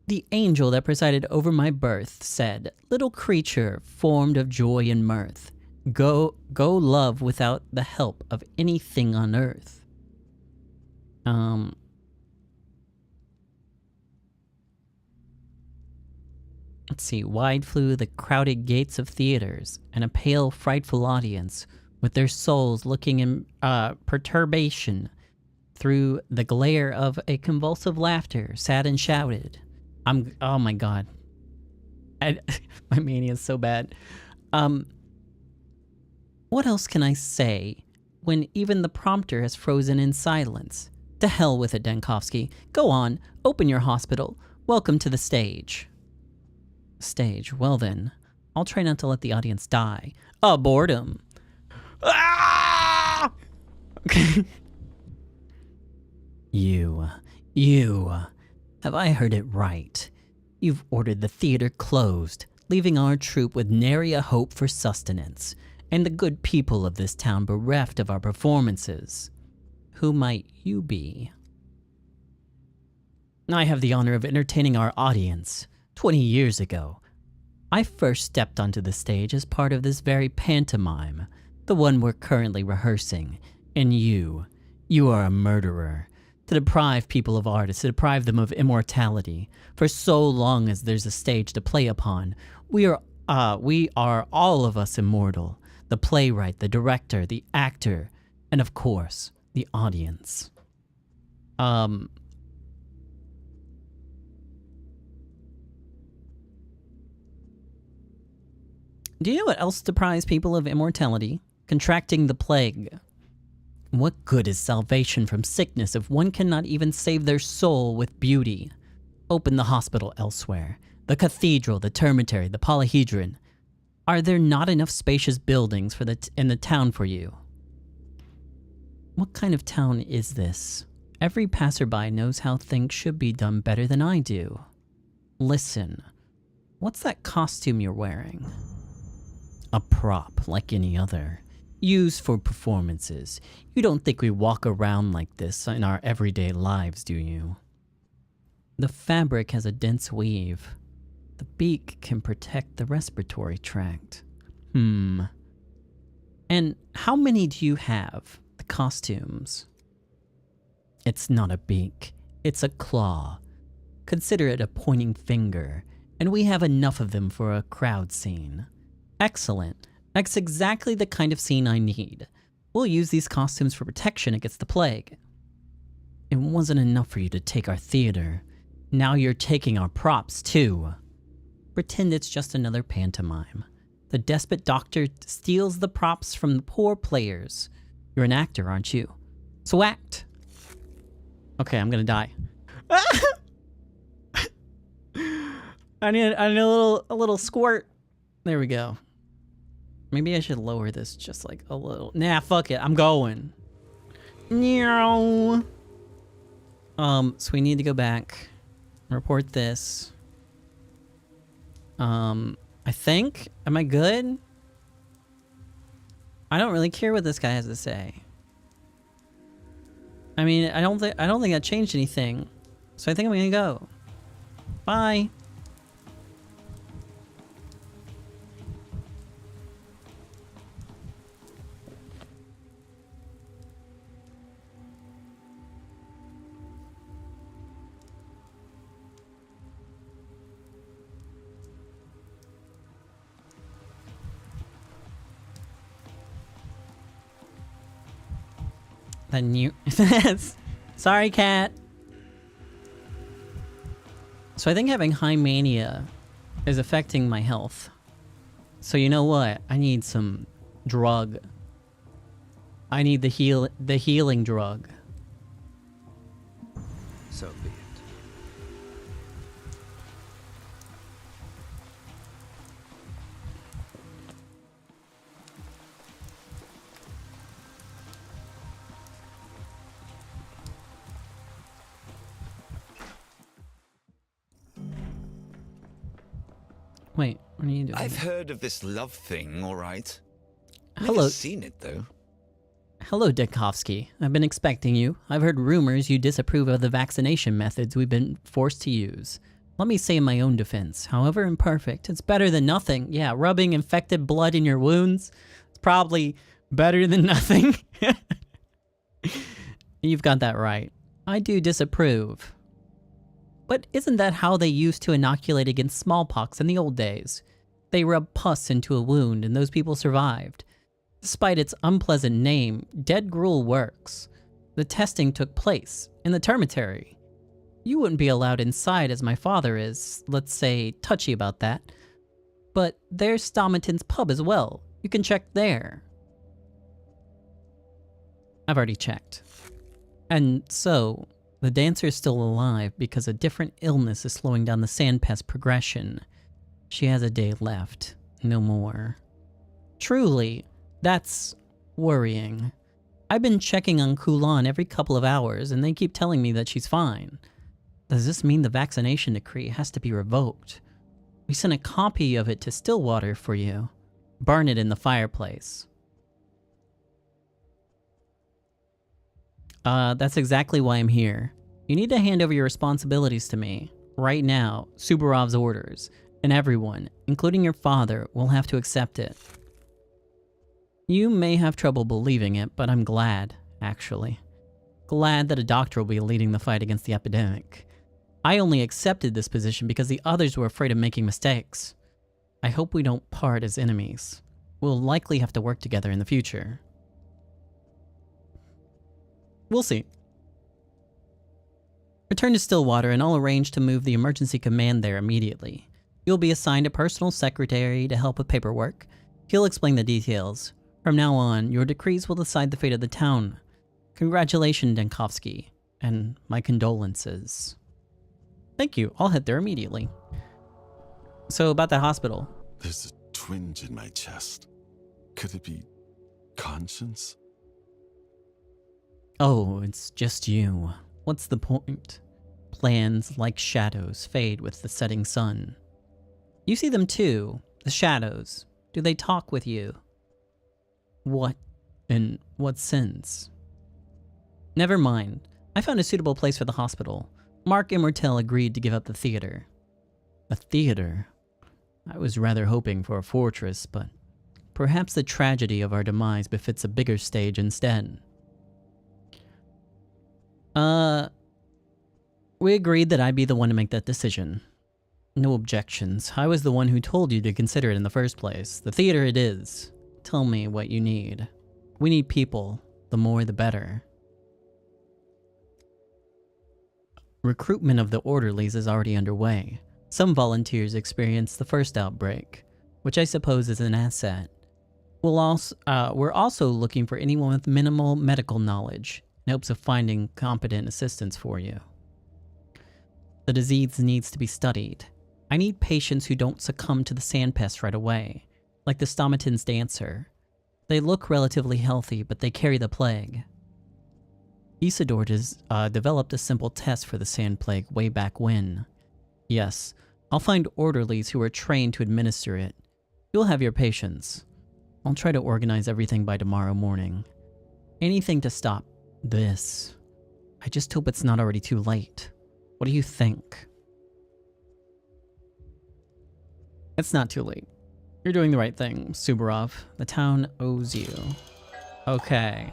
The angel that presided over my birth said, "Little creature formed of joy and mirth, go love without the help of anything on earth." Let's see. Wide flew the crowded gates of theaters, and a pale, frightful audience, with their souls looking in perturbation through the glare of a convulsive laughter, sat and shouted. Oh my god. My mania is so bad. What else can I say when even the prompter has frozen in silence? To hell with it, Denkovsky. Go on, open your hospital. Welcome to the stage. Stage. Well then, I'll try not to let the audience die. Boredom. Ah! Okay. You. Have I heard it right? You've ordered the theater closed, leaving our troupe with nary a hope for sustenance, and the good people of this town bereft of our performances. Who might you be? I have the honor of entertaining our audience. 20 years ago, I first stepped onto the stage as part of this very pantomime, the one we're currently rehearsing, and you are a murderer. To deprive people of art is to deprive them of immortality. For so long as there's a stage to play upon, we are all of us immortal. The playwright, the director, the actor, and of course, the audience. Do you know what else deprives people of immortality? Contracting the plague. What good is salvation from sickness if one cannot even save their soul with beauty? Open the hospital elsewhere. The cathedral, the termitary, the polyhedron. Are there not enough spacious buildings in the town for you? What kind of town is this? Every passerby knows how things should be done better than I do. Listen, what's that costume you're wearing? A prop like any other. Used for performances. You don't think we walk around like this in our everyday lives, do you? The fabric has a dense weave. The beak can protect the respiratory tract. And how many do you have? The costumes. It's not a beak. It's a claw. Consider it a pointing finger, and we have enough of them for a crowd scene. Excellent. That's exactly the kind of scene I need. We'll use these costumes for protection against the plague. It wasn't enough for you to take our theater. Now you're taking our props, too. Pretend it's just another pantomime. The despot doctor steals the props from the poor players. You're an actor, aren't you? So act. Okay, I'm gonna die. I need a little squirt. There we go. Maybe I should lower this just like a little. Nah, fuck it. I'm going. So we need to go back. Report this. I think. Am I good? I don't really care what this guy has to say. I mean, I don't think that changed anything. So I think I'm gonna go. Bye. The new sorry, cat. So I think having high mania is affecting my health. So you know what? I need some drug. I need the healing drug. So be it. Wait, what are you doing? I've heard of this love thing, all right. Hello. Never seen it, though. Hello, Dikovsky. I've been expecting you. I've heard rumors you disapprove of the vaccination methods we've been forced to use. Let me say in my own defense, however imperfect, it's better than nothing. Yeah, rubbing infected blood in your wounds, it's probably better than nothing. You've got that right. I do disapprove. But isn't that how they used to inoculate against smallpox in the old days? They rubbed pus into a wound and those people survived. Despite its unpleasant name, dead gruel works. The testing took place in the termitary. You wouldn't be allowed inside as my father is, let's say, touchy about that. But there's Stomaton's pub as well. You can check there. I've already checked. And so, the dancer is still alive because a different illness is slowing down the sandpest progression. She has a day left, no more. Truly, that's worrying. I've been checking on Kulan every couple of hours, and they keep telling me that she's fine. Does this mean the vaccination decree has to be revoked? We sent a copy of it to Stillwater for you. Burn it in the fireplace. That's exactly why I'm here. You need to hand over your responsibilities to me. Right now, Subarov's orders, and everyone, including your father, will have to accept it. You may have trouble believing it, but I'm glad, actually. Glad that a doctor will be leading the fight against the epidemic. I only accepted this position because the others were afraid of making mistakes. I hope we don't part as enemies. We'll likely have to work together in the future. We'll see. Return to Stillwater and I'll arrange to move the emergency command there immediately. You'll be assigned a personal secretary to help with paperwork. He'll explain the details. From now on, your decrees will decide the fate of the town. Congratulations, Denkovsky, and my condolences. Thank you. I'll head there immediately. So, about that hospital. There's a twinge in my chest. Could it be conscience? Oh, it's just you. What's the point? Plans, like shadows, fade with the setting sun. You see them too, the shadows. Do they talk with you? What? In what sense? Never mind. I found a suitable place for the hospital. Mark Immortel agreed to give up the theater. A theater? I was rather hoping for a fortress, but perhaps the tragedy of our demise befits a bigger stage instead. We agreed that I'd be the one to make that decision. No objections. I was the one who told you to consider it in the first place. The theater it is. Tell me what you need. We need people. The more the better. Recruitment of the orderlies is already underway. Some volunteers experienced the first outbreak, which I suppose is an asset. We're also looking for anyone with minimal medical knowledge in hopes of finding competent assistance for you. The disease needs to be studied. I need patients who don't succumb to the sandpest right away, like the Stomaton's dancer. They look relatively healthy, but they carry the plague. Isidore developed a simple test for the sand plague way back when. Yes, I'll find orderlies who are trained to administer it. You'll have your patients. I'll try to organize everything by tomorrow morning. Anything to stop this. I just hope it's not already too late. What do you think? It's not too late. You're doing the right thing, Subarov. The town owes you. Okay.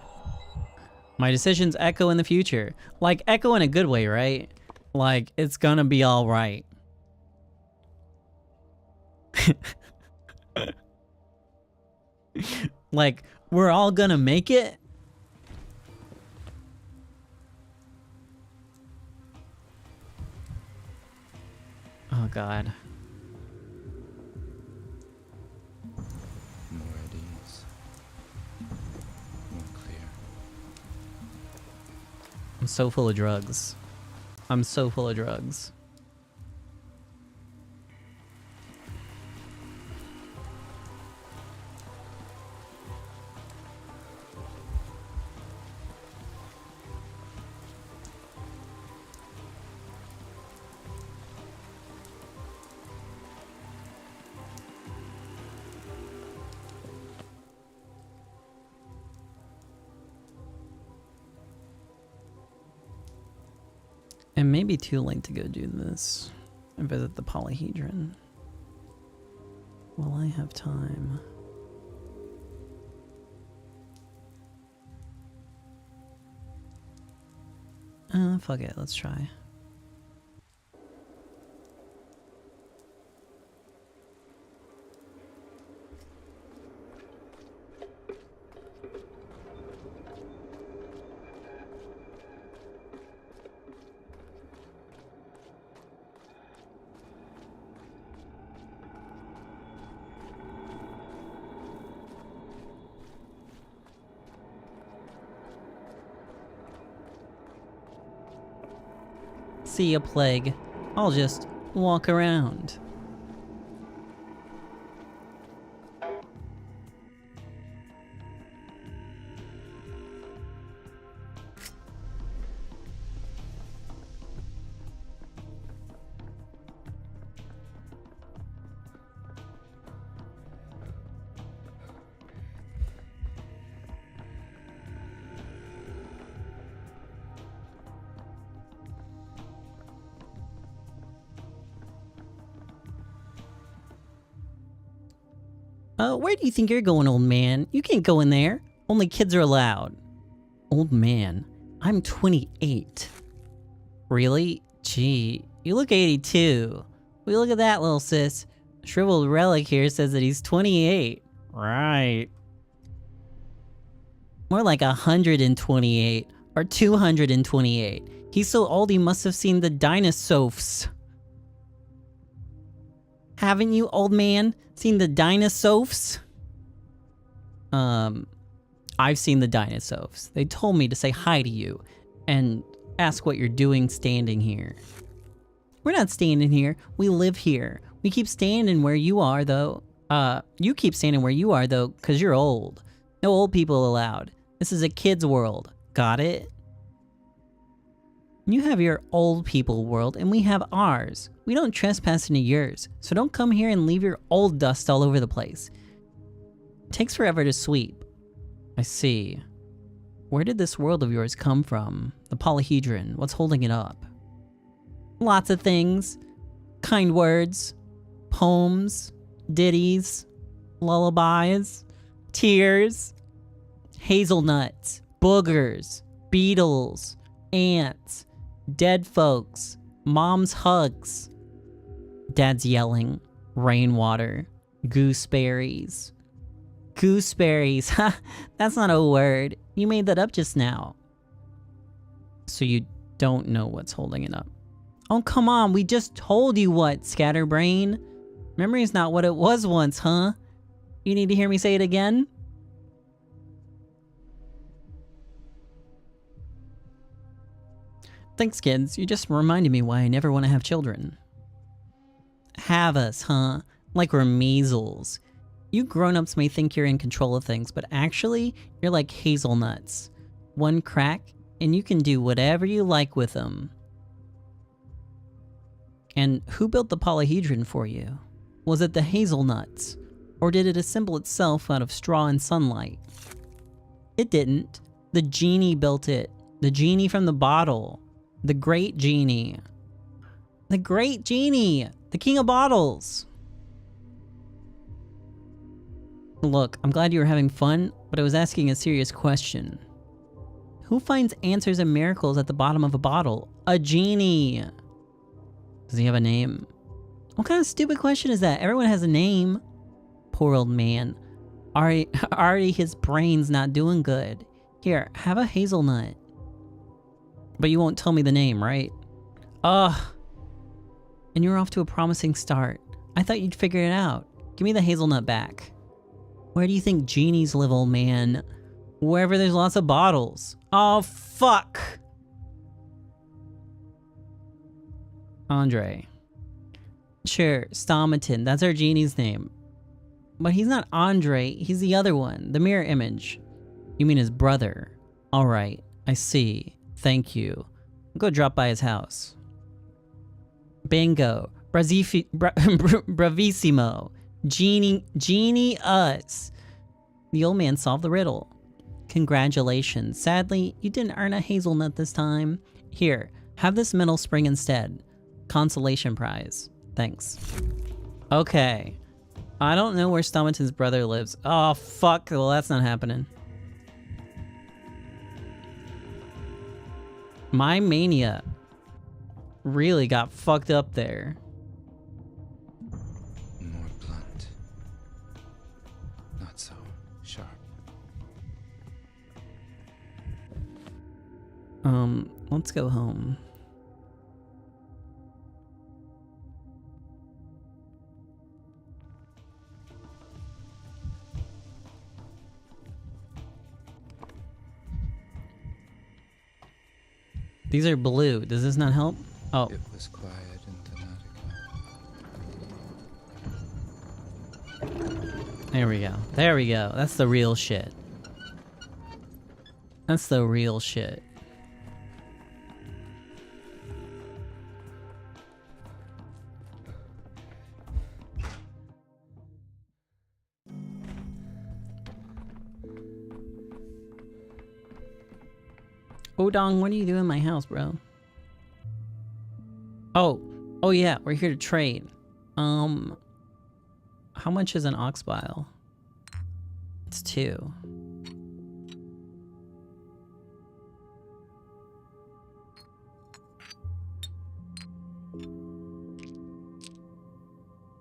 My decisions echo in the future. Like, echo in a good way, right? Like, it's gonna be alright. Like, we're all gonna make it? Oh god. More at ease. More clear. I'm so full of drugs. I'm so full of drugs. It may be too late to go do this and visit the polyhedron. Will I have time? Fuck it, let's try. See ya, plague. I'll just walk around. Where do you think you're going, old man? You can't go in there. Only kids are allowed. Old man, I'm 28. Really? Gee, you look 82. We look at that, little sis. Shriveled Relic here says that he's 28. Right. More like 128 or 228. He's so old he must have seen the dinosaurs. Haven't you, old man, seen the dinosaurs? I've seen the dinosaurs. They told me to say hi to you and ask what you're doing standing here. We're not standing here. We live here. We keep standing where you are, though. You keep standing where you are, though, because you're old. No old people allowed. This is a kid's world. Got it? You have your old people world, and we have ours. We don't trespass into yours, so don't come here and leave your old dust all over the place. It takes forever to sweep. I see. Where did this world of yours come from? The polyhedron, what's holding it up? Lots of things. Kind words, poems, ditties, lullabies, tears, hazelnuts, boogers, beetles, ants, dead folks, mom's hugs, dad's yelling, rainwater, gooseberries. Gooseberries, ha, that's not a word. You made that up just now. So you don't know what's holding it up. Oh, come on, we just told you what, scatterbrain. Memory's not what it was once, huh? You need to hear me say it again? Thanks, kids. You just reminded me why I never want to have children. Have us, huh? Like we're measles. You grown-ups may think you're in control of things, but actually, you're like hazelnuts. One crack, and you can do whatever you like with them. And who built the polyhedron for you? Was it the hazelnuts? Or did it assemble itself out of straw and sunlight? It didn't. The genie built it. The genie from the bottle. The great genie. The great genie! The king of bottles! Look, I'm glad you were having fun, but I was asking a serious question. Who finds answers and miracles at the bottom of a bottle? A genie! Does he have a name? What kind of stupid question is that? Everyone has a name. Poor old man. Already his brain's not doing good. Here, have a hazelnut. But you won't tell me the name, right? Ugh. And you're off to a promising start. I thought you'd figure it out. Give me the hazelnut back. Where do you think genies live, old man? Wherever there's lots of bottles. Oh, fuck! Andre. Sure, Stomaton, that's our genie's name. But he's not Andre, he's the other one, the mirror image. You mean his brother. Alright, I see. Thank you. I'll go drop by his house. Bingo. Bravissimo. Genie us. The old man solved the riddle. Congratulations. Sadly, you didn't earn a hazelnut this time. Here, have this metal spring instead. Consolation prize. Thanks. Okay. I don't know where Stomaton's brother lives. Oh, fuck. Well, that's not happening. My mania really got fucked up there. More blunt. Not so sharp. Let's go home. These are blue. Does this not help? Oh. It was quiet in Connecticut. There we go. There we go. That's the real shit. That's the real shit. Odong, what are you doing in my house, bro? Oh yeah, we're here to trade. How much is an ox bile? It's 2.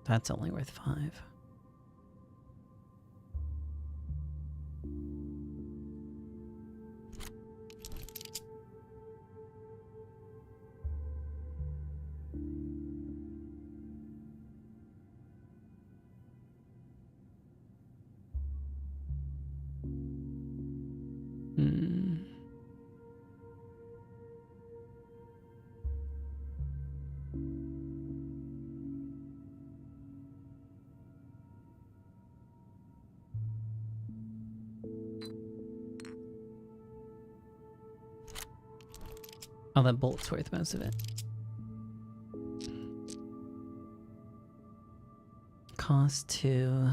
That's only worth 5. Oh, that bolt's worth most of it. Cost 2.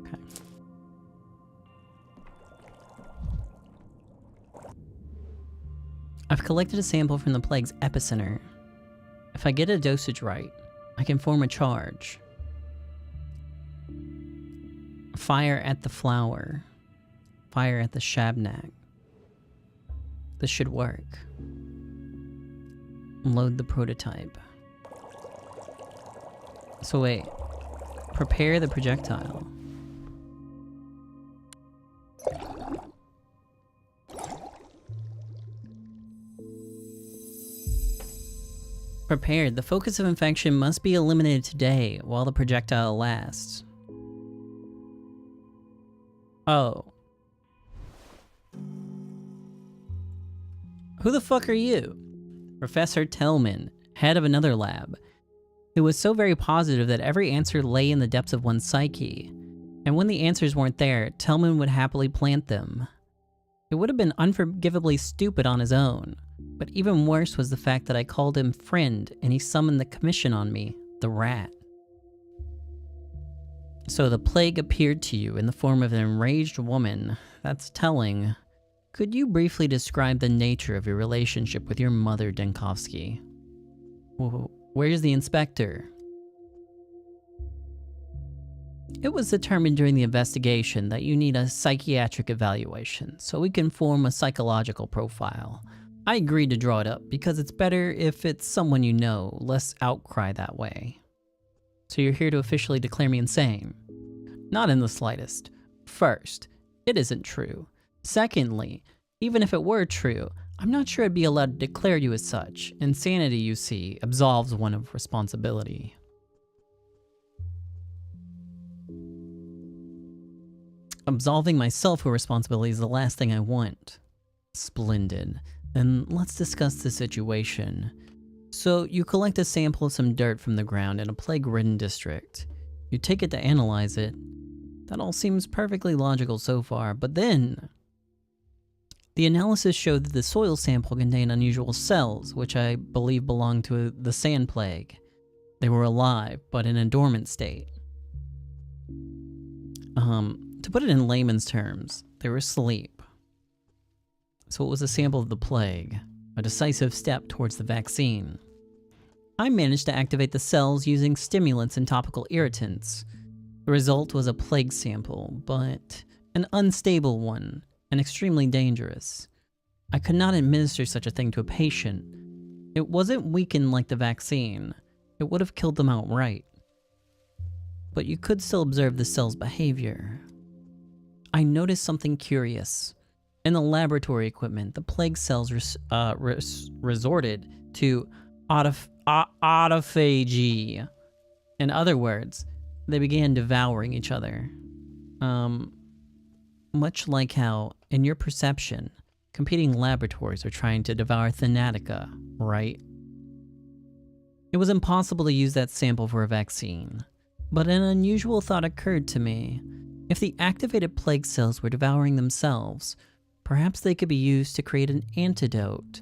Okay. I've collected a sample from the plague's epicenter. If I get a dosage right, I can form a charge. Fire at the flower. Fire at the shabnak. This should work. Load the prototype. So wait. Prepare the projectile. Prepared. The focus of infection must be eliminated today while the projectile lasts. Oh. Who the fuck are you? Professor Tellman, head of another lab. It was so very positive that every answer lay in the depths of one's psyche. And when the answers weren't there, Tellman would happily plant them. It would have been unforgivably stupid on his own. But even worse was the fact that I called him friend and he summoned the commission on me, the rat. So the plague appeared to you in the form of an enraged woman. That's telling. Could you briefly describe the nature of your relationship with your mother, Denkovsky? Where's the inspector? It was determined during the investigation that you need a psychiatric evaluation, so we can form a psychological profile. I agreed to draw it up because it's better if it's someone you know, less outcry that way. So you're here to officially declare me insane? Not in the slightest. First, it isn't true. Secondly, even if it were true, I'm not sure I'd be allowed to declare you as such. Insanity, you see, absolves one of responsibility. Absolving myself of responsibility is the last thing I want. Splendid. Then let's discuss the situation. So you collect a sample of some dirt from the ground in a plague-ridden district. You take it to analyze it. That all seems perfectly logical so far, but then the analysis showed that the soil sample contained unusual cells, which I believe belonged to the sand plague. They were alive, but in a dormant state. To put it in layman's terms, they were asleep. So it was a sample of the plague, a decisive step towards the vaccine. I managed to activate the cells using stimulants and topical irritants. The result was a plague sample, but an unstable one, and extremely dangerous. I could not administer such a thing to a patient. It wasn't weakened like the vaccine. It would have killed them outright. But you could still observe the cell's behavior. I noticed something curious. In the laboratory equipment, the plague cells resorted to autophagy. In other words, they began devouring each other. Much like how, in your perception, competing laboratories are trying to devour Thanatica, right? It was impossible to use that sample for a vaccine, but an unusual thought occurred to me. If the activated plague cells were devouring themselves, perhaps they could be used to create an antidote.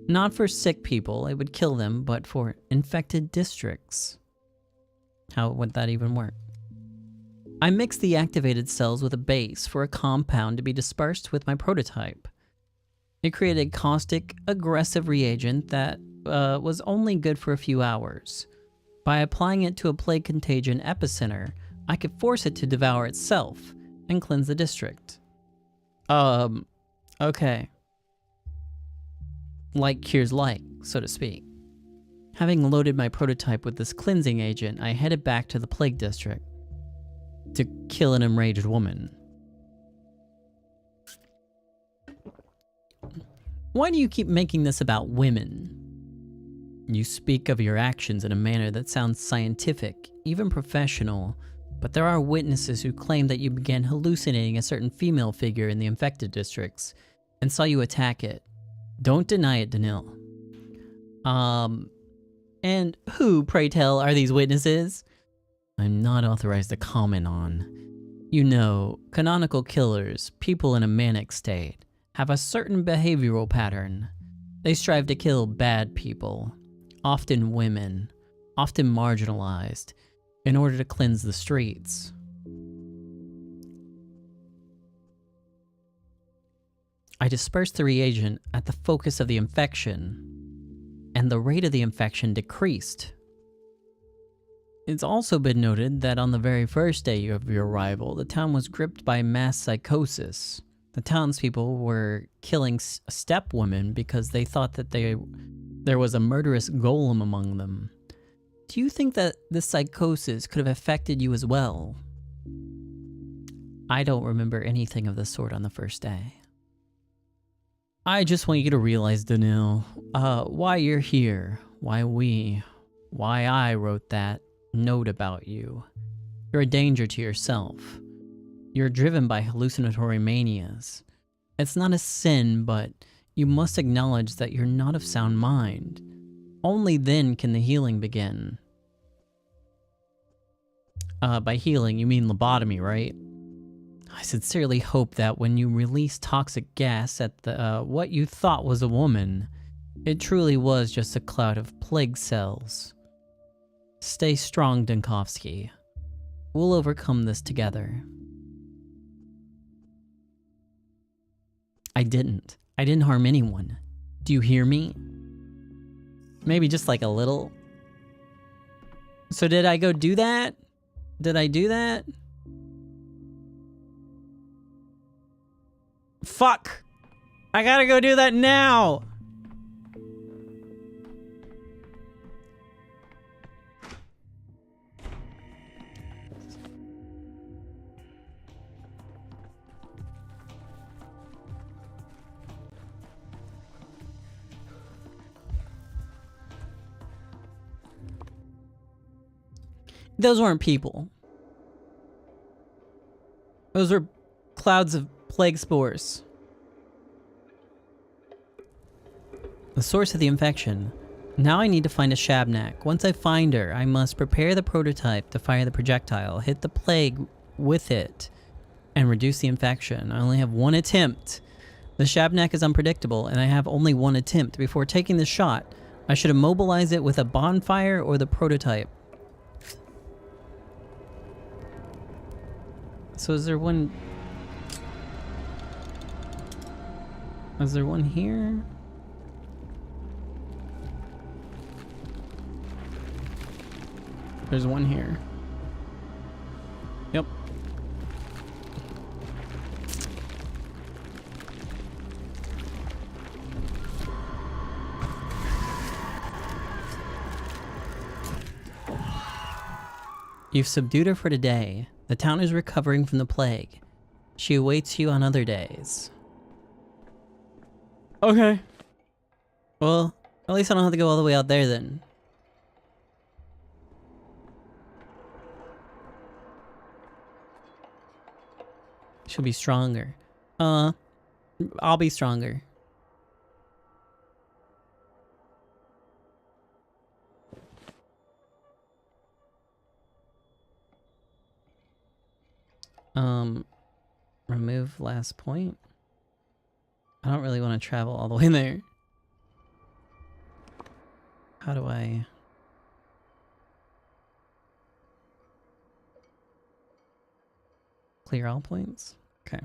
Not for sick people, it would kill them, but for infected districts. How would that even work? I mixed the activated cells with a base for a compound to be dispersed with my prototype. It created a caustic, aggressive reagent that was only good for a few hours. By applying it to a plague contagion epicenter, I could force it to devour itself and cleanse the district. Okay. Like cures like, so to speak. Having loaded my prototype with this cleansing agent, I headed back to the plague district to kill an enraged woman. Why do you keep making this about women? You speak of your actions in a manner that sounds scientific, even professional, but there are witnesses who claim that you began hallucinating a certain female figure in the infected districts and saw you attack it. Don't deny it, Danil. And who, pray tell, are these witnesses? I'm not authorized to comment on. You know, canonical killers, people in a manic state, have a certain behavioral pattern. They strive to kill bad people, often women, often marginalized, in order to cleanse the streets. I dispersed the reagent at the focus of the infection, and the rate of the infection decreased. It's also been noted that on the very first day of your arrival, the town was gripped by mass psychosis. The townspeople were killing step women because they thought that there was a murderous golem among them. Do you think that this psychosis could have affected you as well? I don't remember anything of the sort on the first day. I just want you to realize, Danil, why you're here, why I wrote that note about you. You're a danger to yourself. You're driven by hallucinatory manias. It's not a sin, but you must acknowledge that you're not of sound mind. Only then can the healing begin. By healing, you mean lobotomy, right? I sincerely hope that when you release toxic gas at the what you thought was a woman, it truly was just a cloud of plague cells. Stay strong, Dunkovsky. We'll overcome this together. I didn't harm anyone. Do you hear me? Maybe just like a little. So did I go do that? Did I do that? Fuck! I gotta go do that now! Those weren't people. Those were clouds of plague spores. The source of the infection. Now I need to find a Shabnak. Once I find her, I must prepare the prototype to fire the projectile, hit the plague with it, and reduce the infection. I only have one attempt. The Shabnak is unpredictable, and I have only one attempt. Before taking the shot, I should immobilize it with a bonfire or the prototype. So is there one... Is there one here? There's one here. Yep. You've subdued her for today. The town is recovering from the plague. She awaits you on other days. Okay. Well, at least I don't have to go all the way out there then. She'll be stronger. I'll be stronger. Remove last point. I don't really want to travel all the way there. How do I... Clear all points? Okay.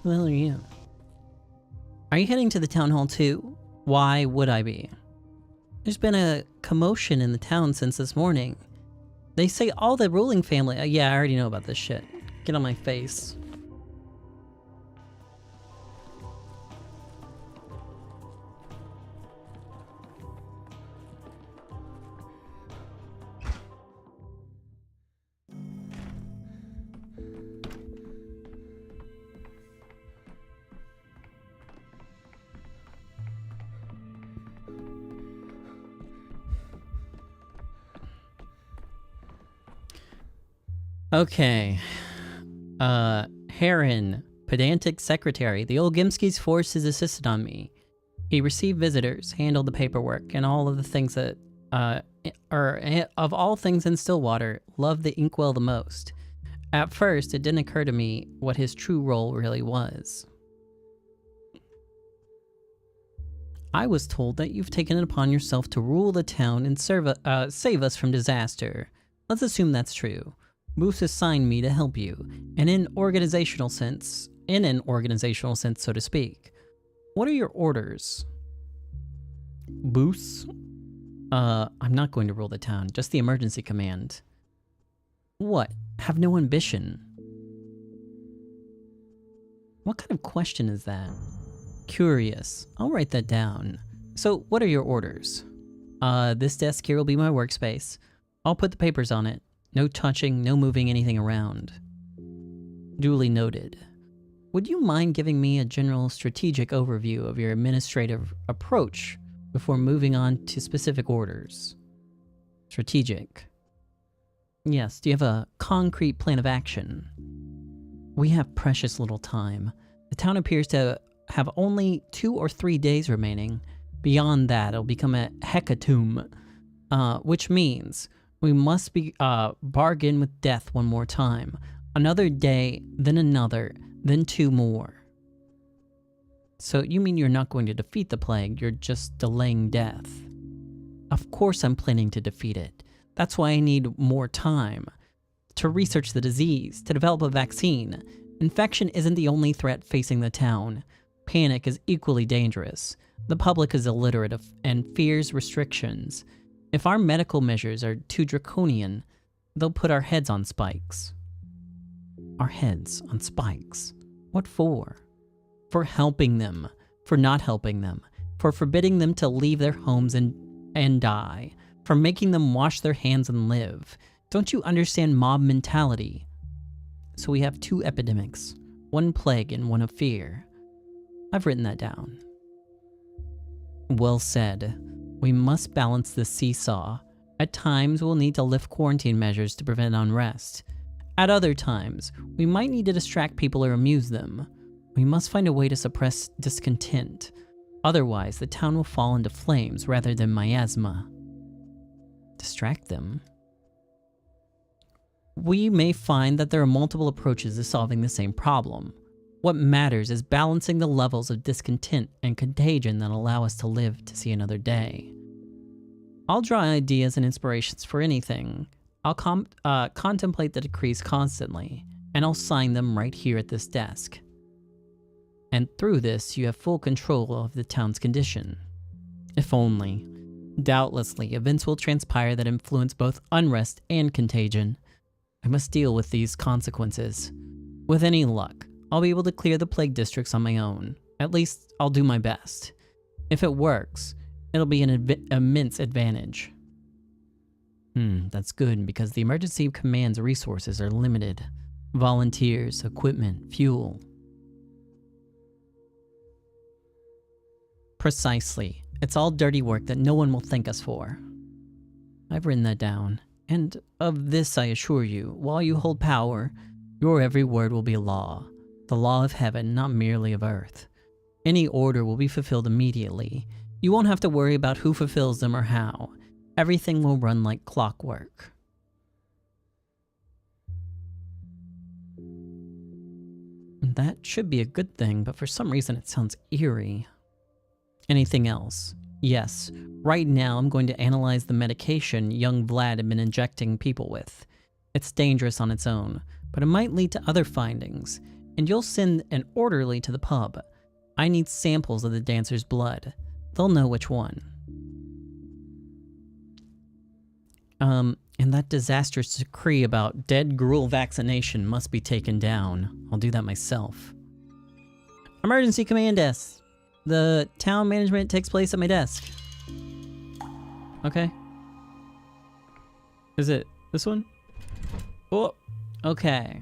Who the hell are you? Are you heading to the town hall too? Why would I be? There's been a commotion in the town since this morning. They say all the ruling family... yeah, I already know about this shit. Get on my face. Okay. Heron, pedantic secretary. The old Gimski's forced his assistant on me. He received visitors, handled the paperwork, and all of the things that, of all things in Stillwater, loved the inkwell the most. At first, it didn't occur to me what his true role really was. I was told that you've taken it upon yourself to rule the town and save us from disaster. Let's assume that's true. Moose assigned me to help you, and in an organizational sense, so to speak. What are your orders? Moose? I'm not going to rule the town, just the emergency command. What? Have no ambition? What kind of question is that? Curious. I'll write that down. So, what are your orders? This desk here will be my workspace. I'll put the papers on it. No touching, no moving anything around. Duly noted. Would you mind giving me a general strategic overview of your administrative approach before moving on to specific orders? Strategic. Yes, do you have a concrete plan of action? We have precious little time. The town appears to have only 2 or 3 days remaining. Beyond that, it'll become a hecatomb, which means we must bargain with death one more time. Another day, then another, then 2 more. So you mean you're not going to defeat the plague, you're just delaying death? Of course I'm planning to defeat it. That's why I need more time. To research the disease, to develop a vaccine. Infection isn't the only threat facing the town. Panic is equally dangerous. The public is illiterate and fears restrictions. If our medical measures are too draconian, they'll put our heads on spikes. Our heads on spikes? What for? For helping them, for not helping them, for forbidding them to leave their homes and die, for making them wash their hands and live. Don't you understand mob mentality? So we have 2 epidemics, one plague and one of fear. I've written that down. Well said. We must balance the seesaw. At times, we'll need to lift quarantine measures to prevent unrest. At other times, we might need to distract people or amuse them. We must find a way to suppress discontent. Otherwise, the town will fall into flames rather than miasma. Distract them? We may find that there are multiple approaches to solving the same problem. What matters is balancing the levels of discontent and contagion that allow us to live to see another day. I'll draw ideas and inspirations for anything. I'll contemplate the decrees constantly, and I'll sign them right here at this desk. And through this, you have full control of the town's condition. If only. Doubtlessly, events will transpire that influence both unrest and contagion. I must deal with these consequences. With any luck, I'll be able to clear the plague districts on my own. At least, I'll do my best. If it works, it'll be an immense advantage. That's good, because the emergency command's resources are limited. Volunteers, equipment, fuel. Precisely. It's all dirty work that no one will thank us for. I've written that down. And of this I assure you, while you hold power, your every word will be law. The law of heaven, not merely of earth. Any order will be fulfilled immediately. You won't have to worry about who fulfills them or how. Everything will run like clockwork. That should be a good thing, but for some reason it sounds eerie. Anything else? Yes. Right now I'm going to analyze the medication young Vlad had been injecting people with. It's dangerous on its own, but it might lead to other findings. And you'll send an orderly to the pub. I need samples of the dancer's blood. They'll know which one. And that disastrous decree about dead gruel vaccination must be taken down. I'll do that myself. Emergency command desk. The town management takes place at my desk. Okay. Is it this one? Oh, okay.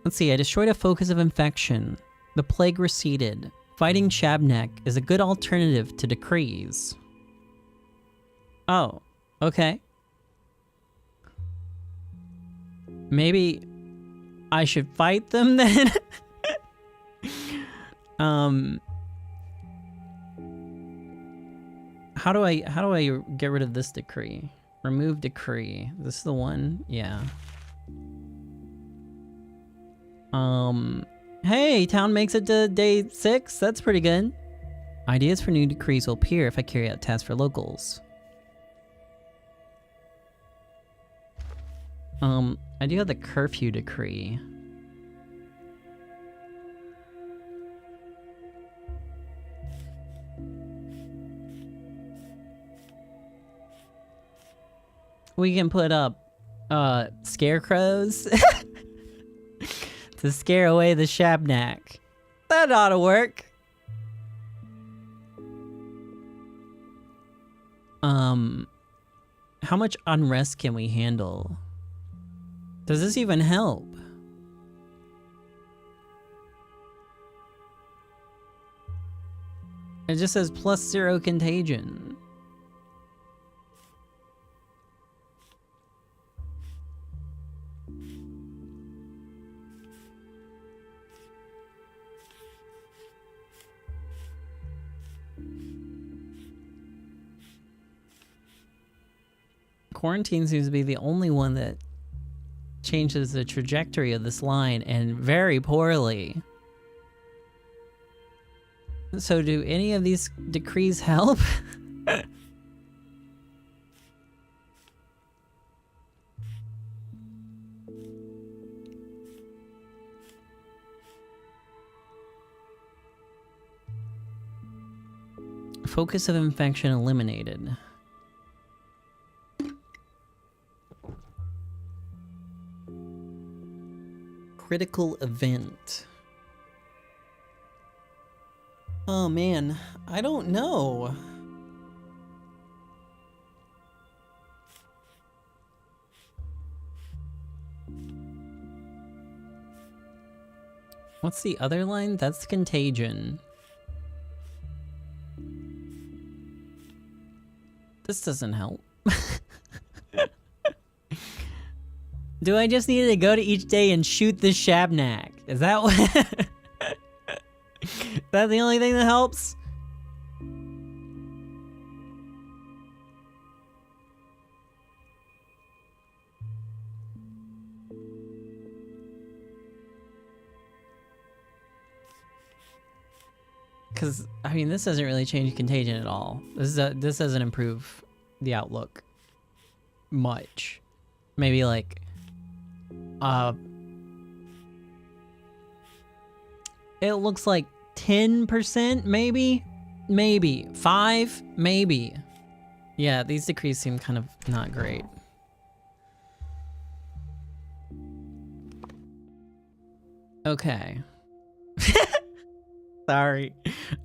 Let's see, I destroyed a focus of infection. The plague receded. Fighting Shabnak is a good alternative to decrees. Oh, okay. Maybe I should fight them then? How do I get rid of this decree? Remove decree. This is the one? Yeah. Hey, town makes it to day 6. That's pretty good. Ideas for new decrees will appear if I carry out tasks for locals. I do have the curfew decree. We can put up, scarecrows to scare away the Shabnak. That ought to work. How much unrest can we handle? Does this even help? It just says +0 contagion. Quarantine seems to be the only one that changes the trajectory of this line, and very poorly. So do any of these decrees help? Focus of infection eliminated. Critical event. Oh man, I don't know. What's the other line? That's contagion. This doesn't help. Do I just need to go to each day and shoot this Shabnak? Is that what? Is that the only thing that helps? Because, I mean, this doesn't really change contagion at all. This doesn't improve the outlook much. Maybe like it looks like 10%, maybe? Maybe. 5? Maybe. Yeah, these decrees seem kind of not great. Okay. Sorry.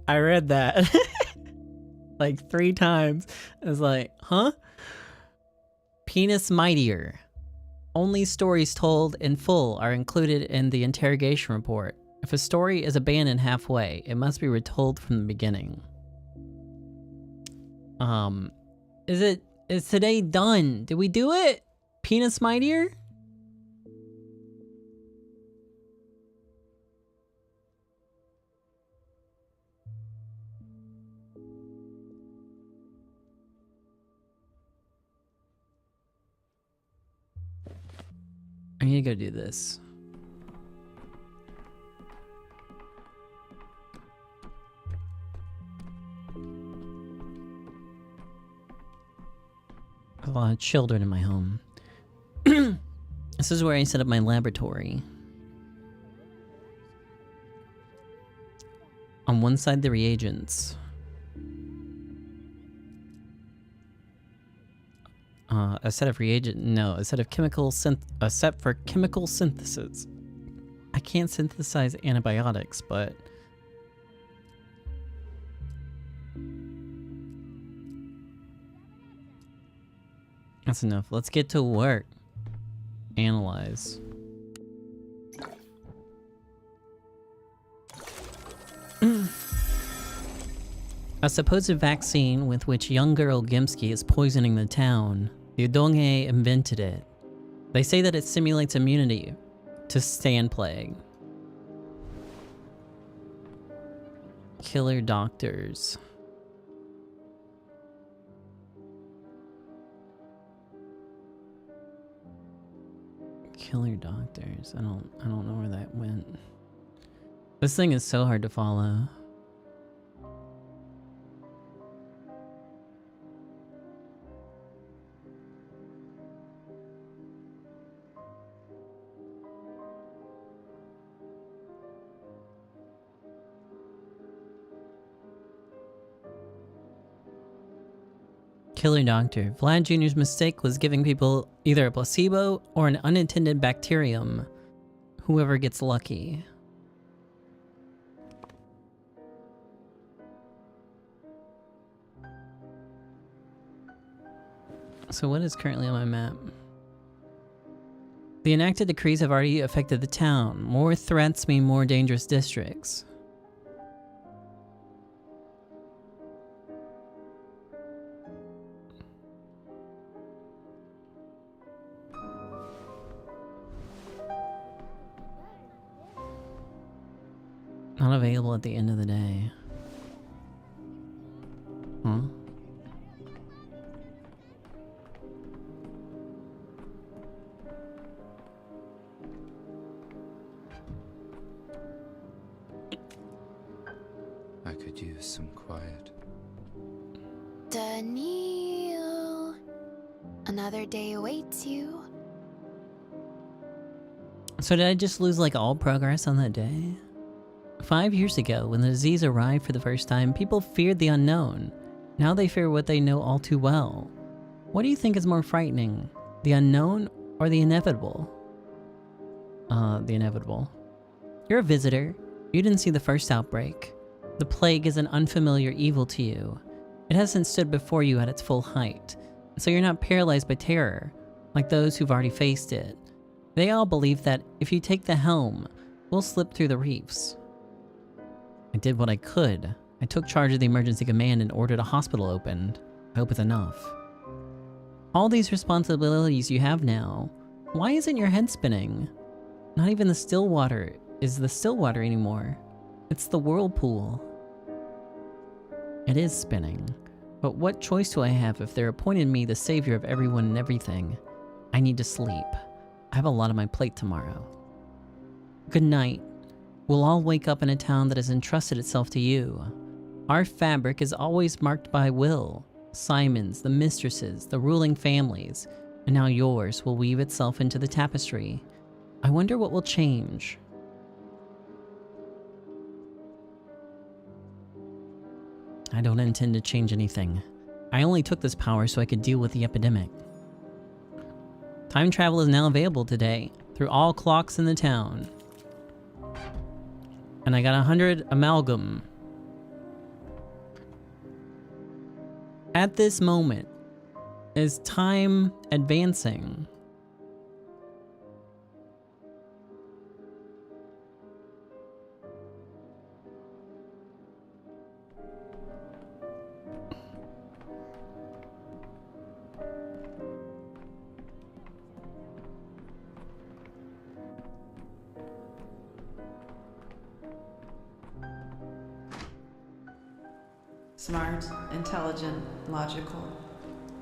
I read that like 3 times. I was like, huh? Penis mightier. Only stories told in full are included in the interrogation report. If a story is abandoned halfway, it must be retold from the beginning. is today done? Did we do it? Penis Mightier? I need to go do this. I have a lot of children in my home. This is where I set up my laboratory. On one side, the reagents. A set of a set of a set for chemical synthesis. I can't synthesize antibiotics, but that's enough. Let's get to work. Analyze. A supposed vaccine with which young girl Gimsky is poisoning the town. The Udonge invented it. They say that it simulates immunity to stand plague. Killer doctors. Killer doctors. I don't know where that went. This thing is so hard to follow. Killer doctor. Vlad Jr.'s mistake was giving people either a placebo or an unintended bacterium. Whoever gets lucky. So what is currently on my map? The enacted decrees have already affected the town. More threats mean more dangerous districts. Not available at the end of the day. Huh? I could use some quiet. Daniel, another day awaits you. So did I just lose like all progress on that day? 5 years ago, when the disease arrived for the first time, people feared the unknown. Now they fear what they know all too well. What do you think is more frightening? The unknown or the inevitable? The inevitable. You're a visitor. You didn't see the first outbreak. The plague is an unfamiliar evil to you. It hasn't stood before you at its full height, so you're not paralyzed by terror, like those who've already faced it. They all believe that if you take the helm, we'll slip through the reefs. I did what I could. I took charge of the emergency command and ordered a hospital opened. I hope it's enough. All these responsibilities you have now, why isn't your head spinning? Not even the Stillwater is the Stillwater anymore. It's the whirlpool. It is spinning. But what choice do I have if they're appointing me the savior of everyone and everything? I need to sleep. I have a lot on my plate tomorrow. Good night. We'll all wake up in a town that has entrusted itself to you. Our fabric is always marked by will. Simon's, the mistresses, the ruling families, and now yours will weave itself into the tapestry. I wonder what will change. I don't intend to change anything. I only took this power so I could deal with the epidemic. Time travel is now available today, through all clocks in the town. And I got 100 amalgam. At this moment, is time advancing? Smart, intelligent, logical,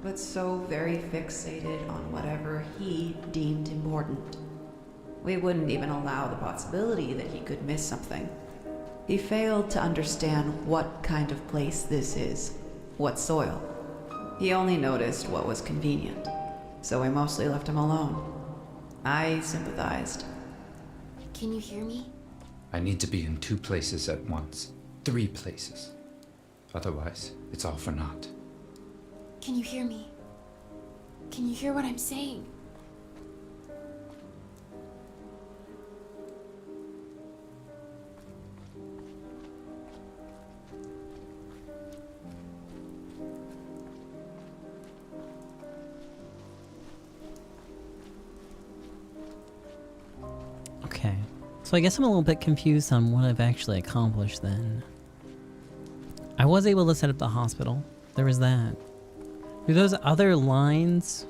but so very fixated on whatever he deemed important. We wouldn't even allow the possibility that he could miss something. He failed to understand what kind of place this is, what soil. He only noticed what was convenient, so I mostly left him alone. I sympathized. Can you hear me? I need to be in 2 places at once. 3 places. Otherwise, it's all for naught. Can you hear me? Can you hear what I'm saying? Okay. So I guess I'm a little bit confused on what I've actually accomplished then. I was able to set up the hospital. There was that. Do those other lines...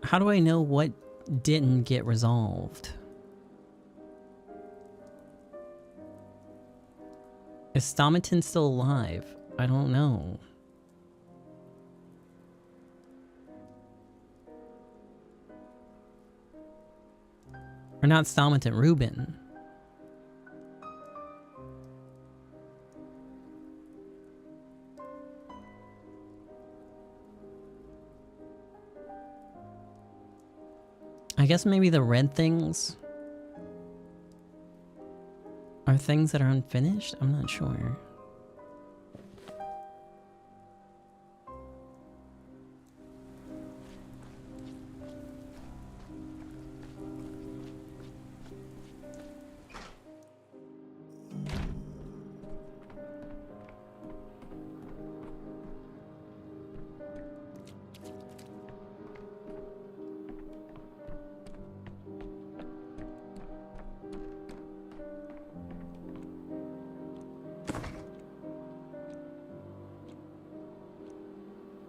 How do I know what didn't get resolved? Is Stomaton still alive? I don't know. Or not Stomaton, Reuben. I guess maybe the red things are things that are unfinished? I'm not sure.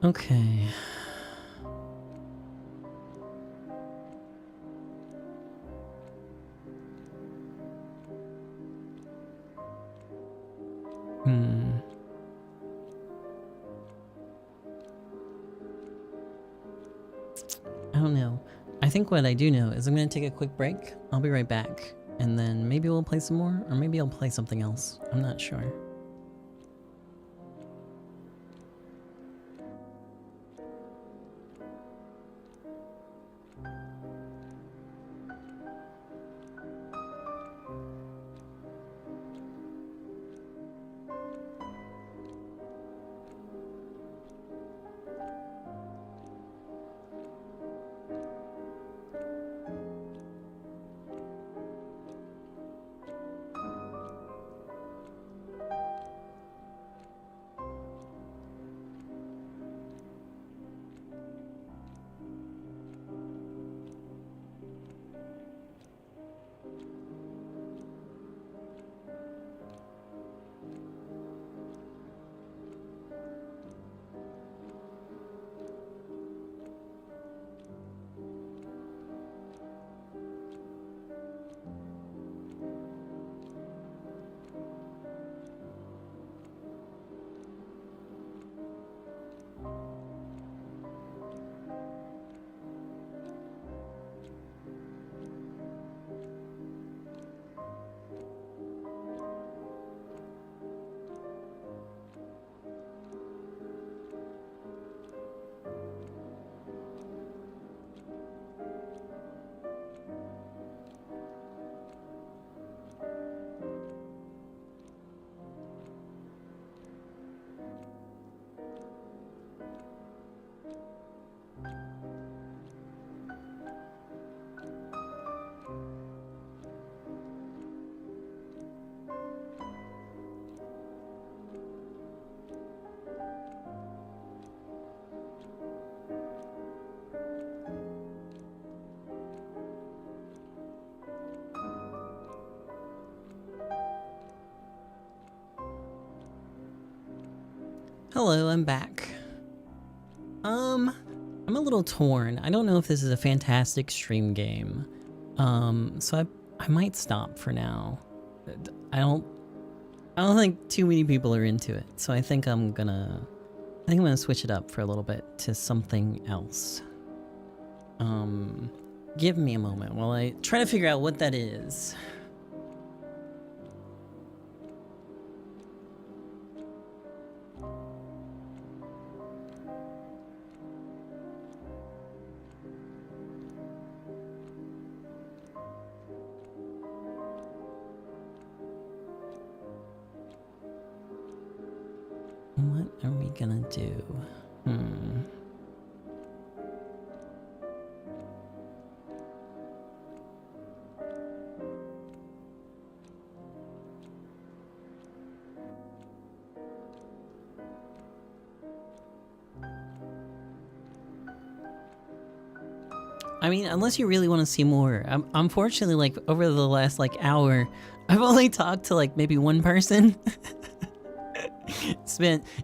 Okay. I don't know. I think what I do know is I'm gonna take a quick break. I'll be right back. And then maybe we'll play some more, or maybe I'll play something else. I'm not sure. Hello, I'm back. I'm a little torn. I don't know if this is a fantastic stream game. So I might stop for now. I I don't think too many people are into it, so I think I'm gonna switch it up for a little bit to something else. Give me a moment while I try to figure out what that is. What are we gonna do? I mean, unless you really want to see more. Unfortunately, like, over the last, like, hour, I've only talked to, like, maybe one person.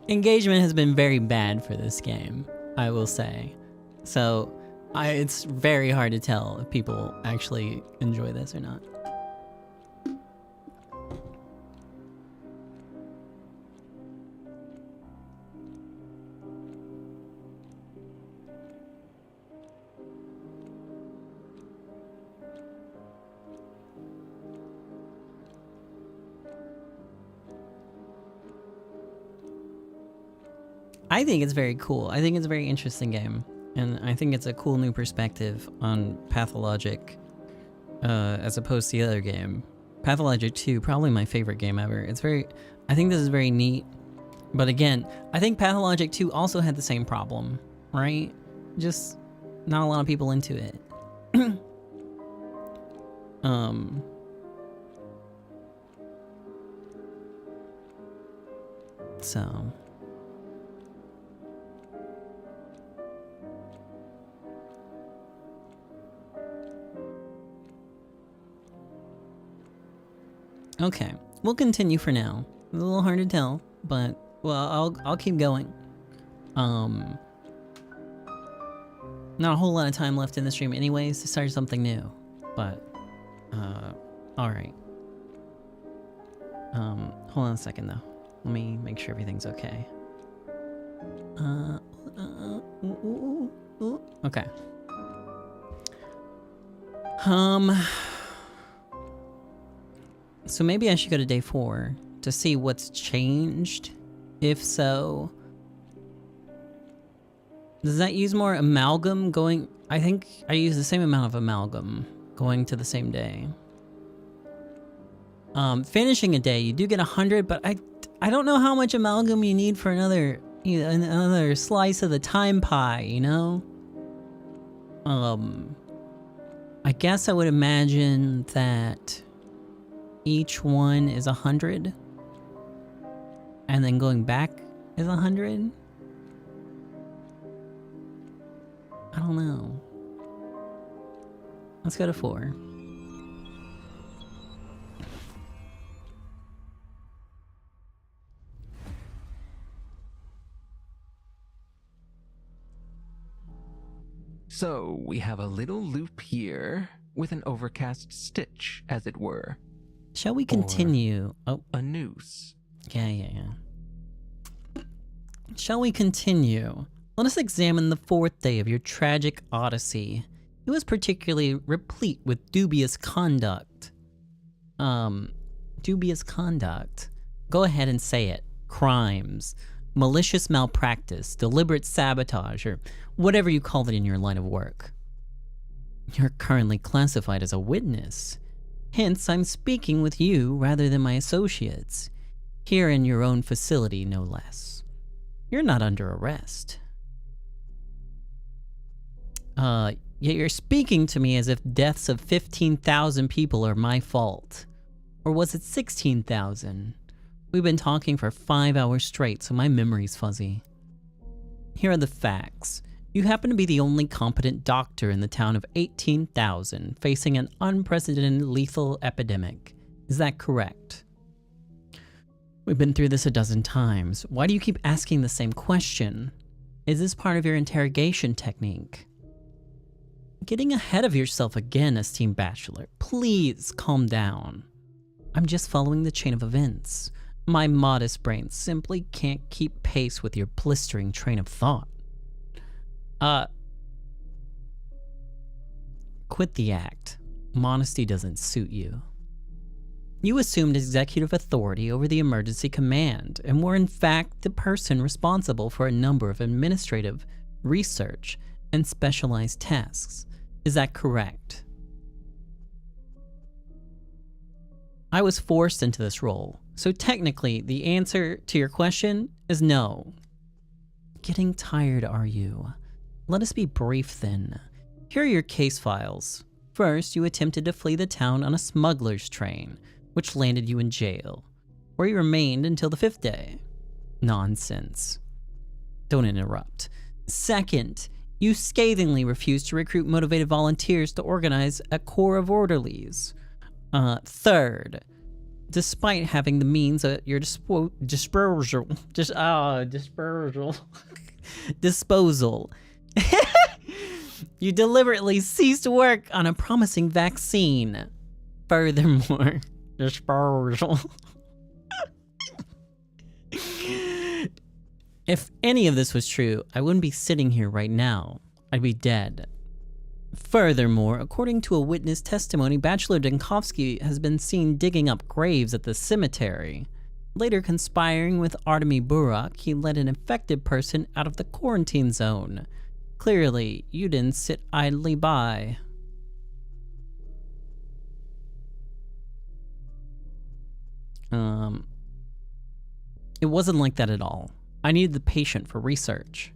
Engagement has been very bad for this game, I will say. So, it's very hard to tell if people actually enjoy this or not. I think it's very cool. I think it's a very interesting game. And I think it's a cool new perspective on Pathologic as opposed to the other game. Pathologic 2, probably my favorite game ever. I think this is very neat. But again, I think Pathologic 2 also had the same problem, right? Just not a lot of people into it. So... Okay, we'll continue for now. It's a little hard to tell, but well, I'll keep going. Not a whole lot of time left in the stream anyways to start something new, but all right. Hold on a second though. Let me make sure everything's okay. Okay. So maybe I should go to day 4 to see what's changed. If so, does that use more amalgam going? I think I use the same amount of amalgam going to the same day. Finishing a day, you do get 100, but I don't know how much amalgam you need for another slice of the time pie, you know? I guess I would imagine that each one is 100, and then going back is 100. I don't know. Let's go to 4. So we have a little loop here with an overcast stitch, as it were. Shall we continue? Or a noose. Yeah. Shall we continue? Let us examine the 4th day of your tragic odyssey. It was particularly replete with dubious conduct. Dubious conduct. Go ahead and say it. Crimes, malicious malpractice, deliberate sabotage, or whatever you call it in your line of work. You're currently classified as a witness. Hence, I'm speaking with you rather than my associates. Here in your own facility, no less. You're not under arrest. Yet you're speaking to me as if deaths of 15,000 people are my fault. Or was it 16,000? We've been talking for 5 hours straight, so my memory's fuzzy. Here are the facts. You happen to be the only competent doctor in the town of 18,000 facing an unprecedented lethal epidemic. Is that correct? We've been through this a dozen times. Why do you keep asking the same question? Is this part of your interrogation technique? Getting ahead of yourself again, esteemed bachelor. Please calm down. I'm just following the chain of events. My modest brain simply can't keep pace with your blistering train of thought. Quit the act. Modesty doesn't suit you. You assumed executive authority over the emergency command and were in fact the person responsible for a number of administrative, research, and specialized tasks. Is that correct? I was forced into this role, so technically the answer to your question is no. Getting tired, are you? Let us be brief then. Here are your case files. First, you attempted to flee the town on a smuggler's train, which landed you in jail, where you remained until the 5th day. Nonsense. Don't interrupt. Second, you scathingly refused to recruit motivated volunteers to organize a corps of orderlies. Third, despite having the means at your disposal, you deliberately ceased work on a promising vaccine. Furthermore, disposal. If any of this was true, I wouldn't be sitting here right now. I'd be dead. Furthermore, according to a witness testimony, Bachelor Denkovsky has been seen digging up graves at the cemetery. Later conspiring with Artemy Burak, he led an infected person out of the quarantine zone. Clearly, you didn't sit idly by. It wasn't like that at all. I needed the patient for research.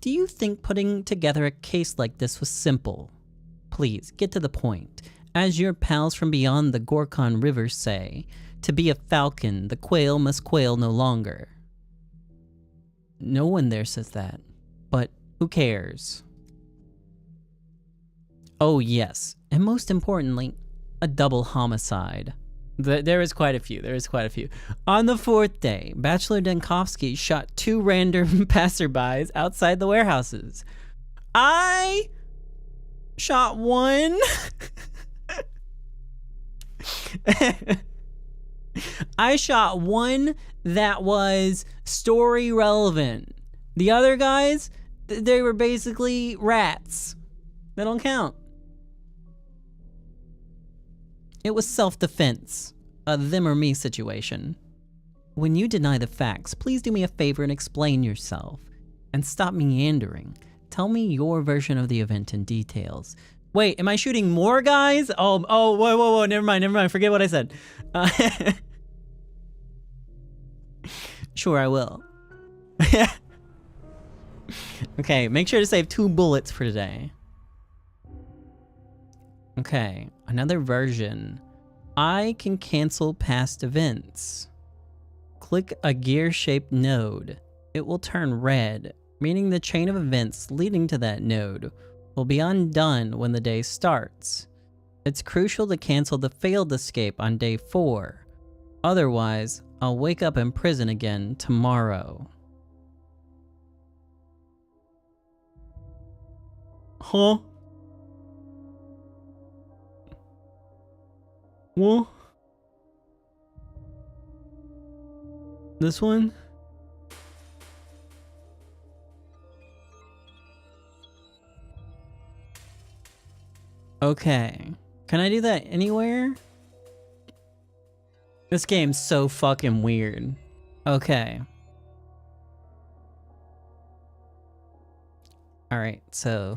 Do you think putting together a case like this was simple? Please, get to the point. As your pals from beyond the Gorkon River say, to be a falcon, the quail must quail no longer. No one there says that, but who cares? Oh yes, and most importantly, a double homicide. There is quite a few. On the 4th day, Bachelor Denkovsky shot 2 random passerbys outside the warehouses. I shot one. I shot one that was story relevant. The other guys, they were basically rats. They don't count. It was self-defense, a them or me situation. When you deny the facts, please do me a favor and explain yourself. And stop meandering. Tell me your version of the event in details. Wait, am I shooting more guys? Whoa, never mind, forget what I said. Sure, I will. Okay, make sure to save 2 bullets for today. Okay, another version. I can cancel past events. Click a gear-shaped node. It will turn red, meaning the chain of events leading to that node will be undone when the day starts. It's crucial to cancel the failed escape on day 4. Otherwise, I'll wake up in prison again tomorrow. Huh? What? This one? Okay. Can I do that anywhere? This game's so fucking weird. Okay. Alright, so...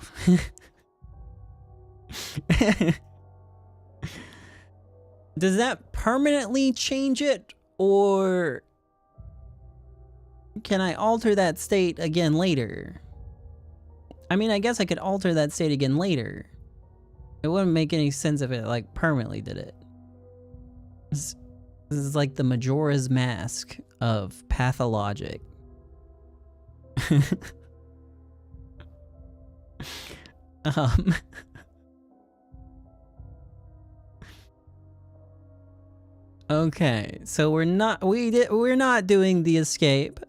Does that permanently change it, or can I alter that state again later? I mean, I guess I could alter that state again later. It wouldn't make any sense if it, like, permanently did it. This is like the Majora's Mask of Pathologic. Okay, so we're not doing the escape.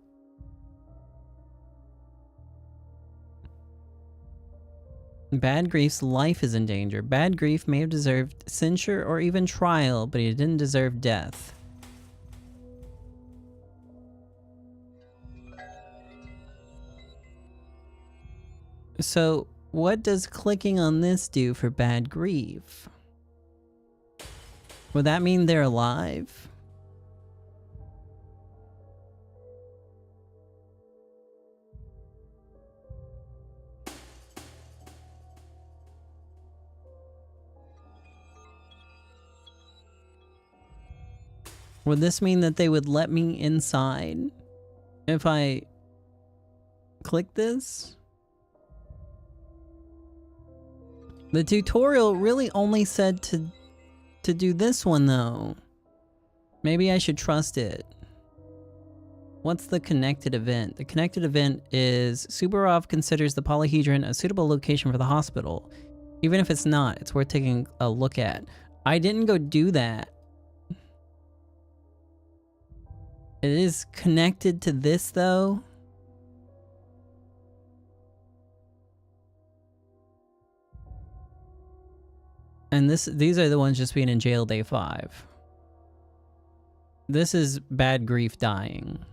Bad Grief's life is in danger. Bad Grief may have deserved censure or even trial, but he didn't deserve death. So, what does clicking on this do for bad grief? Would that mean they're alive? Would this mean that they would let me inside if I click this? The tutorial really only said to do this one though. Maybe I should trust it. What's the connected event? The connected event is Subarov considers the polyhedron a suitable location for the hospital. Even if it's not, it's worth taking a look at. I didn't go do that. It is connected to this though. And these are the ones just being in jail day 5. This is bad grief dying.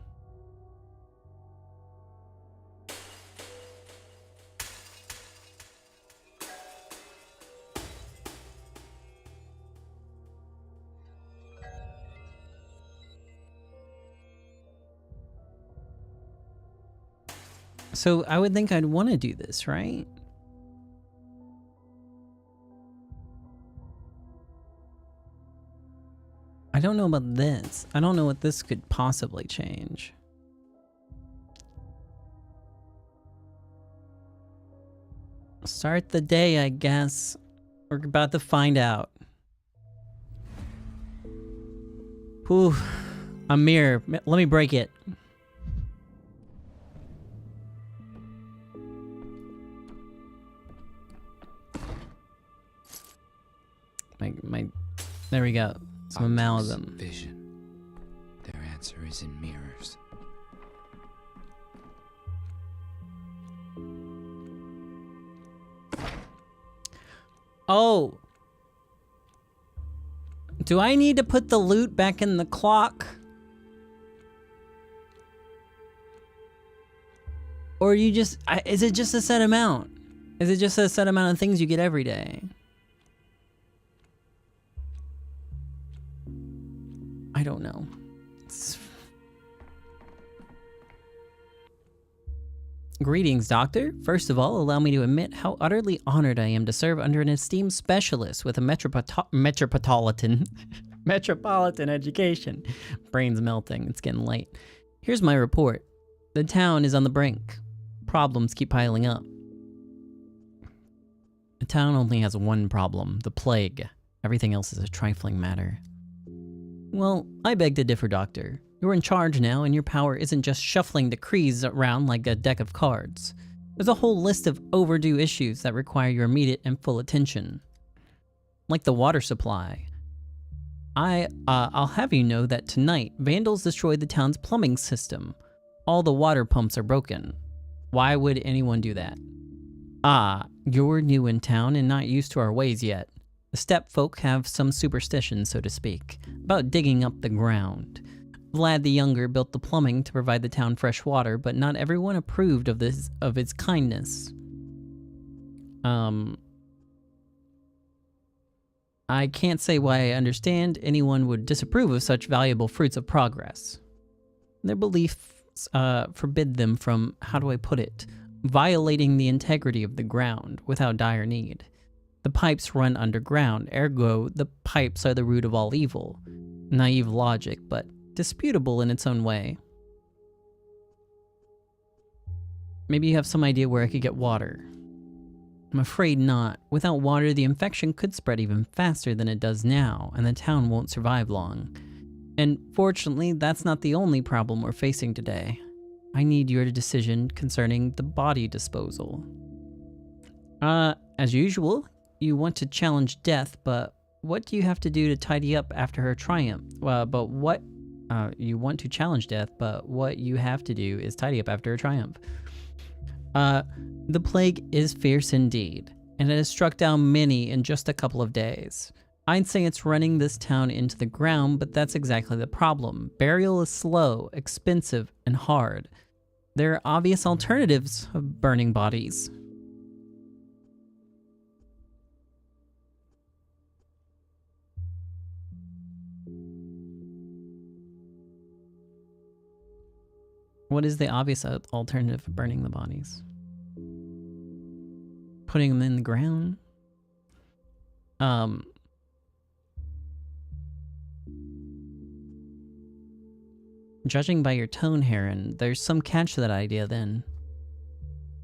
So I would think I'd want to do this, right? I don't know about this. I don't know what this could possibly change. Start the day, I guess. We're about to find out. Whew. A mirror. Let me break it. There we go. Some amalgam. Vision. Their answer is in mirrors. Oh. Do I need to put the loot back in the clock? Or you just, is it just a set amount? Is it just a set amount of things you get every day? I don't know. Greetings, Doctor. First of all, allow me to admit how utterly honored I am to serve under an esteemed specialist with a metropolitan education. Brain's melting. It's getting late. Here's my report. The town is on the brink. Problems keep piling up. The town only has one problem, the plague. Everything else is a trifling matter. Well, I beg to differ, Doctor. You're in charge now, and your power isn't just shuffling decrees around like a deck of cards. There's a whole list of overdue issues that require your immediate and full attention. Like the water supply. I'll have you know that tonight, vandals destroyed the town's plumbing system. All the water pumps are broken. Why would anyone do that? You're new in town and not used to our ways yet. The steppe folk have some superstition, so to speak, about digging up the ground. Vlad the Younger built the plumbing to provide the town fresh water, but not everyone approved of its kindness. I can't say why I understand anyone would disapprove of such valuable fruits of progress. Their beliefs forbid them from, how do I put it, violating the integrity of the ground without dire need. The pipes run underground, ergo the pipes are the root of all evil. Naive logic, but disputable in its own way. Maybe you have some idea where I could get water. I'm afraid not. Without water, the infection could spread even faster than it does now, and the town won't survive long. And fortunately, that's not the only problem we're facing today. I need your decision concerning the body disposal. As usual, you want to challenge death, but what do you have to do to tidy up after her triumph? You want to challenge death, but what you have to do is tidy up after her triumph. The plague is fierce indeed, and it has struck down many in just a couple of days. I'd say it's running this town into the ground, but that's exactly the problem. Burial is slow, expensive, and hard. There are obvious alternatives of burning bodies. What is the obvious alternative of burning the bodies? Putting them in the ground? Judging by your tone, Heron, there's some catch to that idea then.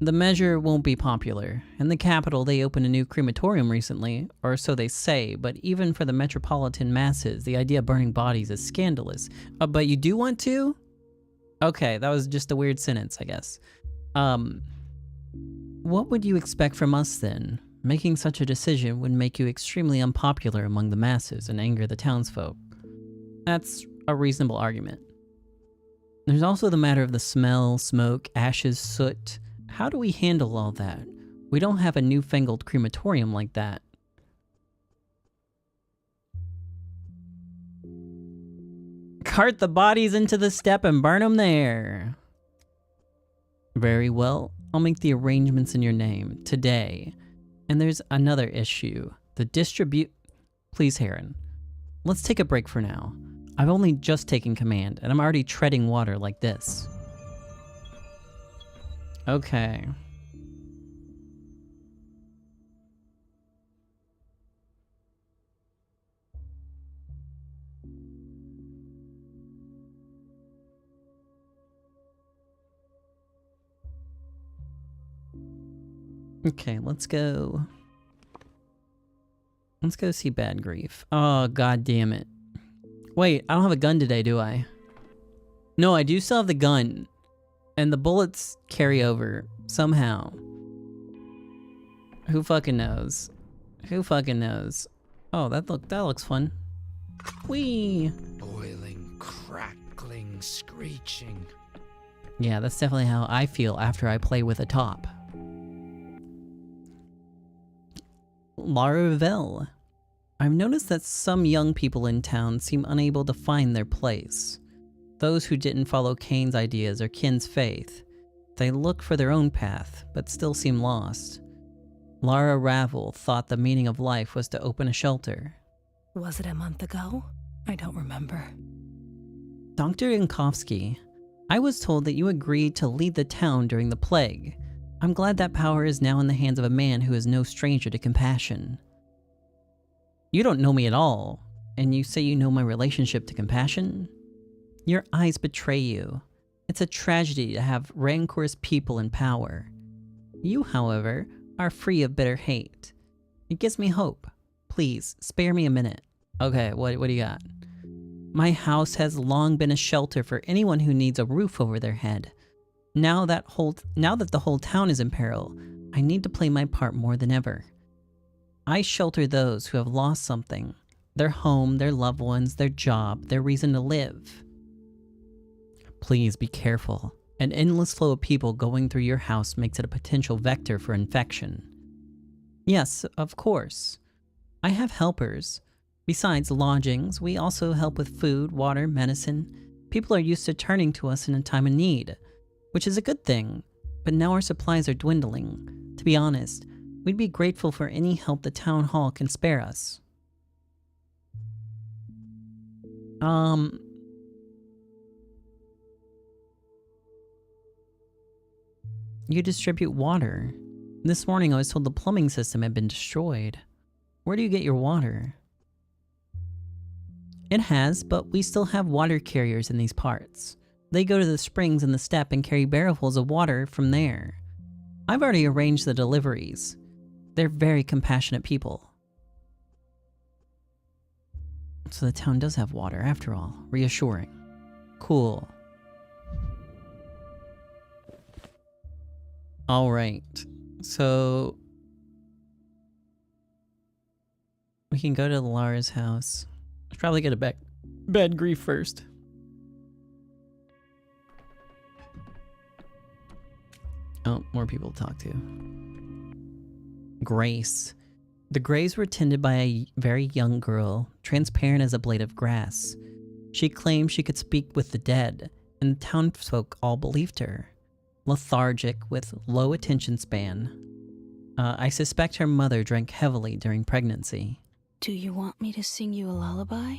The measure won't be popular. In the capital, they opened a new crematorium recently, or so they say, but even for the metropolitan masses, the idea of burning bodies is scandalous. But you do want to? Okay, that was just a weird sentence, I guess. What would you expect from us then? Making such a decision would make you extremely unpopular among the masses and anger the townsfolk. That's a reasonable argument. There's also the matter of the smell, smoke, ashes, soot. How do we handle all that? We don't have a newfangled crematorium like that. Cart the bodies into the steppe and burn them there. Very well. I'll make the arrangements in your name today. And there's another issue. The Please, Heron. Let's take a break for now. I've only just taken command, and I'm already treading water like this. Okay. Okay, let's go. Let's go see Bad Grief. Oh, god damn it. Wait, I don't have a gun today, do I? No, I do still have the gun. And the bullets carry over somehow. Who fucking knows? Who fucking knows? Oh, that looks fun. Whee! Boiling, crackling, screeching. Yeah, that's definitely how I feel after I play with a top. Laravel. I've noticed that some young people in town seem unable to find their place. Those who didn't follow Cain's ideas or Kin's faith. They look for their own path, but still seem lost. Lara Ravel thought the meaning of life was to open a shelter. Was it a month ago? I don't remember. Dr. Yankowski, I was told that you agreed to lead the town during the plague. I'm glad that power is now in the hands of a man who is no stranger to compassion. You don't know me at all, and you say you know my relationship to compassion? Your eyes betray you. It's a tragedy to have rancorous people in power. You, however, are free of bitter hate. It gives me hope. Please, spare me a minute. Okay, what do you got? My house has long been a shelter for anyone who needs a roof over their head. Now that the whole town is in peril, I need to play my part more than ever. I shelter those who have lost something. Their home, their loved ones, their job, their reason to live. Please be careful. An endless flow of people going through your house makes it a potential vector for infection. Yes, of course. I have helpers. Besides lodgings, we also help with food, water, medicine. People are used to turning to us in a time of need, which is a good thing, but now our supplies are dwindling. To be honest, we'd be grateful for any help the town hall can spare us. You distribute water. This morning I was told the plumbing system had been destroyed. Where do you get your water? It has, but we still have water carriers in these parts. They go to the springs in the steppe and carry barrelfuls of water from there. I've already arranged the deliveries. They're very compassionate people. So the town does have water after all. Reassuring. Cool. Alright. So we can go to Lara's house. Let's probably get a Bad Grief first. Oh, more people to talk to. Grace. The graves were tended by a very young girl, transparent as a blade of grass. She claimed she could speak with the dead, and the townsfolk all believed her. Lethargic, with low attention span. I suspect her mother drank heavily during pregnancy. Do you want me to sing you a lullaby?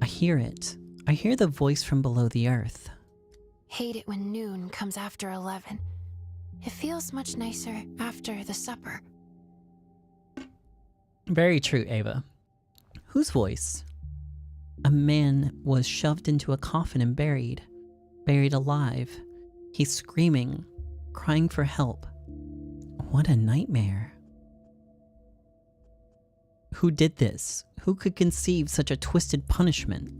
I hear it. I hear the voice from below the earth. Hate it when noon comes after 11. It feels much nicer after the supper. Very true, Ava. Whose voice? A man was shoved into a coffin and buried alive. He's screaming, crying for help. What a nightmare. Who did this? Who could conceive such a twisted punishment?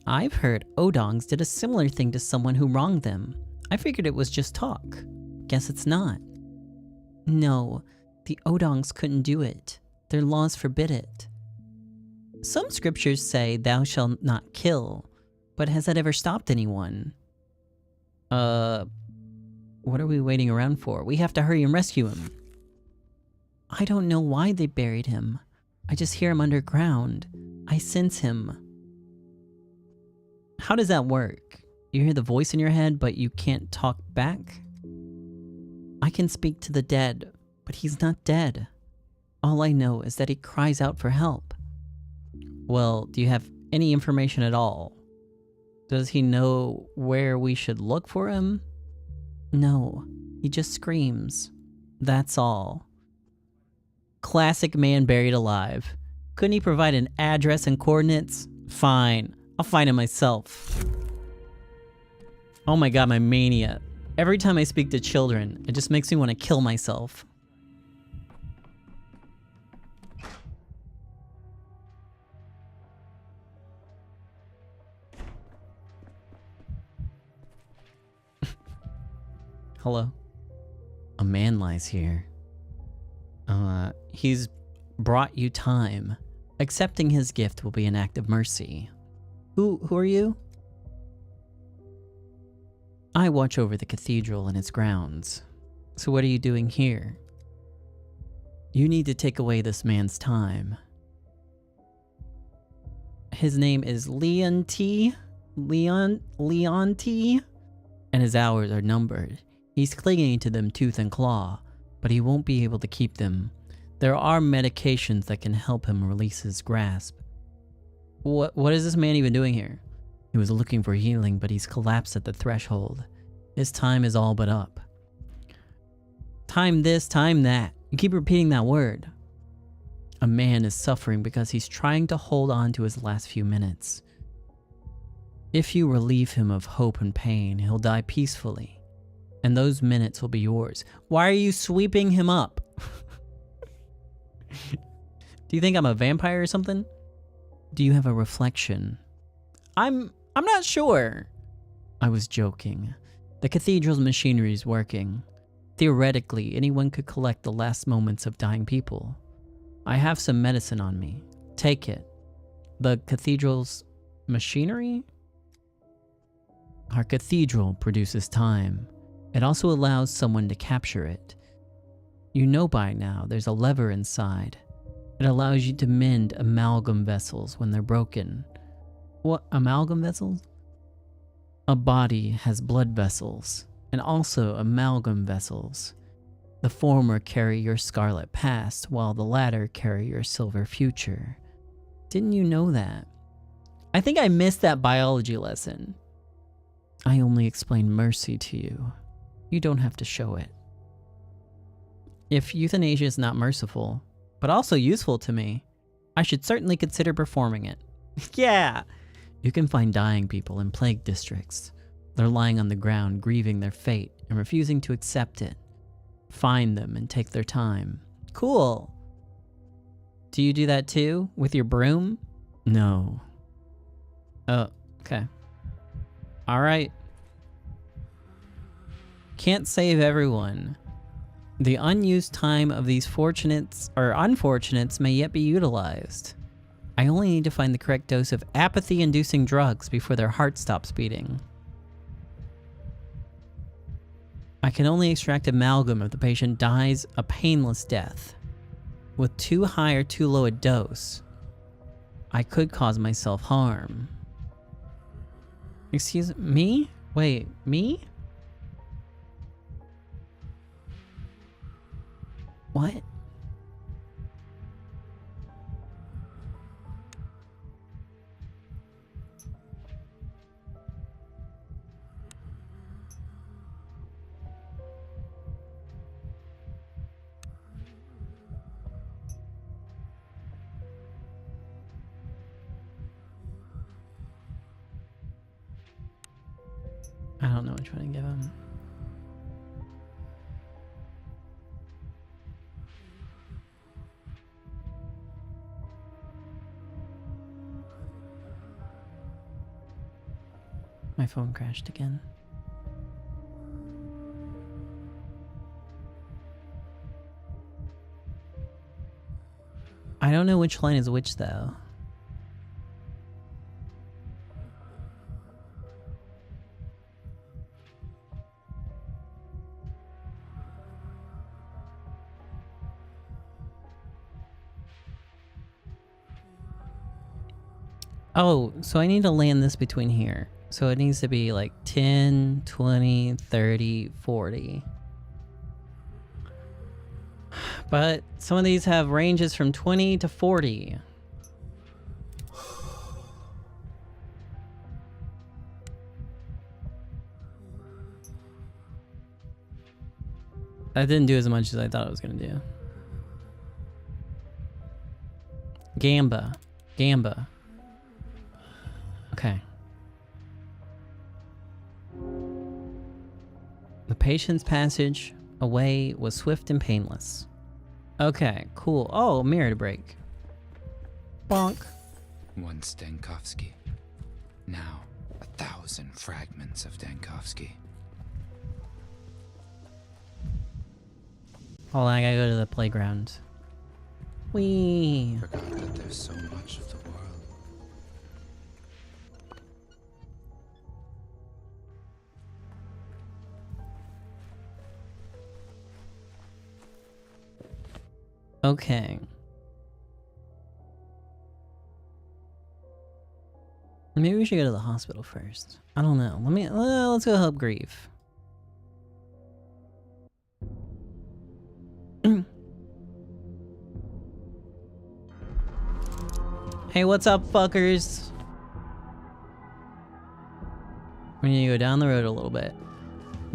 I've heard Odongs did a similar thing to someone who wronged them. I figured it was just talk. Guess it's not. No, the Odongs couldn't do it. Their laws forbid it. Some scriptures say, "Thou shalt not kill," but has that ever stopped anyone? What are we waiting around for? We have to hurry and rescue him. I don't know why they buried him. I just hear him underground. I sense him. How does that work? You hear the voice in your head, but you can't talk back? I can speak to the dead, but he's not dead. All I know is that he cries out for help. Well, do you have any information at all? Does he know where we should look for him? No, he just screams. That's all. Classic man buried alive. Couldn't he provide an address and coordinates? Fine, I'll find him myself. Oh my god, my mania. Every time I speak to children, it just makes me want to kill myself. Hello? A man lies here. He's brought you time. Accepting his gift will be an act of mercy. Who are you? I watch over the cathedral and its grounds. So what are you doing here? You need to take away this man's time. His name is Leon T, and his hours are numbered. He's clinging to them tooth and claw, but he won't be able to keep them. There are medications that can help him release his grasp. What is this man even doing here? He was looking for healing, but he's collapsed at the threshold. His time is all but up. Time this, time that. You keep repeating that word. A man is suffering because he's trying to hold on to his last few minutes. If you relieve him of hope and pain, he'll die peacefully, and those minutes will be yours. Why are you sweeping him up? Do you think I'm a vampire or something? Do you have a reflection? I'm not sure. I was joking. The cathedral's machinery is working. Theoretically, anyone could collect the last moments of dying people. I have some medicine on me. Take it. The cathedral's machinery? Our cathedral produces time. It also allows someone to capture it. You know by now there's a lever inside. It allows you to mend amalgam vessels when they're broken. What, amalgam vessels? A body has blood vessels, and also amalgam vessels. The former carry your scarlet past, while the latter carry your silver future. Didn't you know that? I think I missed that biology lesson. I only explain mercy to you. You don't have to show it. If euthanasia is not merciful, but also useful to me, I should certainly consider performing it. Yeah! You can find dying people in plague districts. They're lying on the ground, grieving their fate and refusing to accept it. Find them and take their time. Cool. Do you do that too? With your broom? No. Oh, okay. Alright. Can't save everyone. The unused time of these fortunates or unfortunates may yet be utilized. I only need to find the correct dose of apathy-inducing drugs before their heart stops beating. I can only extract amalgam if the patient dies a painless death. With too high or too low a dose, I could cause myself harm. Excuse me? Wait, me? What? don't know which one to give him. My phone crashed again. I don't know which line is which though. Oh, so I need to land this between here. So it needs to be like 10, 20, 30, 40. But some of these have ranges from 20 to 40. That didn't do as much as I thought it was going to do. Gamba. Gamba. Okay. The patient's passage away was swift and painless. Okay, cool. Oh, mirror to break. Bonk. One Stankovsky. Now, 1,000 fragments of Dankovsky. Hold on, I gotta go to the playground. Whee! Forgot that there's so much of the world. Okay. Maybe we should go to the hospital first. I don't know. Let's go help Grief. Hey, what's up, fuckers? We need to go down the road a little bit.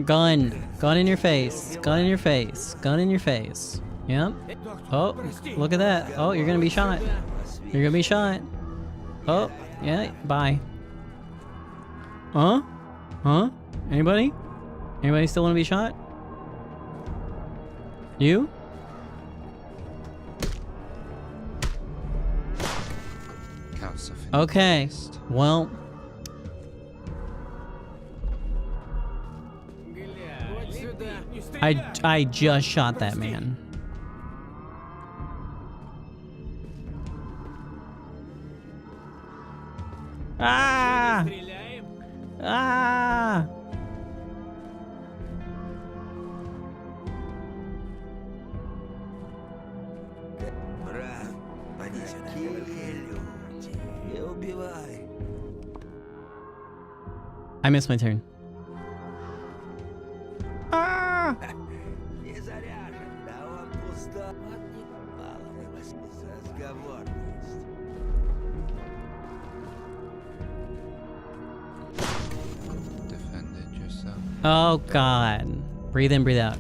Gun. Gun in your face. Gun in your face. Gun in your face. Yep. Oh, look at that. Oh, you're gonna be shot. You're gonna be shot. Oh, yeah, bye. Huh? Huh? Anybody? Anybody still wanna be shot? You? Okay, well. I just shot that man. Ah! Ah! I missed my turn. Ah! Defended yourself. Oh God. Breathe in, breathe out.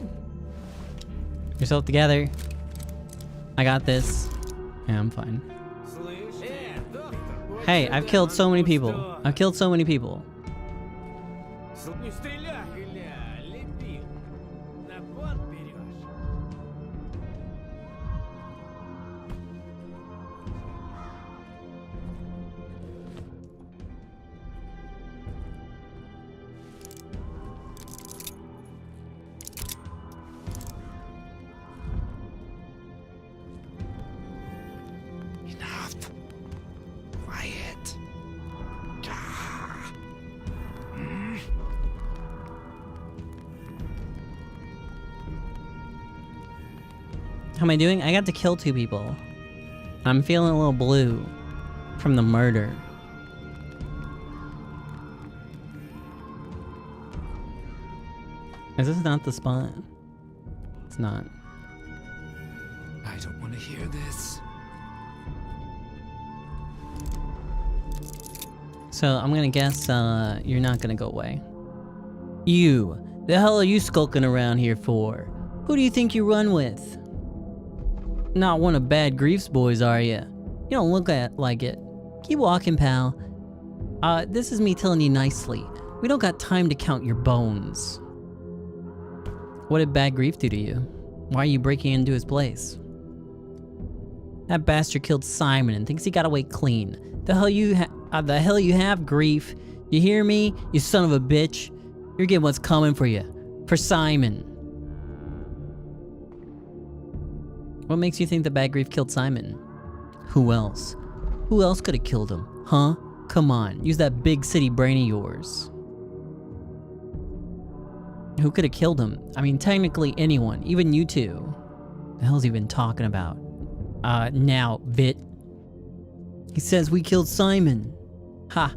Get yourself together. I got this. Yeah, I'm fine. Hey, I've killed so many people. I've killed so many people. Enough. Quiet. How am I doing? I got to kill 2 people. I'm feeling a little blue from the murder. Is this not the spot? It's not. I don't want to hear this. So I'm gonna guess you're not gonna go away. You! The hell are you skulking around here for? Who do you think you run with? Not one of Bad Grief's boys, are ya? You don't look like it. Keep walking, pal. This is me telling you nicely. We don't got time to count your bones. What did Bad Grief do to you? Why are you breaking into his place? That bastard killed Simon and thinks he got away clean. The hell you have, Grief? You hear me? You son of a bitch. You're getting what's coming for you. For Simon. What makes you think that Bad Grief killed Simon? Who else? Who else could have killed him? Huh? Come on, use that big city brain of yours. Who could have killed him? I mean, technically anyone, even you two. The hell's he been talking about? Now, Vit. He says we killed Simon. Ha,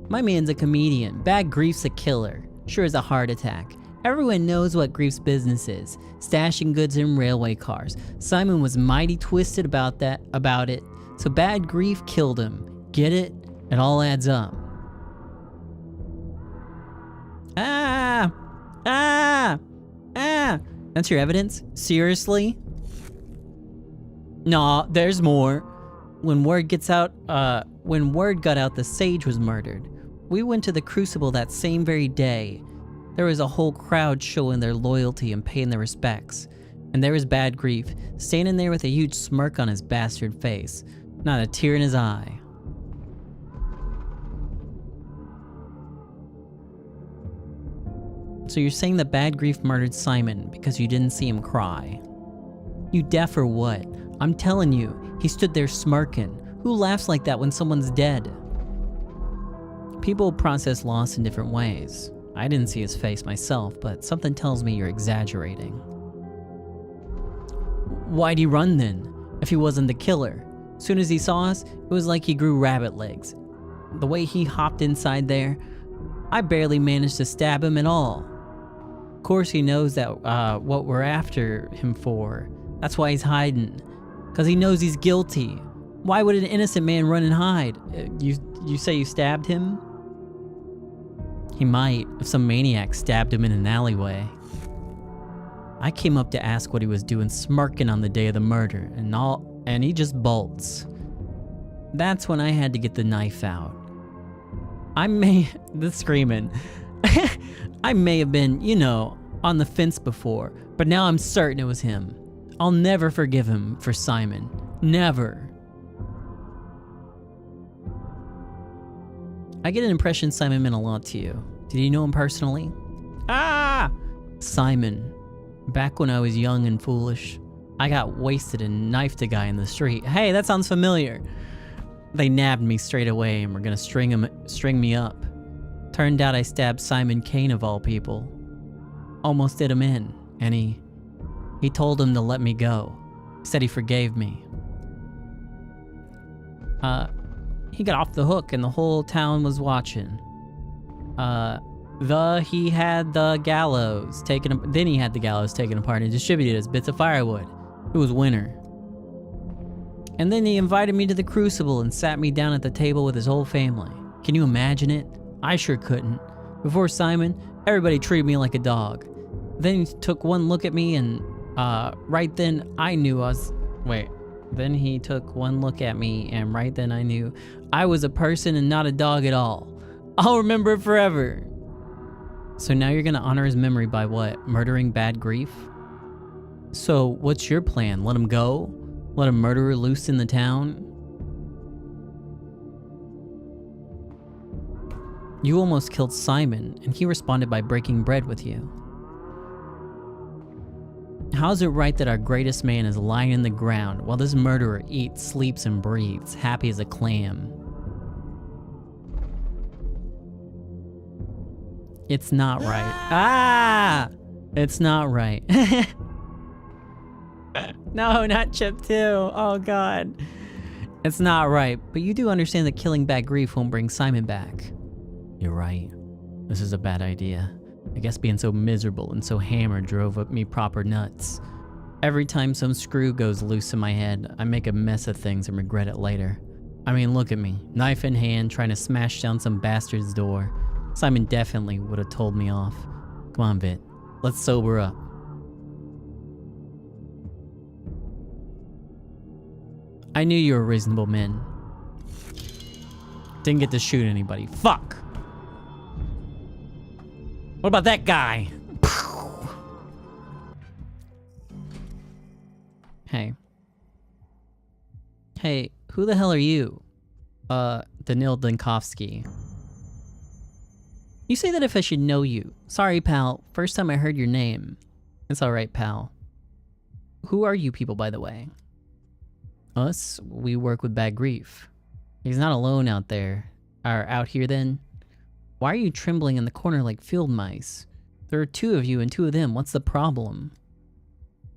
my man's a comedian. Bad Grief's a killer. Sure as a heart attack. Everyone knows what Grief's business is. Stashing goods in railway cars. Simon was mighty twisted about it. So Bad Grief killed him. Get it? It all adds up. That's your evidence? Seriously? Nah, there's more. When word got out the Sage was murdered, we went to the Crucible that same very day. There was a whole crowd showing their loyalty and paying their respects. And there was Bad Grief, standing there with a huge smirk on his bastard face. Not a tear in his eye. So you're saying that Bad Grief murdered Simon because you didn't see him cry? You deaf or what? I'm telling you, he stood there smirking. Who laughs like that when someone's dead? People process loss in different ways. I didn't see his face myself, but something tells me you're exaggerating. Why'd he run then, if he wasn't the killer? Soon as he saw us, it was like he grew rabbit legs. The way he hopped inside there, I barely managed to stab him at all. Of course he knows that what we're after him for. That's why he's hiding. Because he knows he's guilty. Why would an innocent man run and hide? You say you stabbed him? He might, if some maniac stabbed him in an alleyway. I came up to ask what he was doing smirking on the day of the murder, and he just bolts. That's when I had to get the knife out. The screaming. I may have been, on the fence before, but now I'm certain it was him. I'll never forgive him for Simon. Never. I get an impression Simon meant a lot to you. Did you know him personally? Simon. Back when I was young and foolish, I got wasted and knifed a guy in the street. Hey, that sounds familiar. They nabbed me straight away and were gonna string me up. Turned out I stabbed Simon Kane of all people. Almost did him in, and he told him to let me go. Said he forgave me. He got off the hook and the whole town was watching. He had the gallows taken apart and distributed as bits of firewood. It was winter. And then he invited me to the Crucible and sat me down at the table with his whole family. Can you imagine it? I sure couldn't. Before Simon, everybody treated me like a dog. Then he took one look at me and right then I knew Then he took one look at me and right then I knew I was a person and not a dog at all. I'll remember it forever. So now you're gonna honor his memory by what? Murdering Bad Grief? So what's your plan? Let him go? Let a murderer loose in the town? You almost killed Simon, and he responded by breaking bread with you. How's it right that our greatest man is lying in the ground while this murderer eats, sleeps, and breathes, happy as a clam? It's not right. It's not right. No, not Chip 2. Oh, God. It's not right, but you do understand that killing Bad Grief won't bring Simon back. You're right. This is a bad idea. I guess being so miserable and so hammered drove up me proper nuts. Every time some screw goes loose in my head, I make a mess of things and regret it later. I mean, look at me, knife in hand, trying to smash down some bastard's door. Simon definitely would have told me off. Come on, Vit. Let's sober up. I knew you were reasonable men. Didn't get to shoot anybody. Fuck! What about that guy? Hey. Hey, who the hell are you? Danil Dinkovsky. You say that if I should know you. Sorry, pal. First time I heard your name. It's alright, pal. Who are you people, by the way? Us? We work with Bad Grief. He's not alone out there. Or out here, then? Why are you trembling in the corner like field mice? There are 2 of you and 2 of them. What's the problem?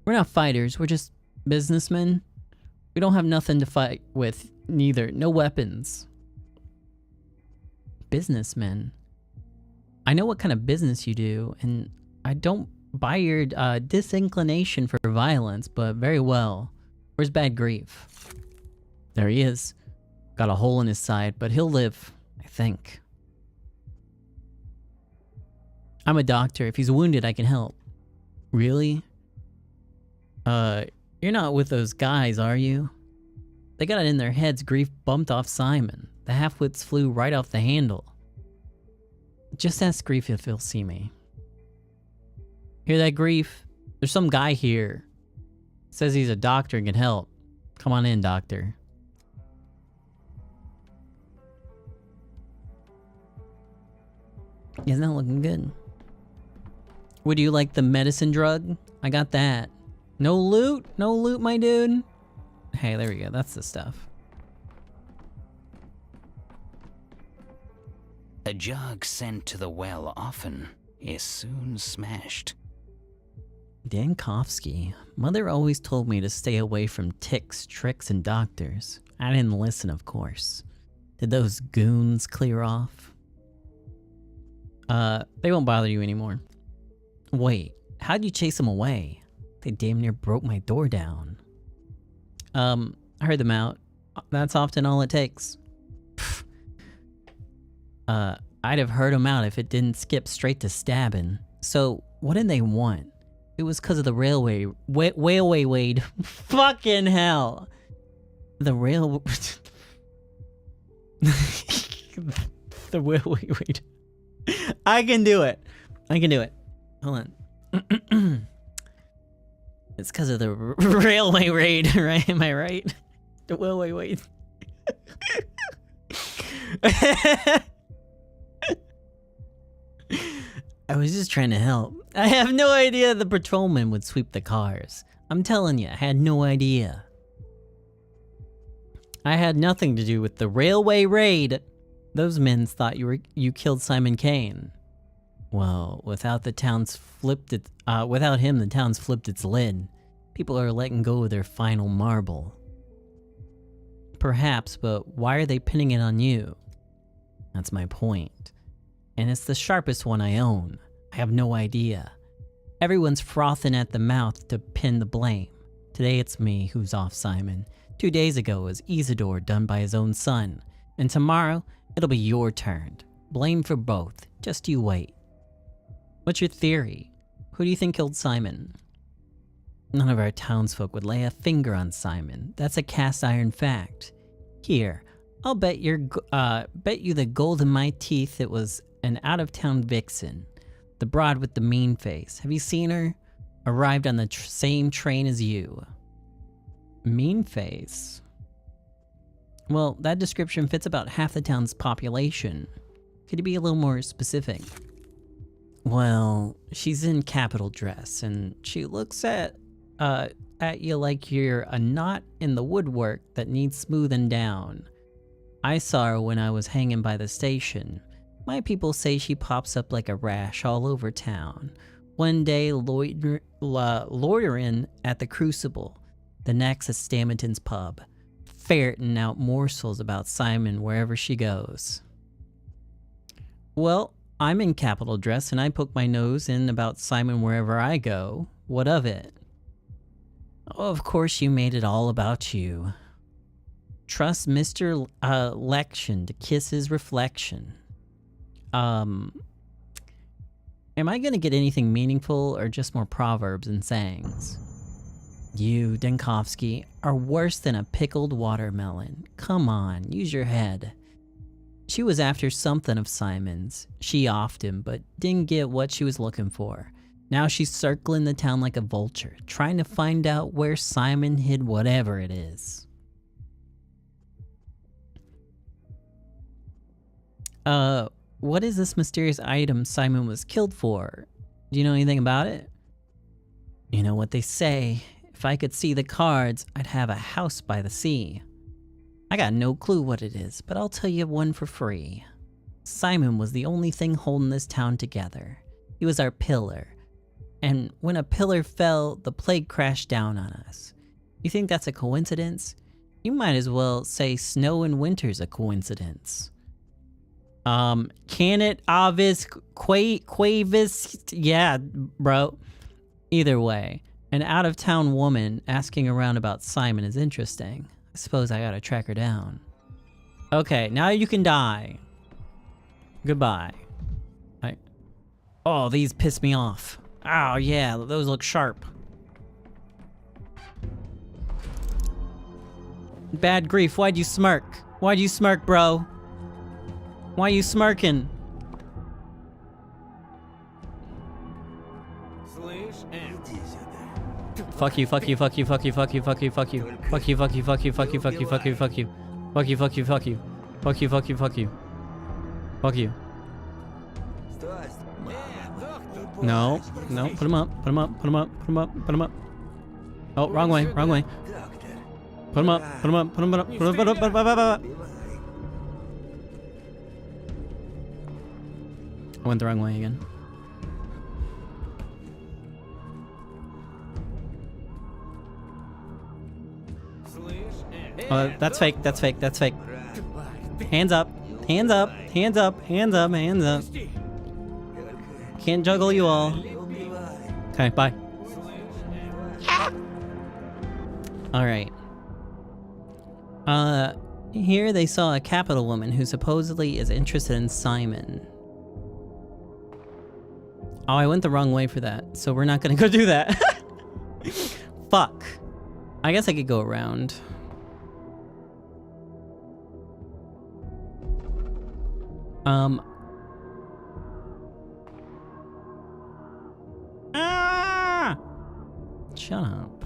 We're not fighters. We're just businessmen. We don't have nothing to fight with, neither. No weapons. Businessmen? I know what kind of business you do, and I don't buy your disinclination for violence, but very well. Where's Bad Grief? There he is. Got a hole in his side, but he'll live, I think. I'm a doctor. If he's wounded, I can help. Really? You're not with those guys, are you? They got it in their heads Grief bumped off Simon. The half-wits flew right off the handle. Just ask Grief if he'll see me. Hear that, Grief? There's some guy here. Says he's a doctor and can help. Come on in, doctor. He's not looking good. Would you like the medicine drug? I got that. No loot? No loot, my dude? Hey, there we go. That's the stuff. A jug sent to the well often is soon smashed. Dankovsky. Mother always told me to stay away from ticks, tricks, and doctors. I didn't listen, of course. Did those goons clear off? They won't bother you anymore. Wait, how'd you chase them away? They damn near broke my door down. I heard them out. That's often all it takes. I'd have heard them out if it didn't skip straight to stabbing. So, what did they want? It was because of the railway... Wade. Fucking hell. The railway... the railway wade. I can do it. Hold on. It's because of the railway raid, right? Am I right? The railway wade. I was just trying to help. I have no idea the patrolman would sweep the cars. I'm telling you, I had no idea. I had nothing to do with the railway raid. Those men thought you killed Simon Kane. Well, without him, the town's flipped its lid. People are letting go of their final marble. Perhaps, but why are they pinning it on you? That's my point. And it's the sharpest one I own. I have no idea. Everyone's frothing at the mouth to pin the blame. Today it's me who's off Simon. 2 days ago it was Isidore done by his own son. And tomorrow, it'll be your turn. Blame for both. Just you wait. What's your theory? Who do you think killed Simon? None of our townsfolk would lay a finger on Simon. That's a cast iron fact. Here, I'll bet you the gold in my teeth it was an out-of-town vixen. The broad with the mean face. Have you seen her? Arrived on the same train as you. Mean face? Well, that description fits about half the town's population. Could you be a little more specific? Well, she's in capital dress, and she looks at you like you're a knot in the woodwork that needs smoothing down. I saw her when I was hanging by the station. My people say she pops up like a rash all over town. One day loitering at the Crucible, the next at Staminton's pub, ferreting out morsels about Simon wherever she goes. Well, I'm in capital dress and I poke my nose in about Simon wherever I go. What of it? Oh, of course you made it all about you. Trust Mr. Lection to kiss his reflection. Am I gonna get anything meaningful or just more proverbs and sayings? You, Dinkovsky, are worse than a pickled watermelon. Come on, use your head. She was after something of Simon's. She offed him, but didn't get what she was looking for. Now she's circling the town like a vulture, trying to find out where Simon hid whatever it is. What is this mysterious item Simon was killed for? Do you know anything about it? You know what they say, if I could see the cards, I'd have a house by the sea. I got no clue what it is, but I'll tell you one for free. Simon was the only thing holding this town together. He was our pillar. And when a pillar fell, the plague crashed down on us. You think that's a coincidence? You might as well say snow and winter's a coincidence. Can it, Avis, Quavis? Yeah, bro. Either way, an out-of-town woman asking around about Simon is interesting. I suppose I gotta track her down. Okay, now you can die. Goodbye. Oh, these piss me off. Oh yeah, those look sharp. Bad grief, why'd you smirk? Why'd you smirk, bro? Why you smirking? Fuck you, fuck you, fuck you, fuck you, fuck you, fuck you, fuck you. Fuck you, fuck you, fuck you, fuck you, fuck you, fuck you, fuck you. Fuck you, fuck you, fuck you. Fuck you, fuck you, fuck you. Fuck you. No, no, put him up, put him up, put him up, put him up, put him up. Oh, wrong way, wrong way. Put him up, put him up, put him up, put him up, put him up, put him up. I went the wrong way again. Oh, that's fake, that's fake, that's fake. Hands up, hands up, hands up, hands up, hands up. Can't juggle you all. Okay, bye. Alright. Here they saw a capital woman who supposedly is interested in Simon. Oh, I went the wrong way for that, so we're not gonna go do that. Fuck. I guess I could go around. Shut up.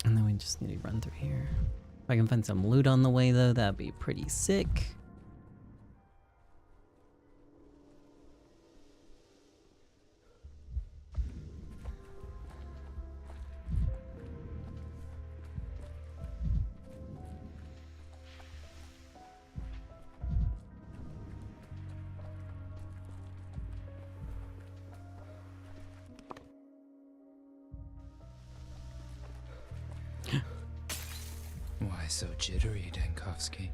And then we just need to run through here. If I can find some loot on the way though, that'd be pretty sick. Why so jittery, Dankovsky?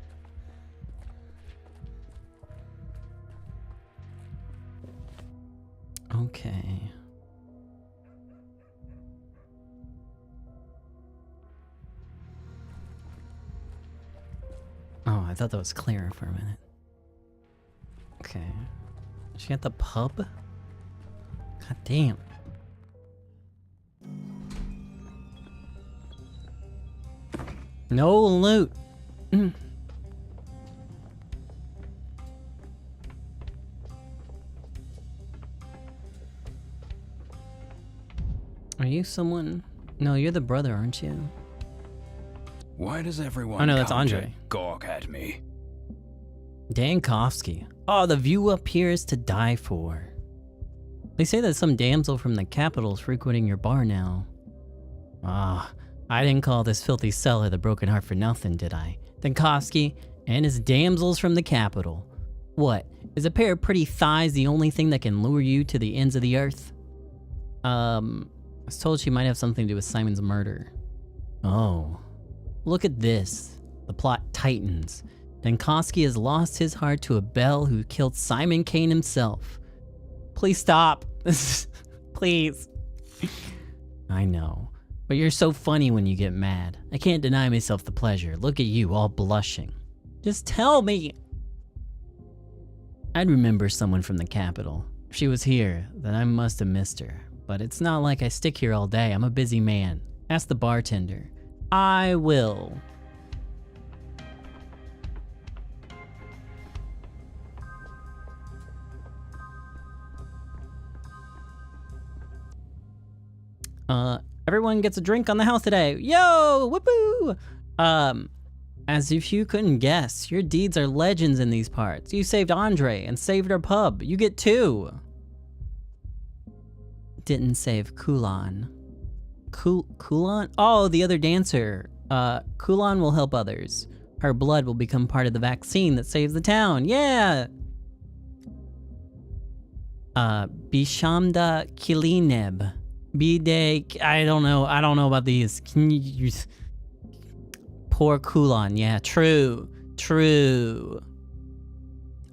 Okay. Oh, I thought that was clear for a minute. Okay. She at the pub? God damn. No loot. Are you someone? No, you're the brother, aren't you? Why does everyone Oh no, that's Andre. gawk at me? Dankovsky. Oh, the view up here is to die for. They say that some damsel from the capital is frequenting your bar now. Ah, I didn't call this filthy cellar the Broken Heart for nothing, did I? Dankovsky and his damsels from the capital. What, is a pair of pretty thighs the only thing that can lure you to the ends of the earth? I was told she might have something to do with Simon's murder. Oh. Look at this. The plot tightens. Dankovsky has lost his heart to a belle who killed Simon Kane himself. Please stop. Please. I know. But you're so funny when you get mad. I can't deny myself the pleasure. Look at you, all blushing. Just tell me. I'd remember someone from the capital. If she was here, then I must have missed her. But it's not like I stick here all day. I'm a busy man. Ask the bartender. I will. Everyone gets a drink on the house today. Yo, whoopoo! As if you couldn't guess, your deeds are legends in these parts. You saved Andre and saved our pub. You get 2. Didn't save Kulan. Kulan? Oh, the other dancer. Kulan will help others. Her blood will become part of the vaccine that saves the town. Yeah! Bishamda Kilineb. Bide, I don't know about these. Can you use... Poor Kulan, yeah, true.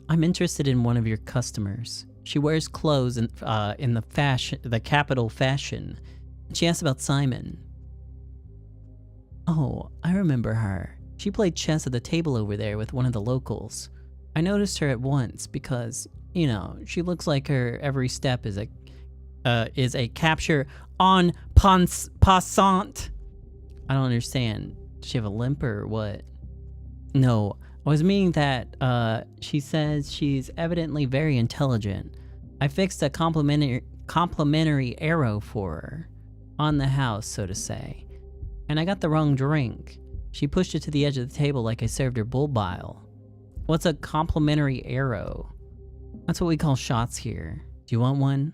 I'm interested in one of your customers. She wears clothes in the capital fashion. She asked about Simon. Oh, I remember her. She played chess at the table over there with one of the locals. I noticed her at once because, you know, she looks like her every step is a capture en passant. I don't understand. Does she have a limp or what? No, I was meaning that she says she's evidently very intelligent. I fixed a complimentary arrow for her. On the house, so to say. And I got the wrong drink. She pushed it to the edge of the table like I served her bull bile. What's a complimentary arrow? That's what we call shots here. Do you want one?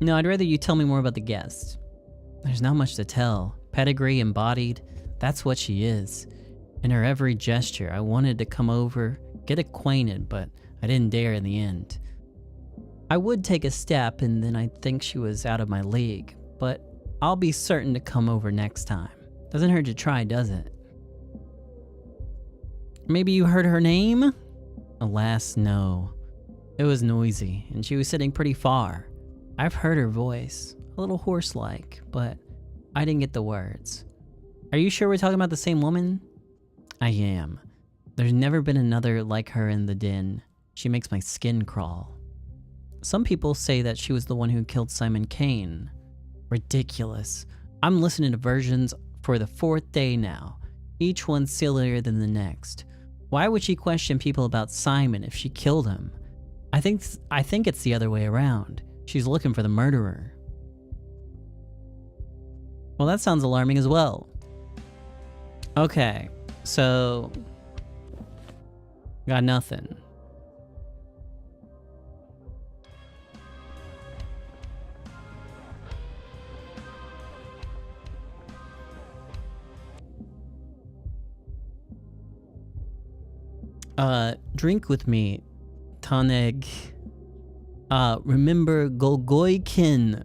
No, I'd rather you tell me more about the guest. There's not much to tell. Pedigree embodied, that's what she is. In her every gesture, I wanted to come over, get acquainted, but I didn't dare in the end. I would take a step and then I'd think she was out of my league, but I'll be certain to come over next time. Doesn't hurt to try, does it? Maybe you heard her name? Alas, no. It was noisy, and she was sitting pretty far. I've heard her voice, a little hoarse-like, but I didn't get the words. Are you sure we're talking about the same woman? I am. There's never been another like her in the den. She makes my skin crawl. Some people say that she was the one who killed Simon Kane. Ridiculous. I'm listening to versions for the 4th day now, each one sillier than the next. Why would she question people about Simon if she killed him? I think it's the other way around. She's looking for the murderer. Well, that sounds alarming as well. Okay, so... got nothing. Drink with me, Taneg. Remember Golgoykin.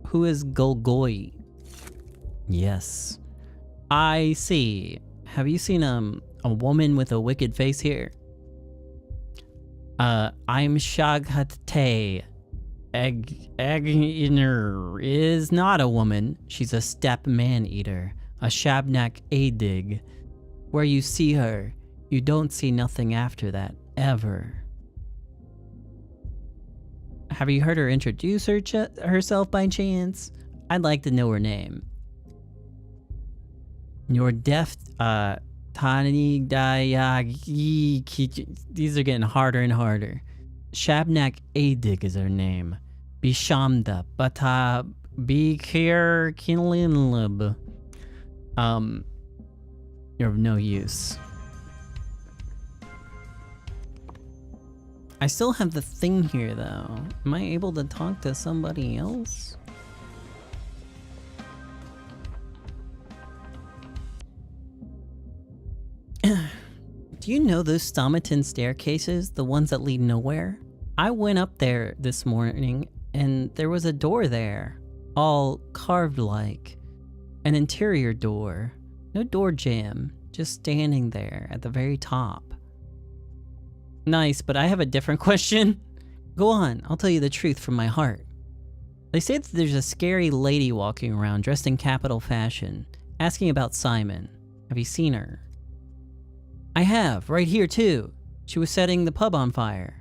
Who is Golgoy? Yes. I see. Have you seen a woman with a wicked face here? I'm Shaghatte. Agner is not a woman. She's a steppe man-eater. A Shabnak Adig. Where you see her, you don't see nothing after that, ever. Have you heard her introduce herself by chance? I'd like to know her name. Your deaf, Tani Dayagi. These are getting harder and harder. Shabnak Adig is her name. Bishamda Bata Bikir Kinlinlib. You're of no use. I still have the thing here though. Am I able to talk to somebody else? Do you know those Stomaton staircases? The ones that lead nowhere? I went up there this morning and there was a door there. All carved like. An interior door. No door jamb. Just standing there at the very top. Nice, but I have a different question. Go on, I'll tell you the truth from my heart. They say that there's a scary lady walking around dressed in capital fashion, asking about Simon. Have you seen her? I have, right here too. She was setting the pub on fire.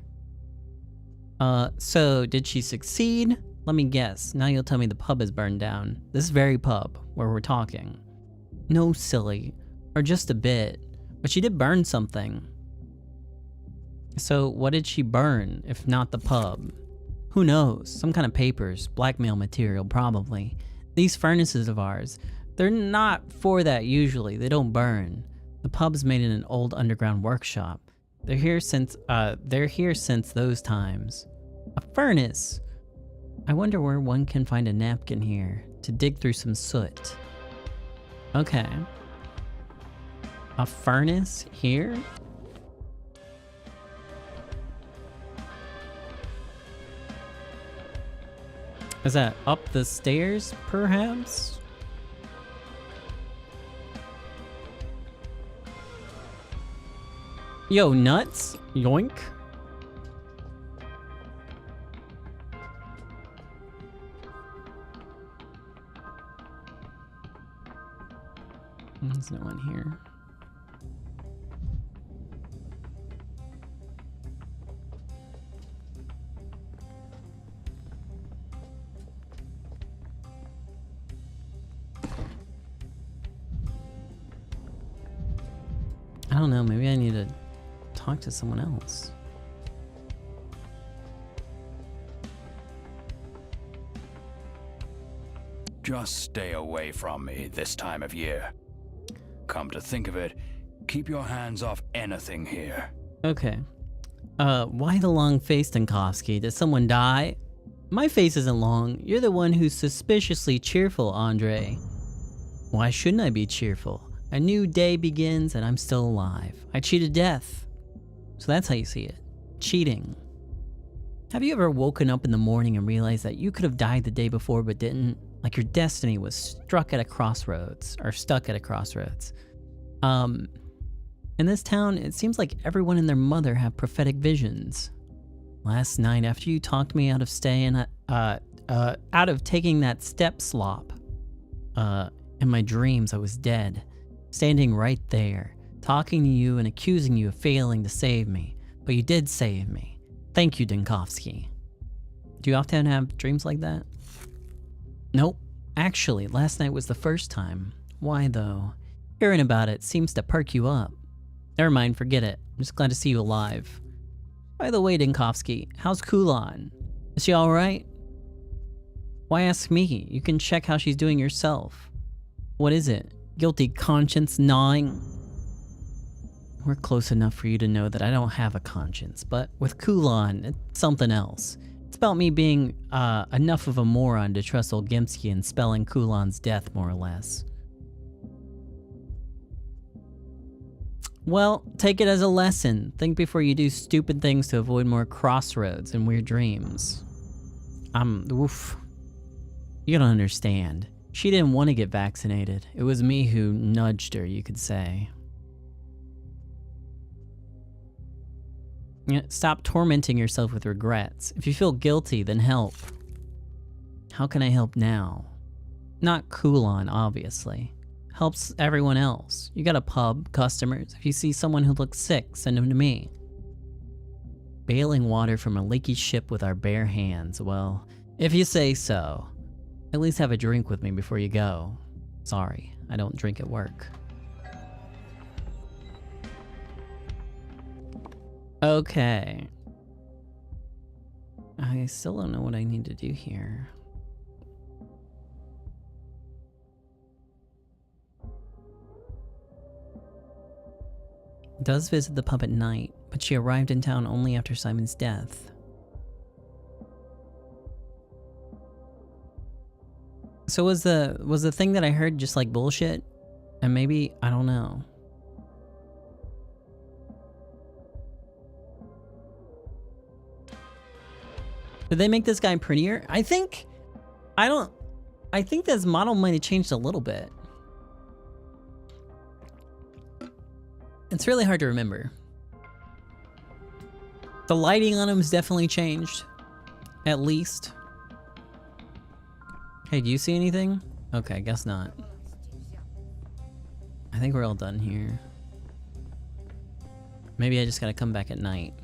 So did she succeed? Let me guess. Now you'll tell me the pub is burned down. This very pub, where we're talking. No, silly. Or just a bit. But she did burn something. So what did she burn, if not the pub? Who knows? Some kind of papers, blackmail material, probably. These furnaces of ours, they're not for that usually. They don't burn. The pub's made in an old underground workshop. They're here since those times. A furnace? I wonder where one can find a napkin here to dig through some soot. Okay. A furnace here? Is that up the stairs, perhaps? Yo, nuts? Yoink. There's no one here. I don't know, maybe I need to talk to someone else. Just stay away from me this time of year. Come to think of it, keep your hands off anything here. Okay. Why the long face, Dinkovsky? Did someone die? My face isn't long. You're the one who's suspiciously cheerful, Andre. Why shouldn't I be cheerful? A new day begins and I'm still alive. I cheated death. So that's how you see it. Cheating. Have you ever woken up in the morning and realized that you could have died the day before but didn't? Like your destiny was stuck at a crossroads. In this town, it seems like everyone and their mother have prophetic visions. Last night, after you talked me out of taking that step slop, in my dreams I was dead, standing right there, talking to you and accusing you of failing to save me. But you did save me. Thank you, Dinkovsky. Do you often have dreams like that? Nope. Actually, last night was the first time. Why though? Hearing about it seems to perk you up. Never mind, forget it. I'm just glad to see you alive. By the way, Dinkovsky, how's Kulan? Is she alright? Why ask me? You can check how she's doing yourself. What is it? Guilty conscience gnawing? We're close enough for you to know that I don't have a conscience, but with Kulan, it's something else. It's about me being enough of a moron to trust Olgimsky and spelling Kulan's death, more or less. Well, take it as a lesson. Think before you do stupid things to avoid more crossroads and weird dreams. Oof. You don't understand. She didn't want to get vaccinated. It was me who nudged her, you could say. Stop tormenting yourself with regrets. If you feel guilty, then help. How can I help now? Not Kulan, obviously. Helps everyone else. You got a pub, customers. If you see someone who looks sick, send them to me. Bailing water from a leaky ship with our bare hands. Well, if you say so. At least have a drink with me before you go. Sorry, I don't drink at work. Okay. I still don't know what I need to do here. Does visit the pub at night, but she arrived in town only after Simon's death. So was the thing that I heard just like bullshit? And maybe, I don't know. Did they make this guy prettier? I think this model might have changed a little bit. It's really hard to remember. The lighting on him has definitely changed. At least. Hey, do you see anything? Okay, guess not. I think we're all done here. Maybe I just gotta come back at night.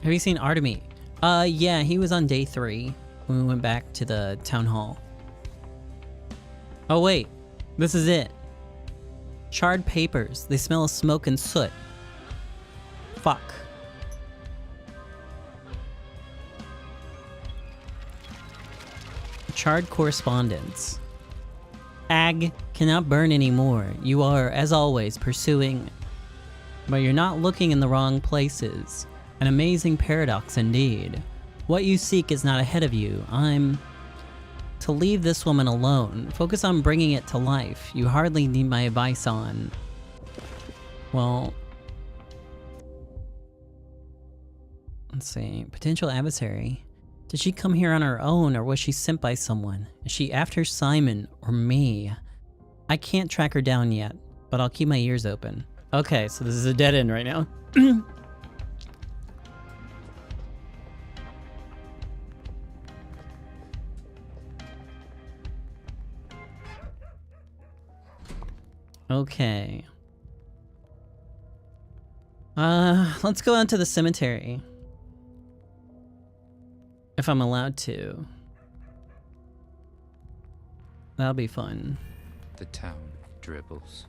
Have you seen Artemy? Yeah, he was on day 3 when we went back to the town hall. Oh wait, this is it. Charred papers. They smell of smoke and soot. Fuck. Charred correspondence. Ag cannot burn anymore. You are, as always, pursuing, but you're not looking in the wrong places. An amazing paradox indeed. What you seek is not ahead of you. I'm to leave this woman alone. Focus on bringing it to life. You hardly need my advice on... Well... Let's see. Potential adversary. Did she come here on her own, or was she sent by someone? Is she after Simon or me? I can't track her down yet, but I'll keep my ears open. Okay, so this is a dead end right now. Okay. Let's go on to the cemetery. If I'm allowed to. That'll be fun. The town dribbles.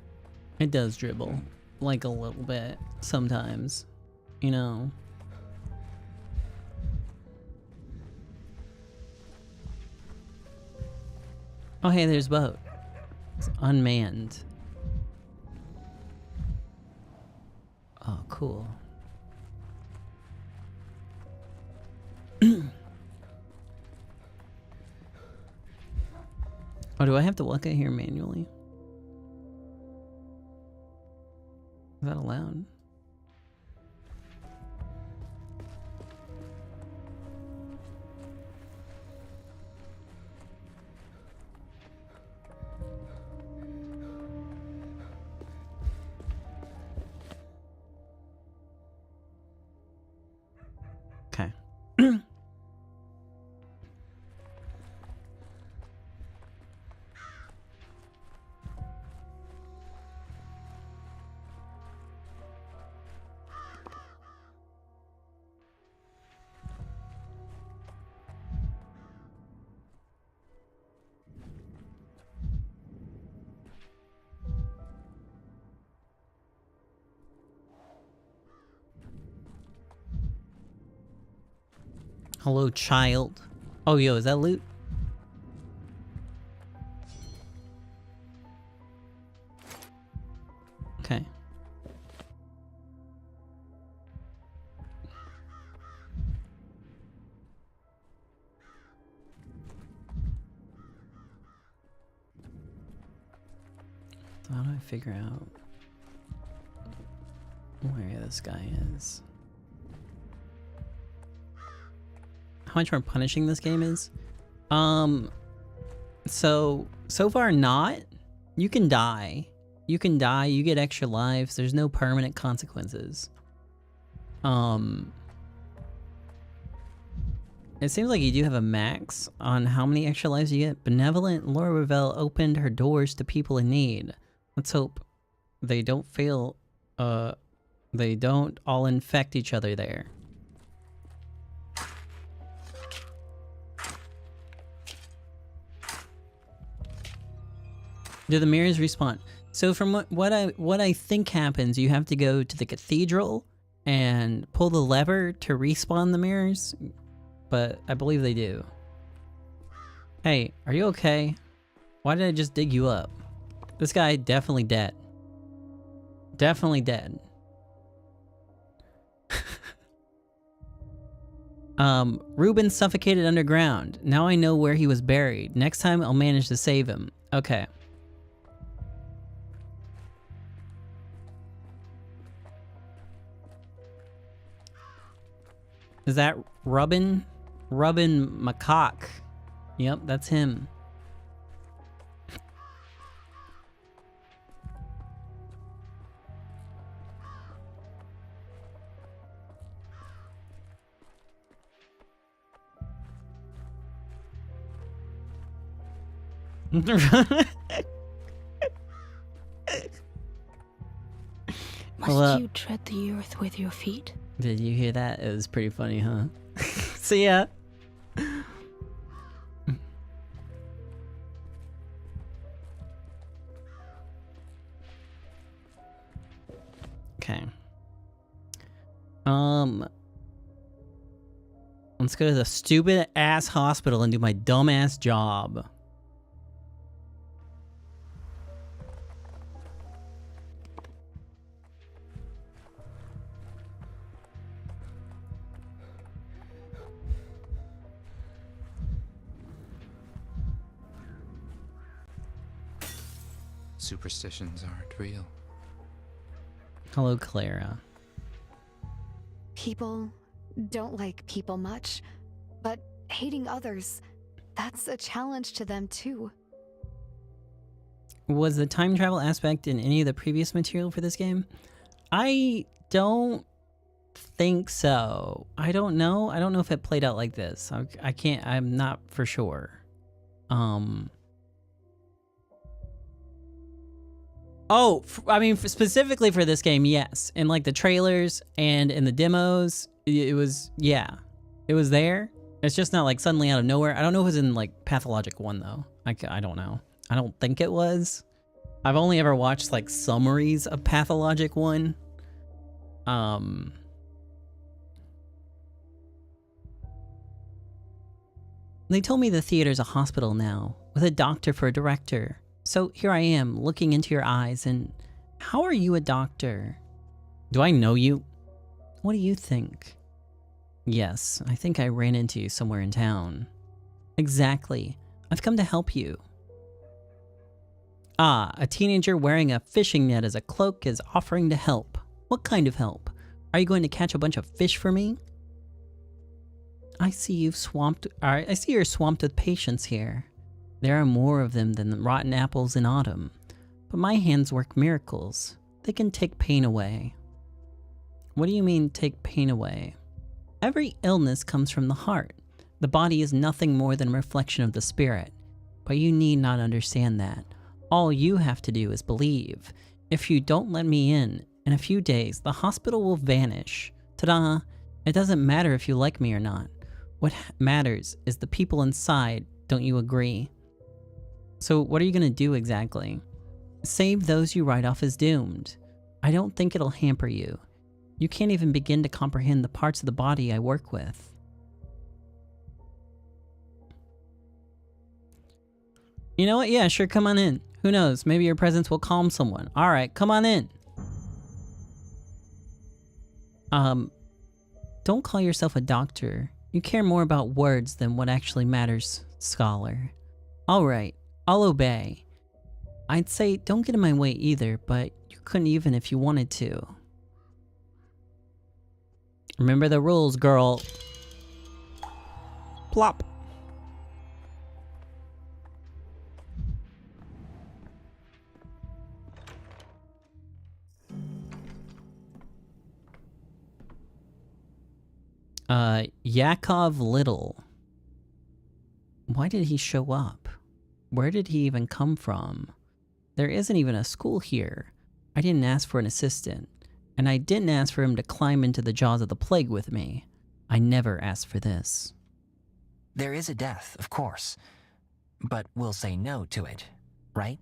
It does dribble. Like a little bit. Sometimes. You know. Oh hey, there's a boat. It's unmanned. Oh, cool. Oh, do I have to look at here manually? Is that allowed? Okay. Hello, child. Oh, yo, is that loot? Okay. How do I figure out where this guy is? How much more punishing this game is? So far not. You can die. You can die, you get extra lives, there's no permanent consequences. It seems like you do have a max on how many extra lives you get. Benevolent Laura Ravel opened her doors to people in need. Let's hope they don't fail, they don't all infect each other there. Do the mirrors respawn? So from what I think happens, you have to go to the cathedral and pull the lever to respawn the mirrors, but I believe they do. Hey, are you okay? Why did I just dig you up? This guy definitely dead. Definitely dead. Ruben suffocated underground. Now I know where he was buried. Next time I'll manage to save him. Okay. Is that Rubin? Rubin Macaque. Yep, that's him. Must you tread the earth with your feet? Did you hear that? It was pretty funny, huh? See ya. Okay. Let's go to the stupid ass hospital and do my dumb ass job. Superstitions aren't real. Hello, Clara. People don't like people much, but hating others, that's a challenge to them too. Was the time travel aspect in any of the previous material for this game? I don't think so. I don't know. I don't know if it played out like this. I can't, I'm not for sure. Oh, I mean, specifically for this game, yes. In like the trailers and in the demos, it was, yeah. It was there. It's just not like suddenly out of nowhere. I don't know if it was in like Pathologic 1 though. I don't know. I don't think it was. I've only ever watched like summaries of Pathologic 1. They told me the theater's a hospital now, with a doctor for a director. So here I am, looking into your eyes, and how are you a doctor? Do I know you? What do you think? Yes, I think I ran into you somewhere in town. Exactly. I've come to help you. Ah, a teenager wearing a fishing net as a cloak is offering to help. What kind of help? Are you going to catch a bunch of fish for me? I see you're swamped with patients here. There are more of them than the rotten apples in autumn. But my hands work miracles. They can take pain away. What do you mean, take pain away? Every illness comes from the heart. The body is nothing more than a reflection of the spirit. But you need not understand that. All you have to do is believe. If you don't let me in a few days, the hospital will vanish. Ta-da! It doesn't matter if you like me or not. What matters is the people inside. Don't you agree? So what are you going to do exactly? Save those you write off as doomed. I don't think it'll hamper you. You can't even begin to comprehend the parts of the body I work with. You know what? Yeah, sure, come on in. Who knows? Maybe your presence will calm someone. All right, come on in. Don't call yourself a doctor. You care more about words than what actually matters, scholar. All right. I'll obey. I'd say don't get in my way either, but you couldn't even if you wanted to. Remember the rules, girl. Plop. Yakov Little. Why did he show up? Where did he even come from? There isn't even a school here. I didn't ask for an assistant. And I didn't ask for him to climb into the jaws of the plague with me. I never asked for this. There is a death, of course. But we'll say no to it, right?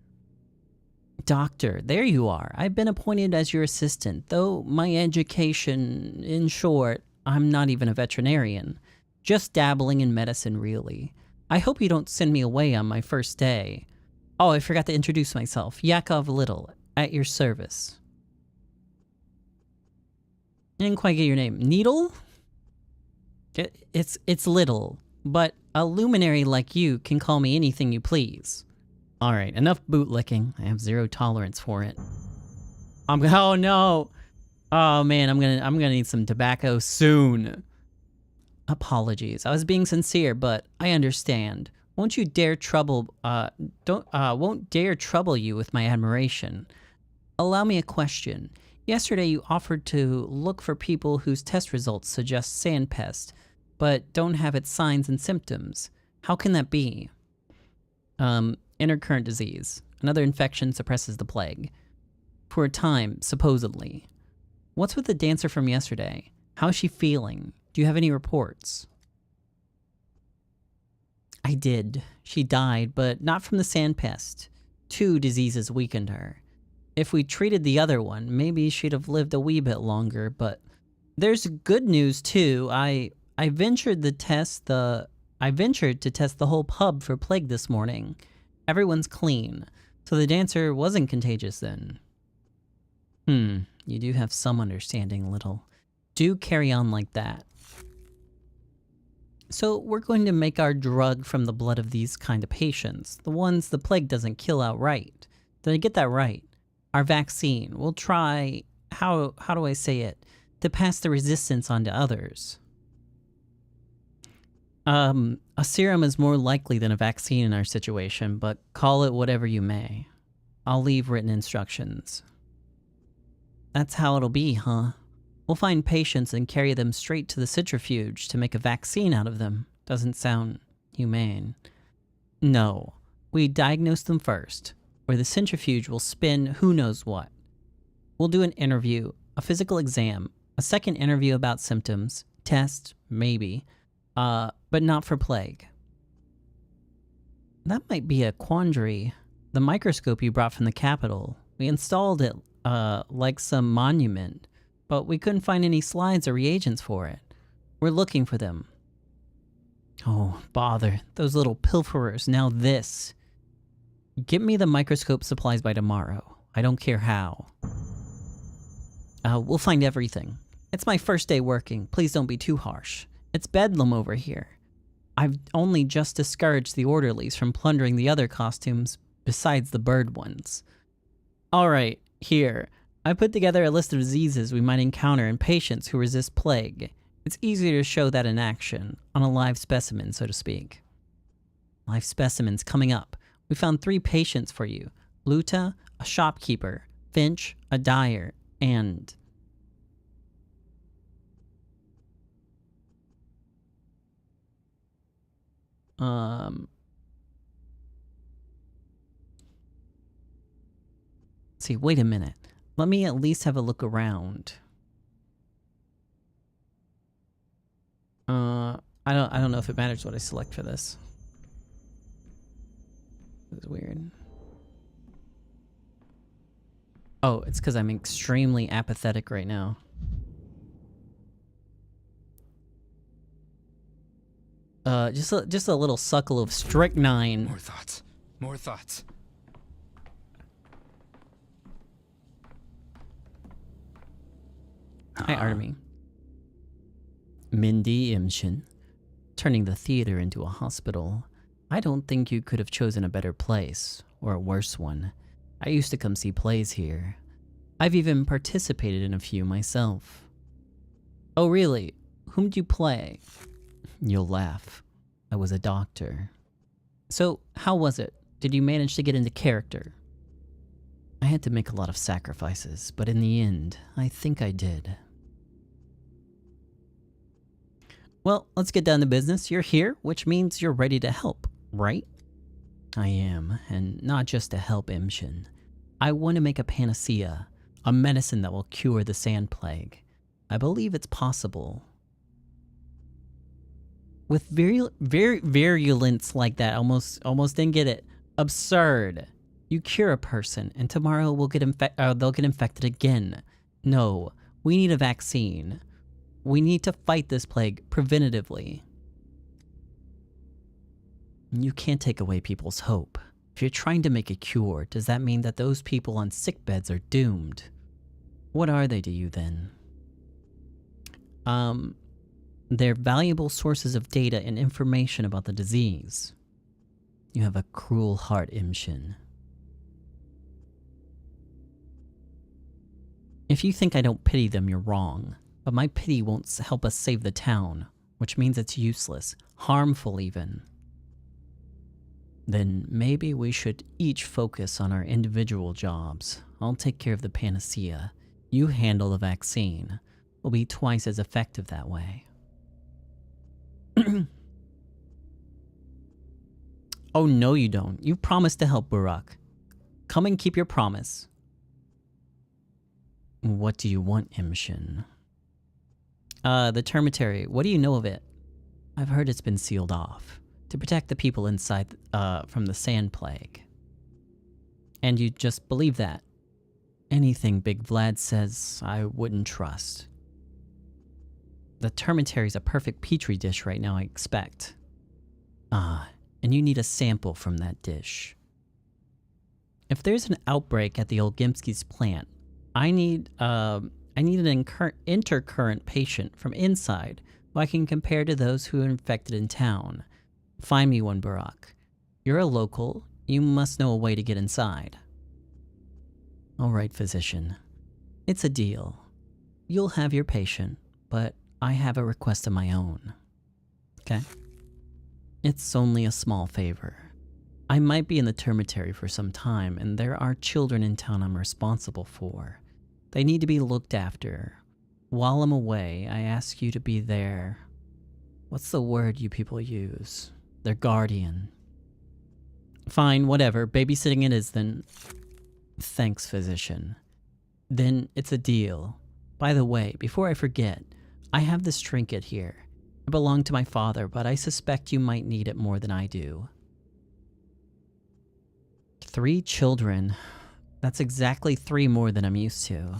Doctor, there you are. I've been appointed as your assistant, though my education, in short, I'm not even a veterinarian. Just dabbling in medicine, really. I hope you don't send me away on my first day. Oh, I forgot to introduce myself. Yakov Little, at your service. I didn't quite get your name. Needle? It's Little, but a luminary like you can call me anything you please. All right, enough bootlicking. I have zero tolerance for it. Oh no. Oh man, I'm gonna need some tobacco soon. Apologies. I was being sincere, but I understand. Won't dare trouble you with my admiration. Allow me a question. Yesterday you offered to look for people whose test results suggest sandpest, but don't have its signs and symptoms. How can that be? intercurrent disease. Another infection suppresses the plague. For a time, supposedly. What's with the dancer from yesterday? How's she feeling? Do you have any reports? I did. She died, but not from the sand pest. 2 diseases weakened her. If we treated the other one, maybe she'd have lived a wee bit longer, but there's good news too. I ventured to test the whole pub for plague this morning. Everyone's clean, so the dancer wasn't contagious then. You do have some understanding, Little. Do carry on like that. So we're going to make our drug from the blood of these kind of patients, the ones the plague doesn't kill outright. Did I get that right? Our vaccine. We'll try, how do I say it, to pass the resistance on to others. A serum is more likely than a vaccine in our situation, but call it whatever you may. I'll leave written instructions. That's how it'll be, huh? We'll find patients and carry them straight to the centrifuge to make a vaccine out of them. Doesn't sound humane. No, we diagnose them first, or the centrifuge will spin who knows what. We'll do an interview, a physical exam, a second interview about symptoms, test, maybe, but not for plague. That might be a quandary. The microscope you brought from the capital, we installed it like some monument, but we couldn't find any slides or reagents for it. We're looking for them. Oh, bother. Those little pilferers. Now this. Get me the microscope supplies by tomorrow. I don't care how. We'll find everything. It's my first day working. Please don't be too harsh. It's bedlam over here. I've only just discouraged the orderlies from plundering the other costumes besides the bird ones. All right, here. I put together a list of diseases we might encounter in patients who resist plague. It's easier to show that in action, on a live specimen, so to speak. Live specimens coming up. We found 3 patients for you. Luta, a shopkeeper, Finch, a dyer, and... See, wait a minute. Let me at least have a look around. I don't know if it matters what I select for this. This is weird. Oh, it's because I'm extremely apathetic right now. Just a little suckle of strychnine. More thoughts. More thoughts. Hi, Artemy. Mindy Imshin. Turning the theater into a hospital. I don't think you could have chosen a better place, or a worse one. I used to come see plays here. I've even participated in a few myself. Oh really? Whom'd you play? You'll laugh. I was a doctor. So, how was it? Did you manage to get into character? I had to make a lot of sacrifices, but in the end, I think I did. Well, let's get down to business. You're here, which means you're ready to help, right? I am, and not just to help Imshin. I want to make a panacea, a medicine that will cure the sand plague. I believe it's possible. With virulence like that, almost didn't get it. Absurd. You cure a person, and tomorrow they'll get infected again. No, we need a vaccine. We need to fight this plague preventatively. You can't take away people's hope. If you're trying to make a cure, does that mean that those people on sick beds are doomed? What are they to you then? They're valuable sources of data and information about the disease. You have a cruel heart, Imshin. If you think I don't pity them, you're wrong. But my pity won't help us save the town, which means it's useless, harmful even. Then maybe we should each focus on our individual jobs. I'll take care of the panacea. You handle the vaccine. We'll be twice as effective that way. Oh, no you don't. You promised to help, Burak. Come and keep your promise. What do you want, Imshin? The termitary. What do you know of it? I've heard it's been sealed off to protect the people inside from the sand plague. And you just believe that? Anything Big Vlad says, I wouldn't trust. The termitary's a perfect petri dish right now, I expect. And you need a sample from that dish. If there's an outbreak at the Olgimsky's plant, I need an intercurrent patient from inside who I can compare to those who are infected in town. Find me one, Burak. You're a local. You must know a way to get inside. All right, physician. It's a deal. You'll have your patient, but I have a request of my own. Okay? It's only a small favor. I might be in the termitary for some time, and there are children in town I'm responsible for. They need to be looked after. While I'm away, I ask you to be their... What's the word you people use? Their guardian. Fine, whatever. Babysitting it is then. Thanks, physician. Then it's a deal. By the way, before I forget, I have this trinket here. It belonged to my father, but I suspect you might need it more than I do. 3 children. That's exactly 3 more than I'm used to.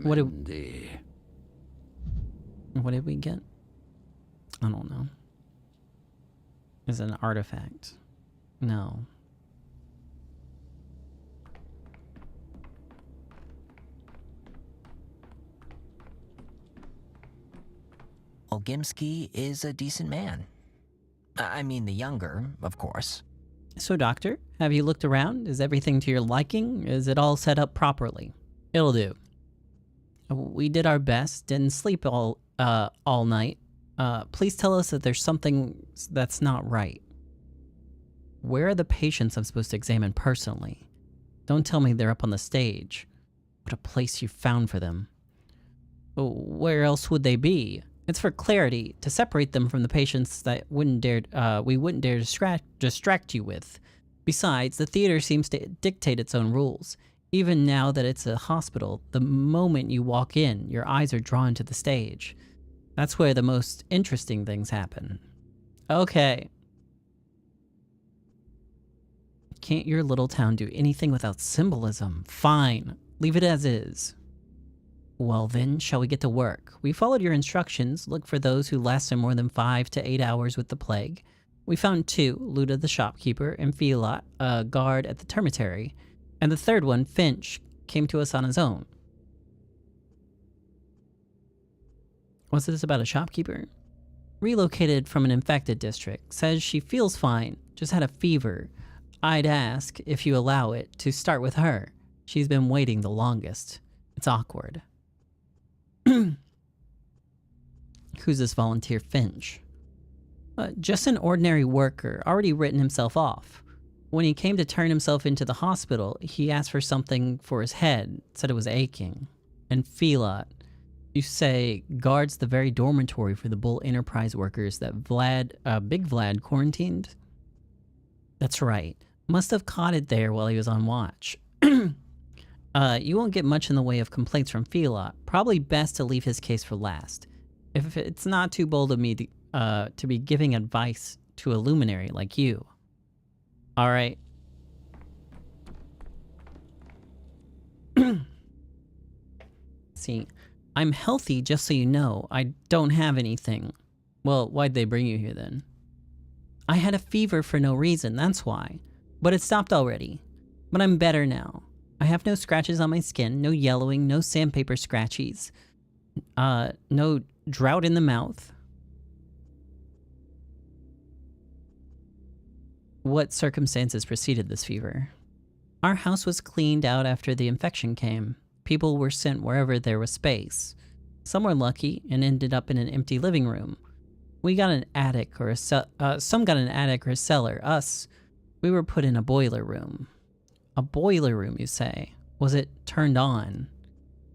What did we get? I don't know. Is it an artifact? No. Olgimsky is a decent man. I mean the younger, of course. So, Doctor, have you looked around? Is everything to your liking? Is it all set up properly? It'll do. We did our best, didn't sleep all night. Please tell us if there's something that's not right. Where are the patients I'm supposed to examine personally? Don't tell me they're up on the stage. What a place you found for them. Where else would they be? It's for clarity, to separate them from the patients that we wouldn't dare distract you with. Besides, the theater seems to dictate its own rules. Even now that it's a hospital, the moment you walk in, your eyes are drawn to the stage. That's where the most interesting things happen. Okay. Can't your little town do anything without symbolism? Fine. Leave it as is. Well then, shall we get to work? We followed your instructions. Look for those who lasted more than 5 to 8 hours with the plague. We found 2, Luda the shopkeeper and Filat, a guard at the termitary. And the third one, Finch, came to us on his own. What's this about a shopkeeper? Relocated from an infected district. Says she feels fine, just had a fever. I'd ask, if you allow it, to start with her. She's been waiting the longest. It's awkward. Who's this volunteer Finch? Just an ordinary worker, already written himself off. When he came to turn himself into the hospital, he asked for something for his head, said it was aching. And Filat, you say, guards the very dormitory for the Bull Enterprise workers that Big Vlad quarantined? That's right. Must have caught it there while he was on watch. You won't get much in the way of complaints from Filat. Probably best to leave his case for last. If it's not too bold of me to be giving advice to a luminary like you. All right. See, I'm healthy, just so you know. I don't have anything. Well, why'd they bring you here then? I had a fever for no reason, that's why. But it stopped already. But I'm better now. I have no scratches on my skin, no yellowing, no sandpaper scratchies. No drought in the mouth. What circumstances preceded this fever? Our house was cleaned out after the infection came. People were sent wherever there was space. Some were lucky and ended up in an empty living room. We got an attic or some got an attic or a cellar. Us, we were put in a boiler room. A boiler room, you say? Was it turned on?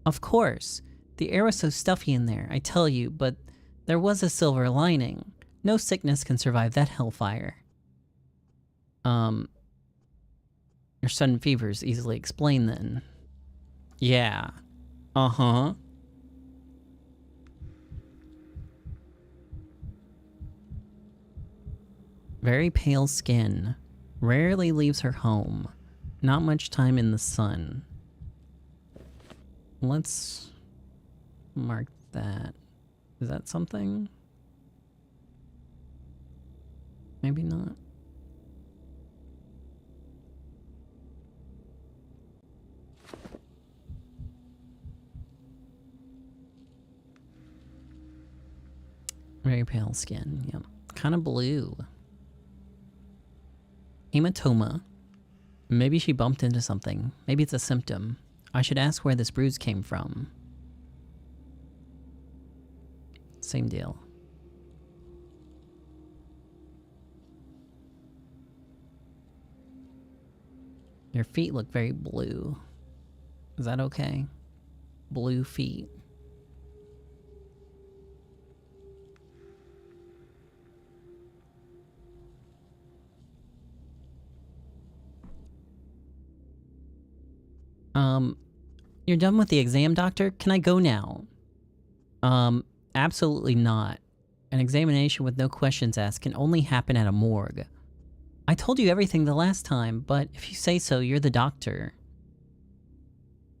Of course. The air was so stuffy in there, I tell you, but there was a silver lining. No sickness can survive that hellfire. Your sudden fever is easily explained then. Yeah. Uh-huh. Very pale skin. Rarely leaves her home. Not much time in the sun. Let's mark that. Is that something? Maybe not. Very pale skin, yep. Kind of blue. Hematoma. Maybe she bumped into something. Maybe it's a symptom. I should ask where this bruise came from. Same deal. Your feet look very blue. Is that okay? Blue feet. You're done with the exam, doctor? Can I go now? Absolutely not. An examination with no questions asked can only happen at a morgue. I told you everything the last time, but if you say so, you're the doctor.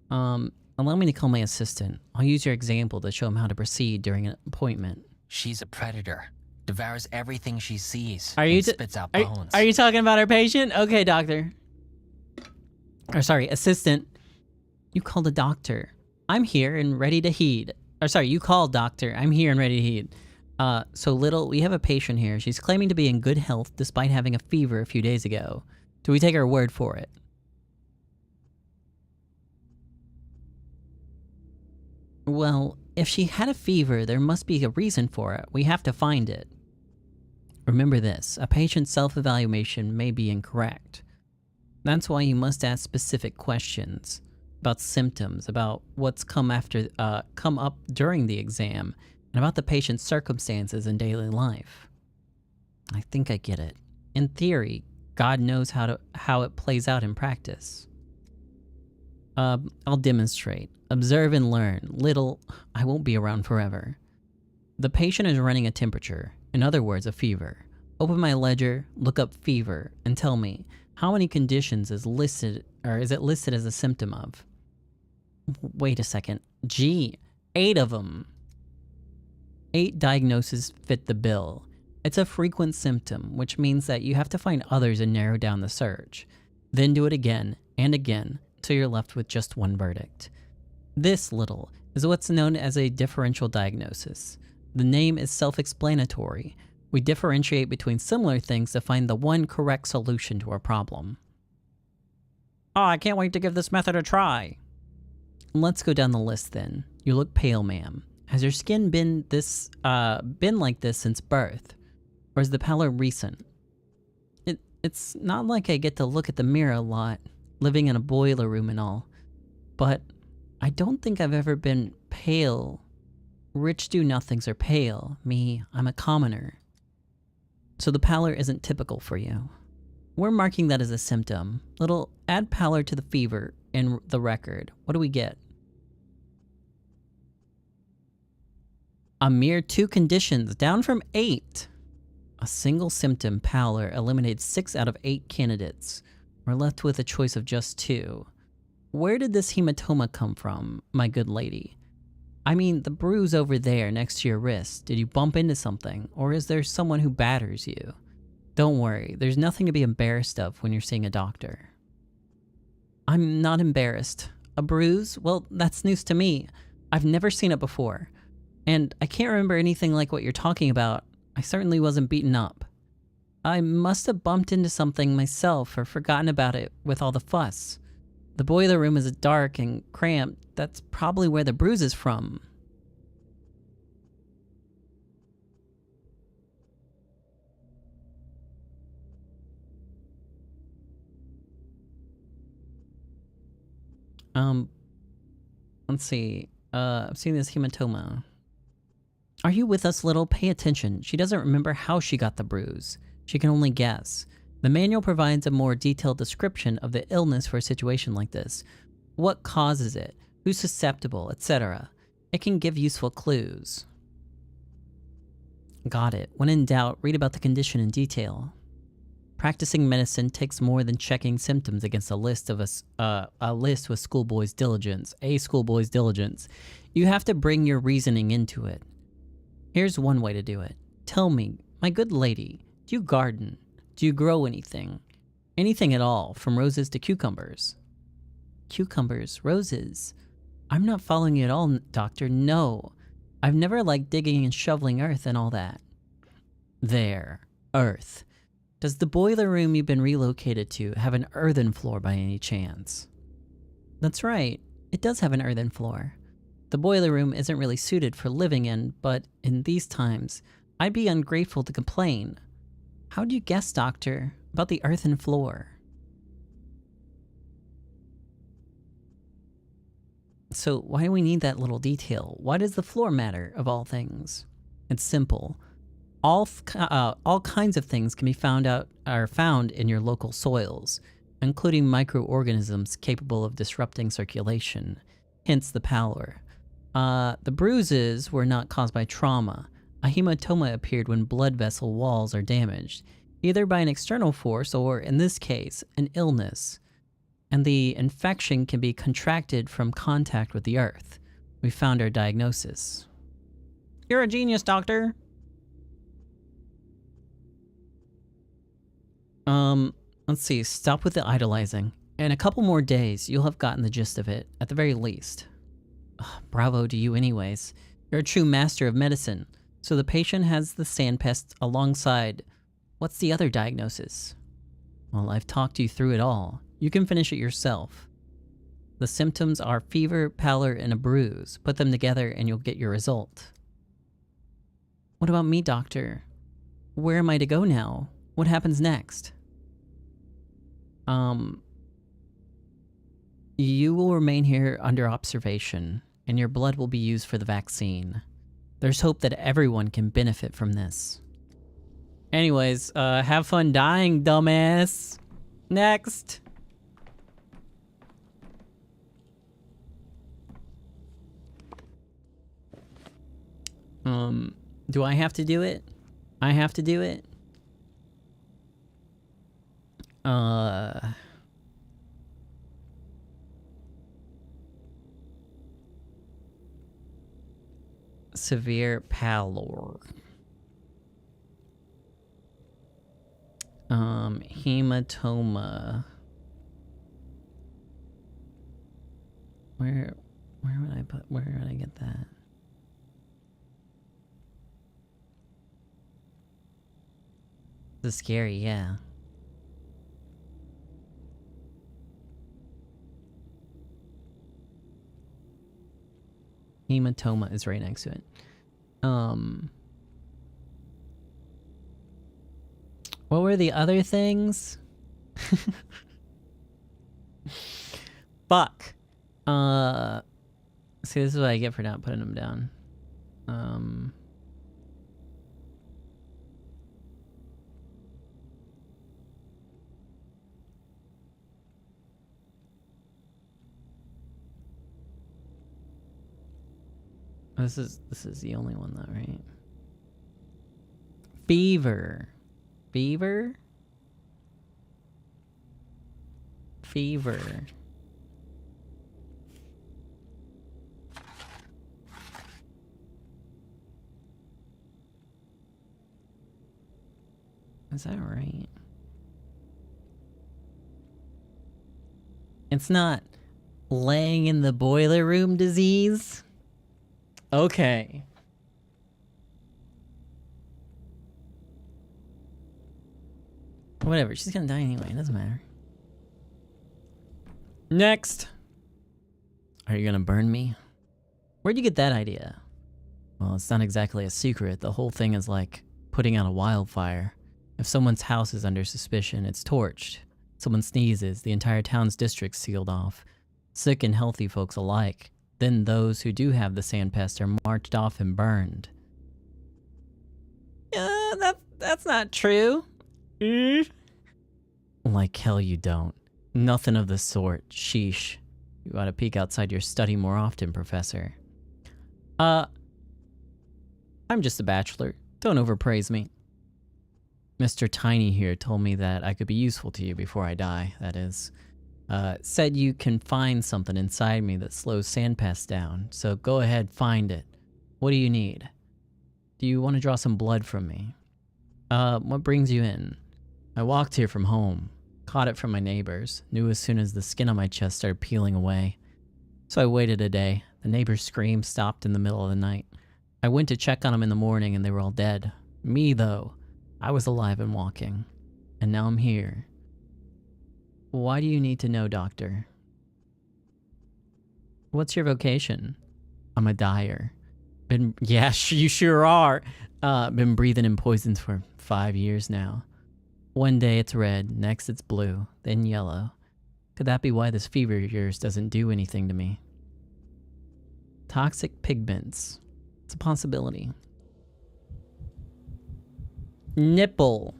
Allow me to call my assistant. I'll use your example to show him how to proceed during an appointment. She's a predator. Devours everything she sees. Are you and spits out bones. Are you talking about our patient? Okay, doctor. Or sorry, assistant. You called a doctor. I'm here and ready to heed. Or sorry, you called doctor. I'm here and ready to heed. So Little, we have a patient here. She's claiming to be in good health despite having a fever a few days ago. Do we take her word for it? Well, if she had a fever, there must be a reason for it. We have to find it. Remember this, a patient's self-evaluation may be incorrect. That's why you must ask specific questions about symptoms, about what's come up during the exam, and about the patient's circumstances in daily life. I think I get it. In theory, God knows how it plays out in practice. I'll demonstrate. Observe and learn. Little, I won't be around forever. The patient is running a temperature, in other words, a fever. Open my ledger, look up fever, and tell me, how many conditions is it listed as a symptom of? Wait a second. Gee, 8 of them. 8 diagnoses fit the bill. It's a frequent symptom, which means that you have to find others and narrow down the search. Then do it again and again till you're left with just one verdict. This, Little, is what's known as a differential diagnosis. The name is self-explanatory. We differentiate between similar things to find the one correct solution to a problem. Oh, I can't wait to give this method a try. Let's go down the list then. You look pale, ma'am. Has your skin been like this since birth? Or is the pallor recent? It's not like I get to look at the mirror a lot, living in a boiler room and all. But I don't think I've ever been pale. Rich do-nothings are pale. Me, I'm a commoner. So the pallor isn't typical for you. We're marking that as a symptom. Little, add pallor to the fever in the record. What do we get? A mere 2 conditions, down from 8. A single symptom, pallor, eliminates 6 out of 8 candidates. We're left with a choice of just 2. Where did this hematoma come from, my good lady? I mean, the bruise over there next to your wrist. Did you bump into something? Or is there someone who batters you? Don't worry, there's nothing to be embarrassed of when you're seeing a doctor. I'm not embarrassed. A bruise? Well, that's news to me. I've never seen it before. And I can't remember anything like what you're talking about. I certainly wasn't beaten up. I must have bumped into something myself or forgotten about it with all the fuss. The boiler room is dark and cramped. That's probably where the bruise is from. Let's see. I've seen this hematoma. Are you with us, Little? Pay attention. She doesn't remember how she got the bruise. She can only guess. The manual provides a more detailed description of the illness for a situation like this. What causes it, who's susceptible, etc. It can give useful clues. Got it. When in doubt, read about the condition in detail. Practicing medicine takes more than checking symptoms against a list with schoolboy's diligence. You have to bring your reasoning into it. Here's one way to do it. Tell me, my good lady, do you garden? Do you grow anything? Anything at all, from roses to cucumbers? Cucumbers, roses. I'm not following you at all, doctor, no. I've never liked digging and shoveling earth and all that. There, earth. Does the boiler room you've been relocated to have an earthen floor by any chance? That's right, it does have an earthen floor. The boiler room isn't really suited for living in, but in these times, I'd be ungrateful to complain. How do you guess, doctor, about the earthen floor? So why do we need that little detail? Why does the floor matter, of all things? It's simple. All kinds of things can be found in your local soils, including microorganisms capable of disrupting circulation, hence the pallor. The bruises were not caused by trauma. A hematoma appeared when blood vessel walls are damaged, either by an external force or, in this case, an illness. And the infection can be contracted from contact with the earth. We found our diagnosis. You're a genius, doctor. Let's see, stop with the idolizing. In a couple more days, you'll have gotten the gist of it, at the very least. Ugh, bravo to you anyways. You're a true master of medicine. So the patient has the sandpest alongside... What's the other diagnosis? Well, I've talked you through it all. You can finish it yourself. The symptoms are fever, pallor, and a bruise. Put them together and you'll get your result. What about me, doctor? Where am I to go now? What happens next? You will remain here under observation, and your blood will be used for the vaccine. There's hope that everyone can benefit from this. Anyways, have fun dying, dumbass. Next. Do I have to do it? I have to do it? Severe pallor. Hematoma. Where would I get that? This is scary, yeah. Hematoma is right next to it. What were the other things? Fuck. See, this is what I get for not putting them down. This is the only one though, right? Fever. Fever? Fever. Is that right? It's not laying in the boiler room disease? Okay. Whatever, she's gonna die anyway, it doesn't matter. Next! Are you gonna burn me? Where'd you get that idea? Well, it's not exactly a secret. The whole thing is like putting out a wildfire. If someone's house is under suspicion, it's torched. Someone sneezes, the entire town's district's sealed off. Sick and healthy folks alike. Then those who do have the sandpest are marched off and burned. That's not true. Like hell you don't. Nothing of the sort. Sheesh. You ought to peek outside your study more often, Professor. I'm just a bachelor. Don't overpraise me. Mr. Tiny here told me that I could be useful to you before I die, that is. Said you can find something inside me that slows Sandpass down, so go ahead, find it. What do you need? Do you want to draw some blood from me? What brings you in? I walked here from home, caught it from my neighbors, knew as soon as the skin on my chest started peeling away. So I waited a day. The neighbor's scream stopped in the middle of the night. I went to check on them in the morning and they were all dead. Me, though, I was alive and walking. And now I'm here. Why do you need to know, Doctor? What's your vocation? I'm a dyer. You sure are. Been breathing in poisons for 5 years now. One day it's red, next it's blue, then yellow. Could that be why this fever of yours doesn't do anything to me? Toxic pigments. It's a possibility. Nipple.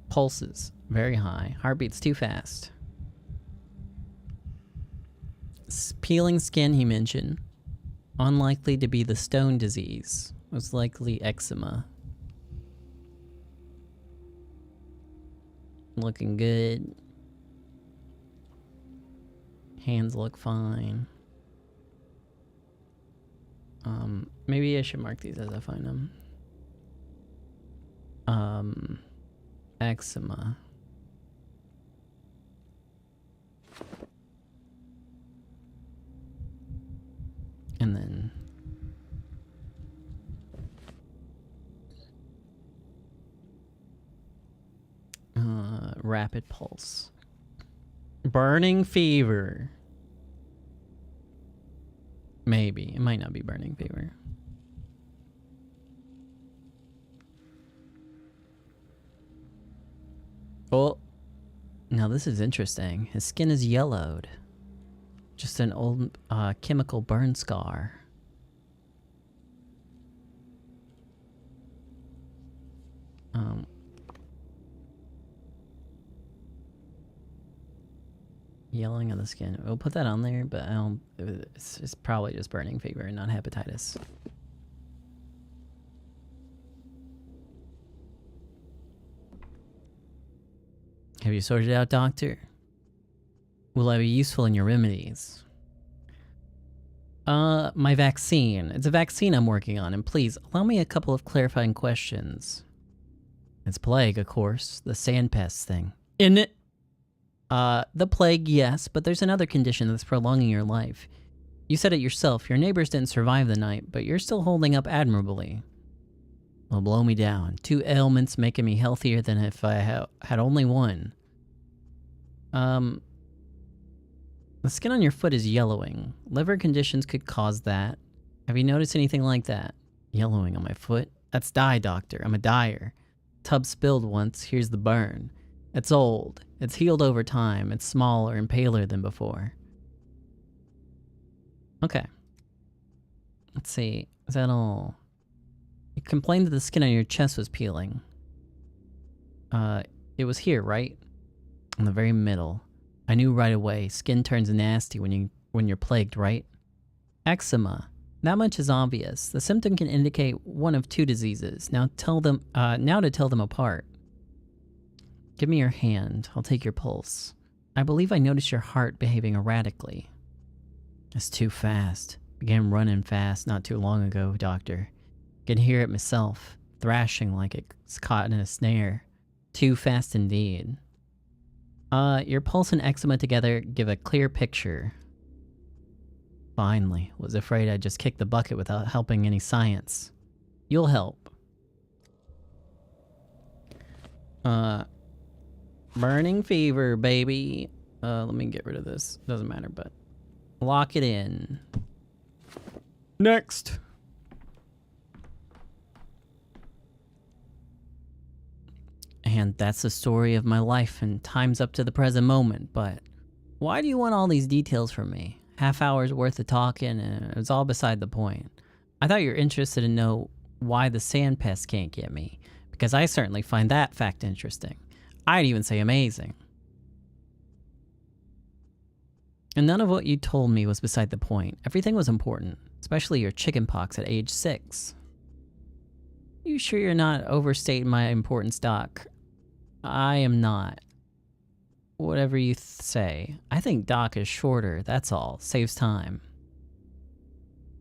Pulses. Very high. Heartbeat's too fast. Peeling skin, he mentioned. Unlikely to be the stone disease. Most likely eczema. Looking good. Hands look fine. Maybe I should mark these as I find them. Eczema. And then rapid pulse. Burning fever. Maybe. It might not be burning fever. Oh. Now this is interesting. His skin is yellowed. Just an old chemical burn scar. Yellowing of the skin. We'll put that on there, but I don't. It's probably just burning fever and not hepatitis. Have you sorted it out, Doctor? Will I be useful in your remedies? My vaccine. It's a vaccine I'm working on, and please, allow me a couple of clarifying questions. It's plague, of course. The sandpest thing. In it? The plague, yes, but there's another condition that's prolonging your life. You said it yourself, your neighbors didn't survive the night, but you're still holding up admirably. Well, blow me down. 2 ailments making me healthier than if I had only one. The skin on your foot is yellowing. Liver conditions could cause that. Have you noticed anything like that? Yellowing on my foot? That's dye, Doctor. I'm a dyer. Tub spilled once, here's the burn. It's old. It's healed over time. It's smaller and paler than before. Okay. Let's see. Is that all? You complained that the skin on your chest was peeling. It was here, right? In the very middle. I knew right away. Skin turns nasty when you're plagued, right? Eczema. That much is obvious. The symptom can indicate one of 2 diseases. Now to tell them apart. Give me your hand. I'll take your pulse. I believe I noticed your heart behaving erratically. It's too fast. Began running fast not too long ago, Doctor. Can hear it myself, thrashing like it's caught in a snare. Too fast indeed. Your pulse and eczema together give a clear picture. Finally, was afraid I'd just kick the bucket without helping any science. You'll help. Burning fever, baby. Let me get rid of this. Doesn't matter, but lock it in. Next. And that's the story of my life, and time's up to the present moment, but why do you want all these details from me? Half hour's worth of talking, and it's all beside the point. I thought you were interested to know why the sand pest can't get me, Because I certainly find that fact interesting. I'd even say amazing. And none of what you told me was beside the point. Everything was important, especially your chickenpox at age 6. You sure you're not overstating my importance, Doc? I am not. Whatever you say. I think Doc is shorter, that's all. Saves time.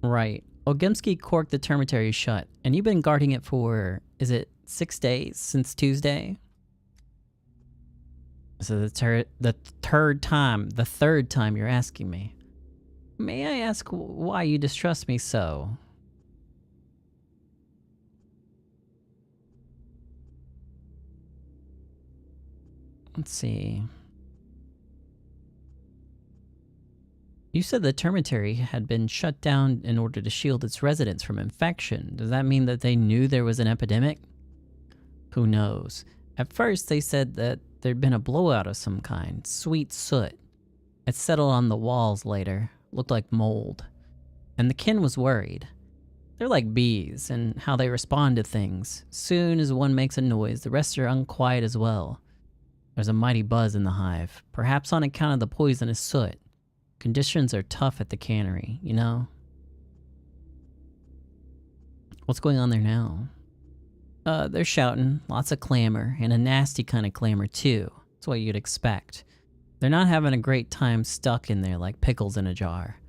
Right. Ogimski corked the termitary shut, and you've been guarding it for, is it 6 days since Tuesday? So the third time you're asking me. May I ask why you distrust me so? Let's see. You said the termitary had been shut down in order to shield its residents from infection. Does that mean that they knew there was an epidemic? Who knows? At first, they said that there'd been a blowout of some kind. Sweet soot. It settled on the walls later. Looked like mold. And the kin was worried. They're like bees, and how they respond to things. Soon as one makes a noise, the rest are unquiet as well. There's a mighty buzz in the hive, perhaps on account of the poisonous soot. Conditions are tough at the cannery, you know? What's going on there now? They're shouting, lots of clamor, and a nasty kind of clamor too. That's what you'd expect. They're not having a great time stuck in there like pickles in a jar.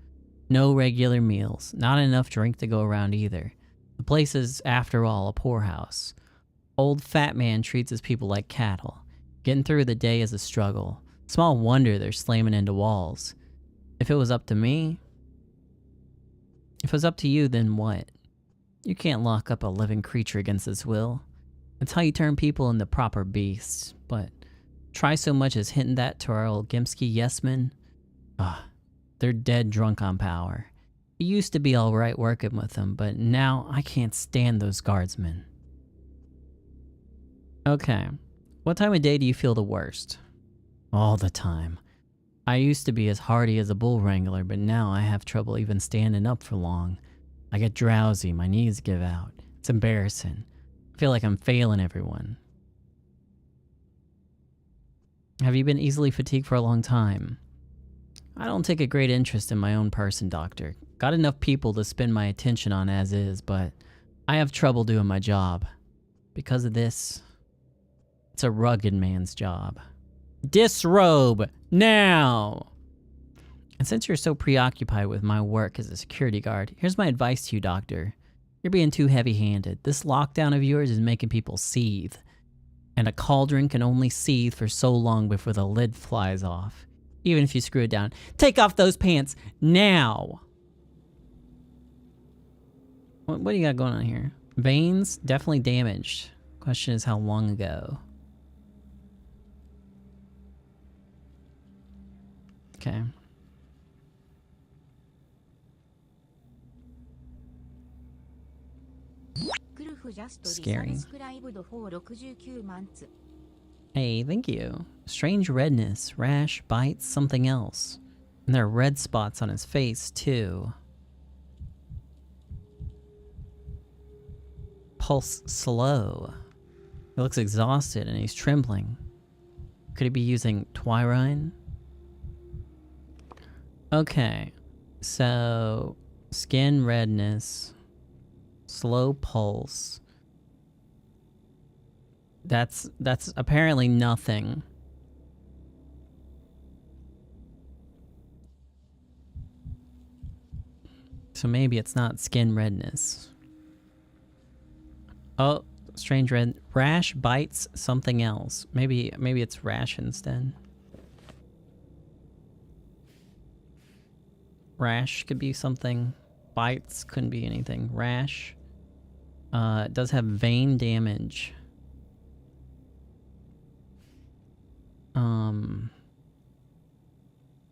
No regular meals, not enough drink to go around either. The place is, after all, a poorhouse. Old fat man treats his people like cattle. Getting through the day is a struggle. Small wonder they're slamming into walls. If it was up to me... If it was up to you, then what? You can't lock up a living creature against its will. It's how you turn people into proper beasts, but try so much as hinting that to our old Gimski yes-men. They're dead drunk on power. It used to be alright working with them, but now I can't stand those guardsmen. Okay, what time of day do you feel the worst? All the time. I used to be as hardy as a bull wrangler, but now I have trouble even standing up for long. I get drowsy, my knees give out. It's embarrassing. I feel like I'm failing everyone. Have you been easily fatigued for a long time? I don't take a great interest in my own person, Doctor. Got enough people to spend my attention on as is, but I have trouble doing my job. Because of this, it's a rugged man's job. Disrobe! Now! And since you're so preoccupied with my work as a security guard, here's my advice to you, Doctor. You're being too heavy-handed. This lockdown of yours is making people seethe. And a cauldron can only seethe for so long before the lid flies off. Even if you screw it down. Take off those pants, now! What do you got going on here? Veins? Definitely damaged. Question is how long ago? Okay. Scary. Hey, thank you. Strange redness, rash, bites, something else. And there are red spots on his face, too. Pulse slow. He looks exhausted and he's trembling. Could he be using Twyrine? Okay, so skin redness, slow pulse. That's apparently nothing. So maybe it's not skin redness. Oh, strange red rash, bites, something else. Maybe it's rash instead. Rash could be something. Bites couldn't be anything. Rash. It does have vein damage.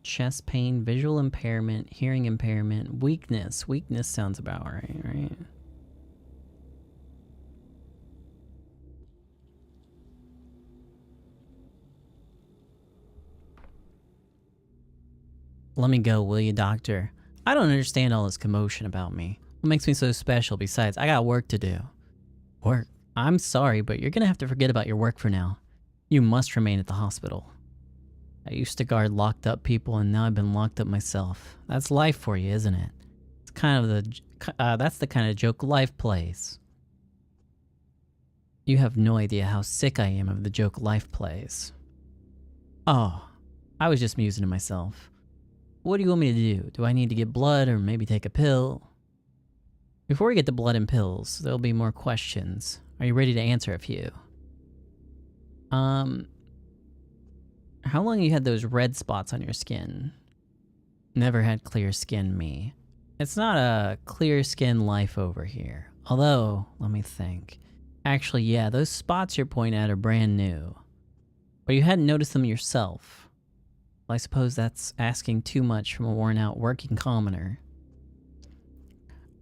Chest pain, visual impairment, hearing impairment, weakness. Weakness sounds about right? Let me go, will you, Doctor? I don't understand all this commotion about me. What makes me so special? Besides, I got work to do. Work? I'm sorry, but you're gonna have to forget about your work for now. You must remain at the hospital. I used to guard locked up people, and now I've been locked up myself. That's life for you, isn't it? It's kind of that's the kind of joke life plays. You have no idea how sick I am of the joke life plays. Oh, I was just musing to myself. What do you want me to do? Do I need to get blood or maybe take a pill? Before we get to blood and pills, there'll be more questions. Are you ready to answer a few? How long you had those red spots on your skin? Never had clear skin, me. It's not a clear skin life over here. Although, let me think. Actually, yeah, those spots you're pointing at are brand new. But you hadn't noticed them yourself. Well, I suppose that's asking too much from a worn-out working commoner.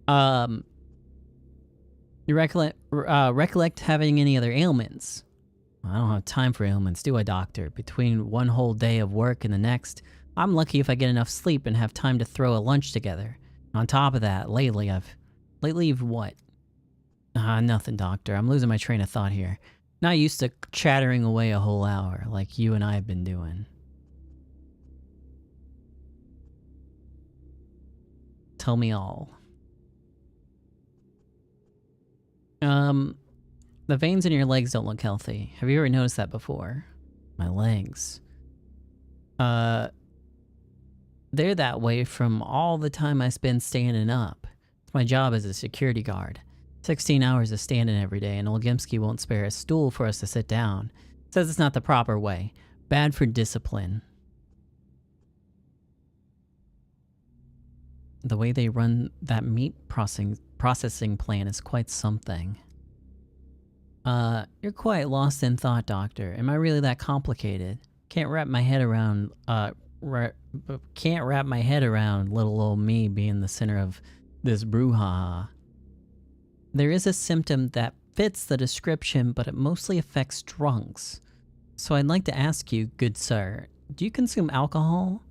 You recollect having any other ailments? I don't have time for ailments, do I, doctor? Between one whole day of work and the next, I'm lucky if I get enough sleep and have time to throw a lunch together. On top of that, lately you've what? Nothing, doctor. I'm losing my train of thought here. Not used to chattering away a whole hour like you and I have been doing. Tell me all. The veins in your legs don't look healthy. Have you ever noticed that before? My legs. They're that way from all the time I spend standing up. It's my job as a security guard. 16 hours of standing every day, and old Gimsky won't spare a stool for us to sit down. Says it's not the proper way. Bad for discipline. The way they run that meat processing plant is quite something. You're quite lost in thought, doctor. Am I really that complicated? Can't wrap my head around little old me being the center of this brouhaha. There is a symptom that fits the description, but it mostly affects drunks. So I'd like to ask you, good sir, do you consume alcohol?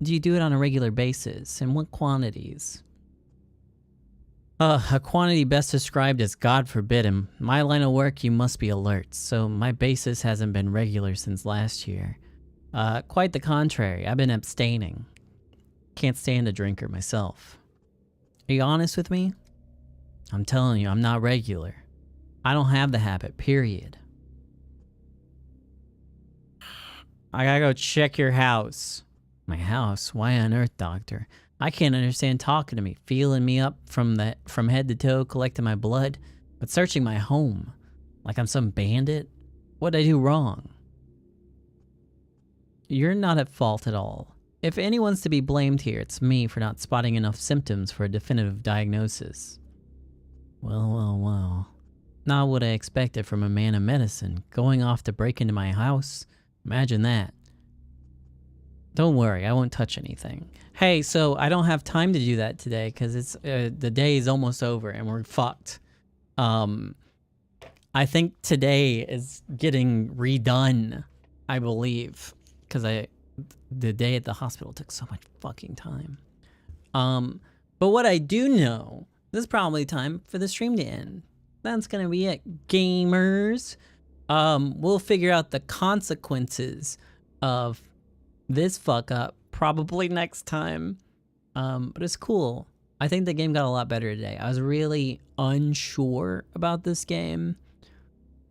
Do you do it on a regular basis? And what quantities? A quantity best described as God forbid. In my line of work, you must be alert, so my basis hasn't been regular since last year. Quite the contrary, I've been abstaining. Can't stand a drinker myself. Are you honest with me? I'm telling you, I'm not regular. I don't have the habit, period. I gotta go check your house. My house? Why on earth, doctor? I can't understand talking to me, feeling me up from head to toe, collecting my blood, but searching my home. Like I'm some bandit? What'd I do wrong? You're not at fault at all. If anyone's to be blamed here, it's me for not spotting enough symptoms for a definitive diagnosis. Well. Not what I expected from a man of medicine, going off to break into my house. Imagine that. Don't worry, I won't touch anything. Hey, so I don't have time to do that today because it's the day is almost over and we're fucked. I think today is getting redone, I believe, because the day at the hospital took so much fucking time. But what I do know, this is probably time for the stream to end. That's gonna be it, gamers. We'll figure out the consequences of this fuck up probably next time. But it's cool. I think the game got a lot better today. I was really unsure about this game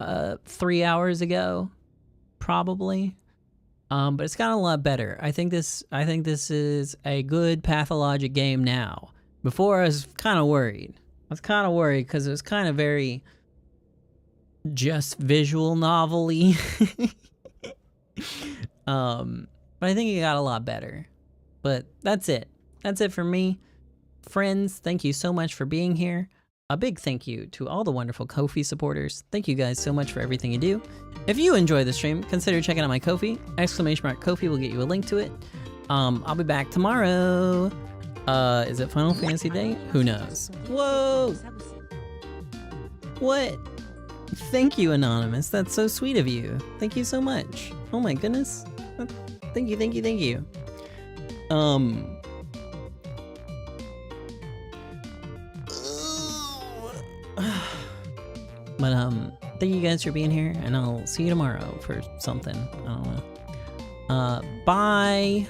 3 hours ago, probably. But it's gotten a lot better. I think this is a good Pathologic game now. Before I was kind of worried. I was kind of worried because it was kind of very just visual novel-y. But I think it got a lot better. But that's it. That's it for me. Friends, thank you so much for being here. A big thank you to all the wonderful Ko-fi supporters. Thank you guys so much for everything you do. If you enjoy the stream, consider checking out my Ko-fi. !Ko-fi will get you a link to it. I'll be back tomorrow. Is it Final Fantasy Day? Who knows? Whoa! What? Thank you, Anonymous. That's so sweet of you. Thank you so much. Oh my goodness. Thank you. But thank you guys for being here, and I'll see you tomorrow for something. I don't know. Bye.